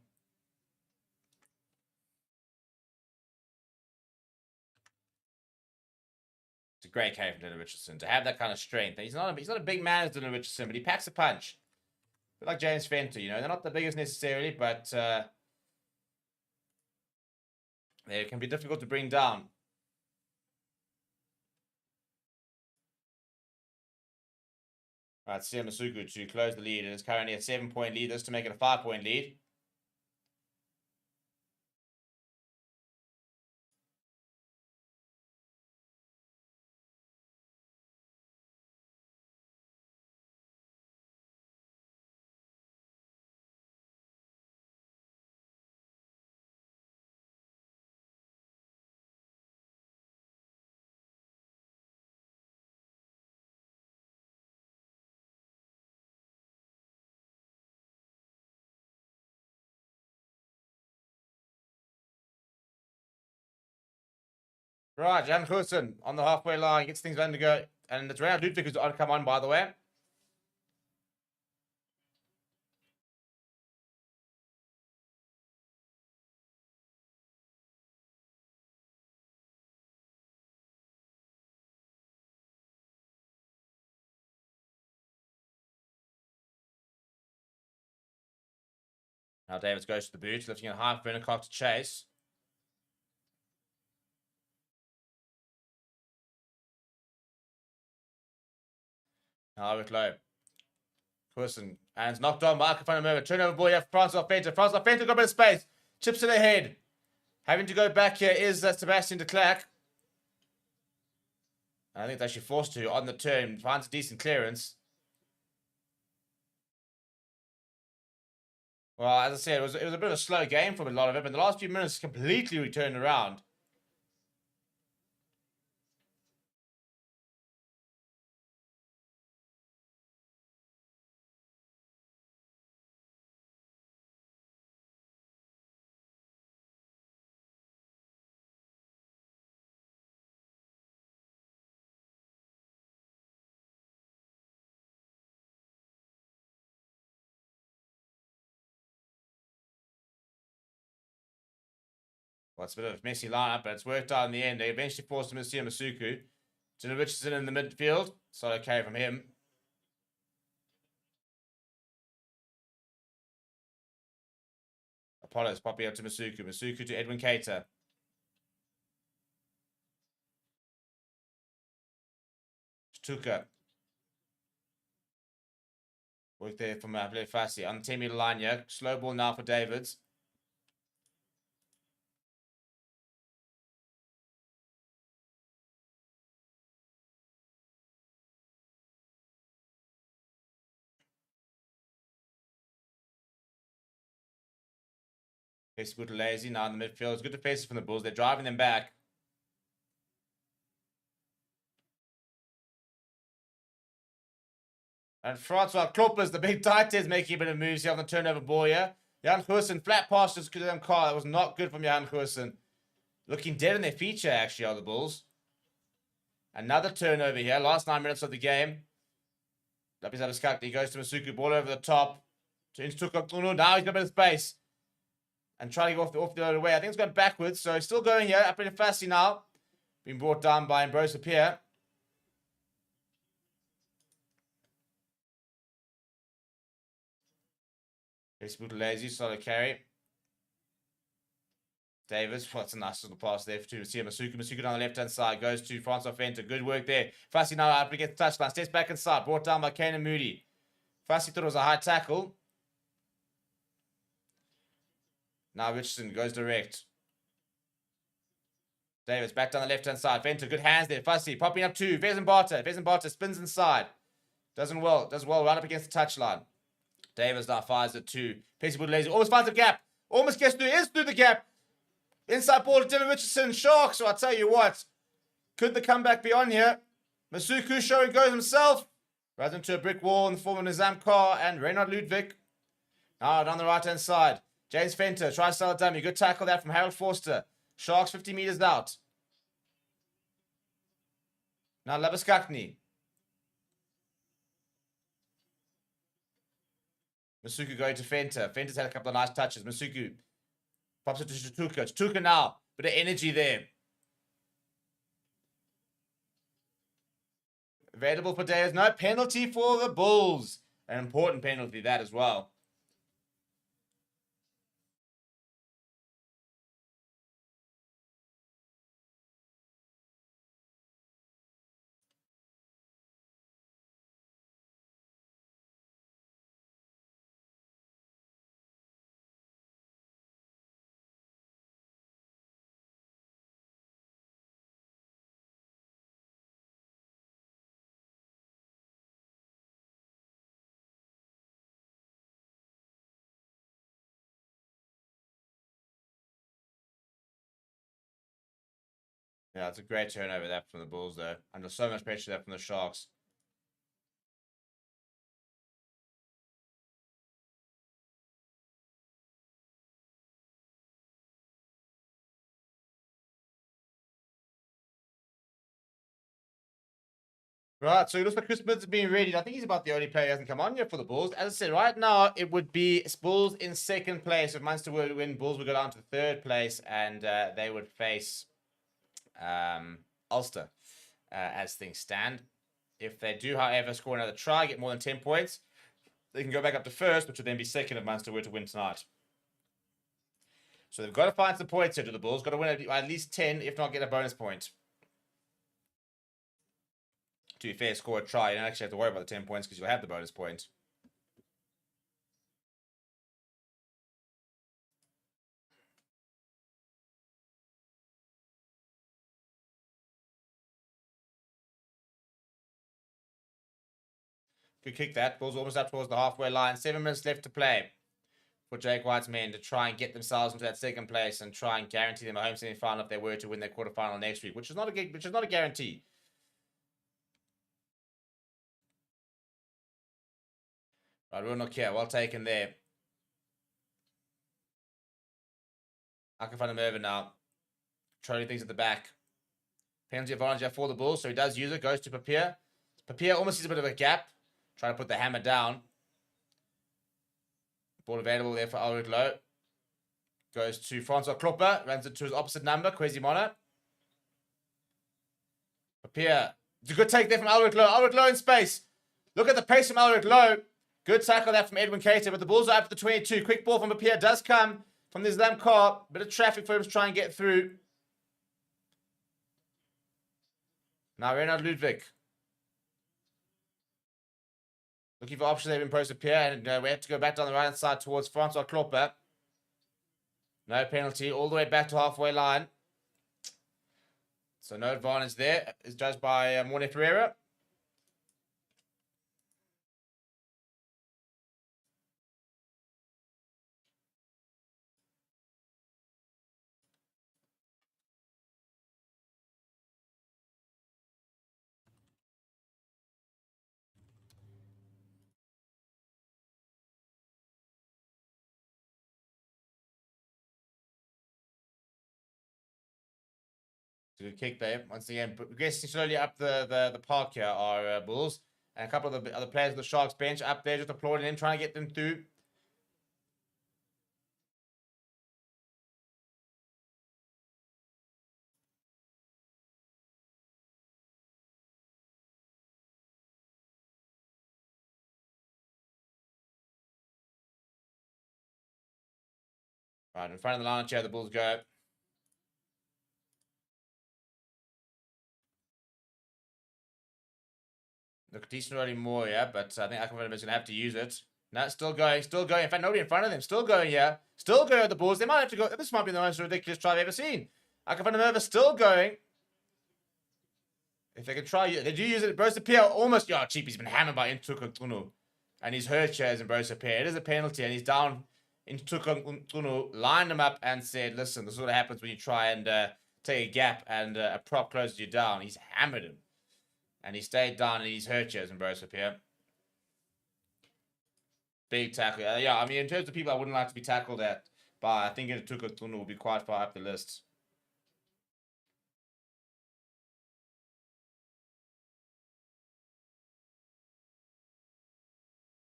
It's a great game from Dylan Richardson to have that kind of strength. And he's not a big man as Dylan Richardson, but he packs a punch. A bit like James Fenter, you know. They're not the biggest necessarily, but they can be difficult to bring down. All right, Sia Masuku to close the lead. It is currently a 7-point lead. This to make it a 5-point lead. Right, Jan Goosen on the halfway line, gets things ready to go. And it's Reinhard Ludwig who's on come on, by the way. Now Davis goes to the boot, lifting it high for Bennecock to chase. Now with low. Goosen, and it's knocked on by Akafana Merva. Turnover ball here for Francois Fenter. Francois Fenter got a bit of space. Chips it ahead. Having to go back here is Sebastian de Klerk. I think they're actually forced to on the turn. Finds a decent clearance. Well, as I said, it was a bit of a slow game from a lot of it, but in the last few minutes, completely returned around. Well, it's a bit of a messy lineup, but it's worked out in the end. They eventually forced him to see Masuku. Dylan Richardson in the midfield. So okay from him. Apollo's popping up to Masuku. Masuku to Edwin Cater. Tuka. Work there from Fassi on the 10-meter line here. Slow ball now for Davids. It's good to Lazy now in the midfield. It's good defensive from the Bulls. They're driving them back. And Francois Kloppers, the big tight is making a bit of moves here on the turnover ball here. Jan Goosen, flat pass to them car. That was not good from Jan Goosen. Looking dead in their feature, actually, are the Bulls. Another turnover here. Last 9 minutes of the game. He goes to Masuku. Ball over the top. Now he's got a bit of space. And trying to go off the other way. I think it's going backwards. So he's still going here. Up in Fassi now. Being brought down by Ambrose Pierre. Facebook lazy, solid carry. Davis, what's a nice little pass there to Sia Masuku. Masuku on the left-hand side goes to Francois Fenter. Good work there. Fassi now up against the touchline. Steps back inside. Brought down by Kanan Moody. Fassi thought it was a high tackle. Now Richardson goes direct. Davis back down the left-hand side. Fenter, good hands there. Fassi popping up two. Vezenbata spins inside. Does well right up against the touchline. Davis now fires it to Pesky Lazy. Almost finds a gap. Almost gets through the gap. Inside ball to Dylan Richardson. Sharks. So I tell you what. Could the comeback be on here? Masuku showing goes himself. Runs into a brick wall in the form of Nizam Carr and Reinhard Ludwig. Now down the right-hand side. James Fenter tries to sell a dummy. Good tackle there from Harold Forster. Sharks 50 meters out. Now Labuskakny. Masuku going to Fenter. Fenter's had a couple of nice touches. Masuku pops it to Tutuka. Tutuka now. Bit of energy there. Available for Deus. No penalty for the Bulls. An important penalty, that as well. Yeah, it's a great turnover that from the Bulls, though. Under so much pressure there from the Sharks. Right, so it looks like Chris Smith's being ready. I think he's about the only player who hasn't come on yet for the Bulls. As I said, right now it would be Bulls in second place. If Munster were to win, Bulls would go down to third place, and they would face Ulster as things stand. If they do, however, score another try, get more than 10 points, they can go back up to first, which would then be second if Munster were to win tonight. So they've got to find some points here to the Bulls. Got to win at least 10, if not get a bonus point. To be fair, score a try. You don't actually have to worry about the 10 points because you'll have the bonus point. Good kick that. Bulls almost up towards the halfway line. 7 minutes left to play for Jake White's men to try and get themselves into that second place and try and guarantee them a home semi-final if they were to win their quarterfinal next week, which is not a guarantee. Right, we'll not care. Well taken there. I can find him over now. Trolling things at the back. Penalty advantage for the Bulls, so he does use it. Goes to Papier. Papier almost sees a bit of a gap. Trying to put the hammer down. Ball available there for Ulrich Lowe. Goes to Francois Klopper. Runs it to his opposite number, Quasimono. Papier. It's a good take there from Ulrich Lowe. Ulrich Lowe in space. Look at the pace from Ulrich Lowe. Good tackle there from Edwin Cater, but the Bulls are up to the 22. Quick ball from Papier does come from this Islam car. Bit of traffic for him to try and get through. Now Renard Ludwig. Looking for options there in Pro Papier, and we have to go back down the right-hand side towards Francois Klopper. No penalty, all the way back to halfway line. So no advantage there. It's judged by Morne Ferreira. Good kick there. Once again, progressing slowly up the park here are Bulls. And a couple of the other players of the Sharks bench up there just applauding him, trying to get them through. Right, in front of the line chair, the Bulls go. Look, decent early more, yeah, but I think Akinfenim's going to have to use it. No, still going, still going. In fact, nobody in front of them. Still going here. Still going at the Bulls. They might have to go. This might be the most ridiculous try I've ever seen. Akinfenimova still going. If they can try, they do use it. Brosa Pierre almost, yeah, cheap. He's been hammered by Intukunu. And he's hurt chairs in Brosa Pierre. It is a penalty, and he's down. Intukunu lined him up and said, listen, this is what happens when you try and take a gap and a prop closes you down. He's hammered him. And he stayed down and he's hurt chairs in Brosa Pierre. Big tackle. Yeah, I mean, in terms of people I wouldn't like to be tackled at, but I think Intukunu will be quite far up the list.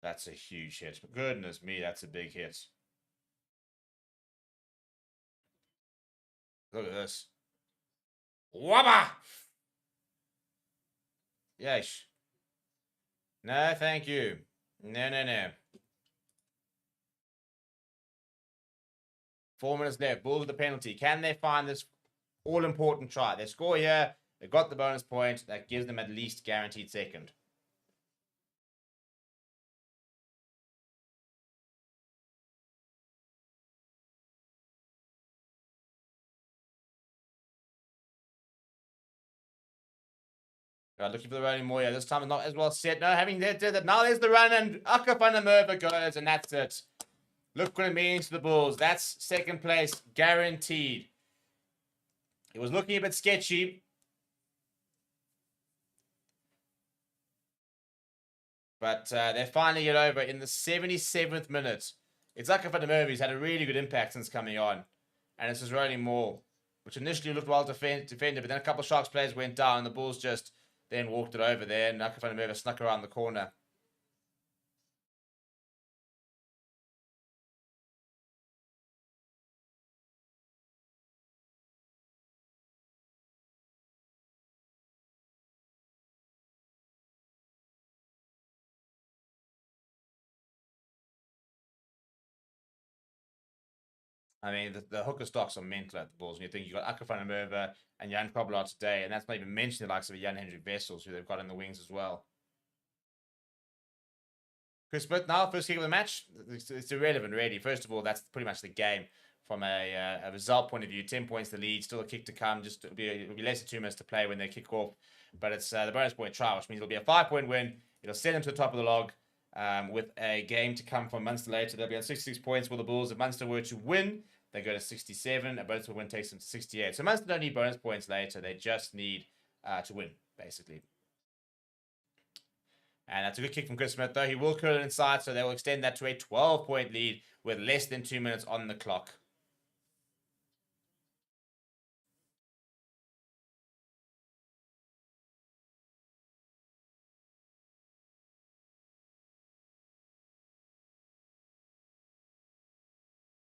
That's a huge hit. Goodness me, that's a big hit. Look at this. Wabba! Yes. No, thank you. No, no, no. 4 minutes left. Bulls with the penalty. Can they find this all-important try? They score here. They got the bonus point. That gives them at least guaranteed second. Looking for the running more. Yeah, this time not as well set. No, having did that. Now there's the run, and Aka van der Merwe goes, and that's it. Look what it means to the Bulls. That's second place guaranteed. It was looking a bit sketchy. But they finally get over in the 77th minute. It's Aka van der Merwe who's had a really good impact since coming on. And it's just rolling more, which initially looked well defended, but then a couple of Sharks players went down. The Bulls just then walked it over there, and Aka van der Merwe snuck around the corner. I mean, the hooker stocks are mental at the Bulls. And you think you've got Aka van der Merwe and Jan Kobelaar today, and that's not even mentioning the likes of Jan Hendrik Wessels, who they've got in the wings as well. Chris Smith now, first kick of the match. It's irrelevant, really. First of all, that's pretty much the game from a result point of view. 10 points the lead, still a kick to come. Just it'll be less than 2 minutes to play when they kick off. But it's the bonus point try, which means it'll be a 5-point win. It'll send them to the top of the log with a game to come from Munster later. They'll be on 66 points for the Bulls. If Munster were to win, they go to 67. A bonus win takes them to 68. So Munster don't need bonus points later. They just need to win, basically. And that's a good kick from Chris Smith, though. He will curl it inside, so they will extend that to a 12-point lead with less than 2 minutes on the clock.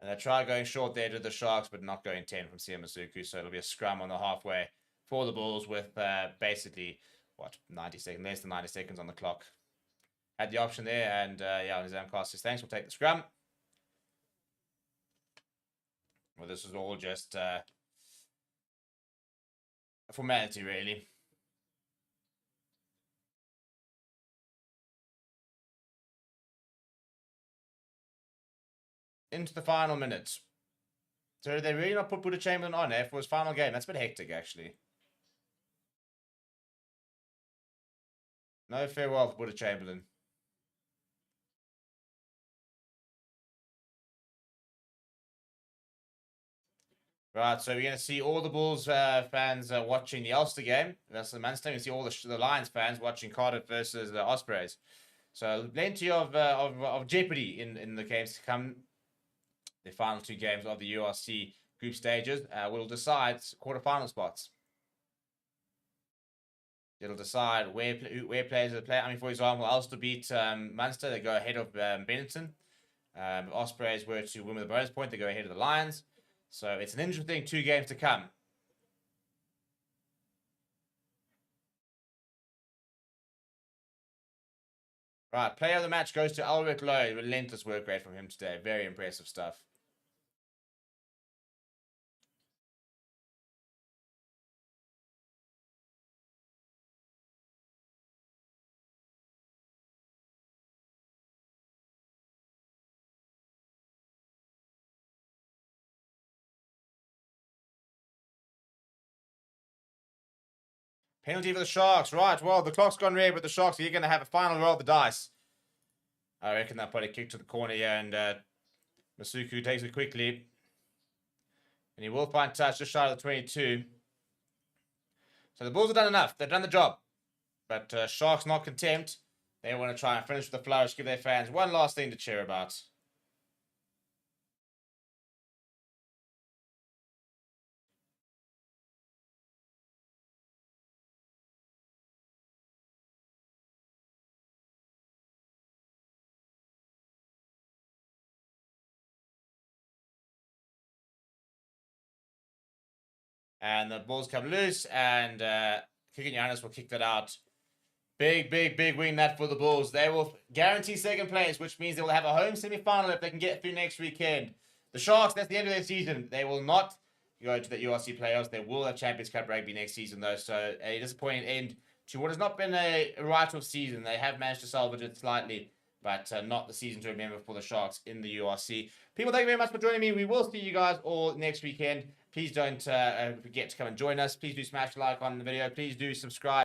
And they try going short there to the Sharks, but not going 10 from Sia Masuku. So it'll be a scrum on the halfway for the Bulls with basically, 90 seconds, less than 90 seconds on the clock. Had the option there, and yeah, Nizam Khan says, thanks, we'll take the scrum. Well, this is all just a formality, really. Into the final minutes. So did they really not put Buddha Chamberlain on there for his final game? That's a bit hectic, actually. No farewell for Buddha Chamberlain. Right, so we're going to see all the Bulls fans watching the Ulster game. That's the Munster. We see all the Lions fans watching Cardiff versus the Ospreys. So plenty of jeopardy in the games to come. The final 2 games of the URC group stages will decide quarterfinal spots. It'll decide where players will play. I mean, for example, Ulster beat Munster. They go ahead of Benetton. Ospreys were to win with a bonus point. They go ahead of the Lions. So it's an interesting 2 games to come. Right, player of the match goes to Ulrich Lowe. Relentless work rate from him today. Very impressive stuff. Penalty for the Sharks. Right, well, the clock's gone red, but the Sharks are going to have a final roll of the dice. I reckon they'll put a kick to the corner here, and Masuku takes it quickly. And he will find touch just shy of the 22. So the Bulls have done enough. They've done the job. But Sharks not content. They want to try and finish with a flourish, give their fans one last thing to cheer about. and the Bulls come loose, and Kicking Giannis will kick that out. Big win that for the Bulls. They will guarantee second place, which means they will have a home semi-final if they can get through next weekend. The Sharks, that's the end of their season. They will not go to the URC playoffs. They will have Champions Cup rugby next season, though. So a disappointing end to what has not been a write-off season. They have managed to salvage it slightly, but not the season to remember for the Sharks in the URC. People, thank you very much for joining me. We will see you guys all next weekend. Please don't forget to come and join us. Please do smash the like on the video. Please do subscribe.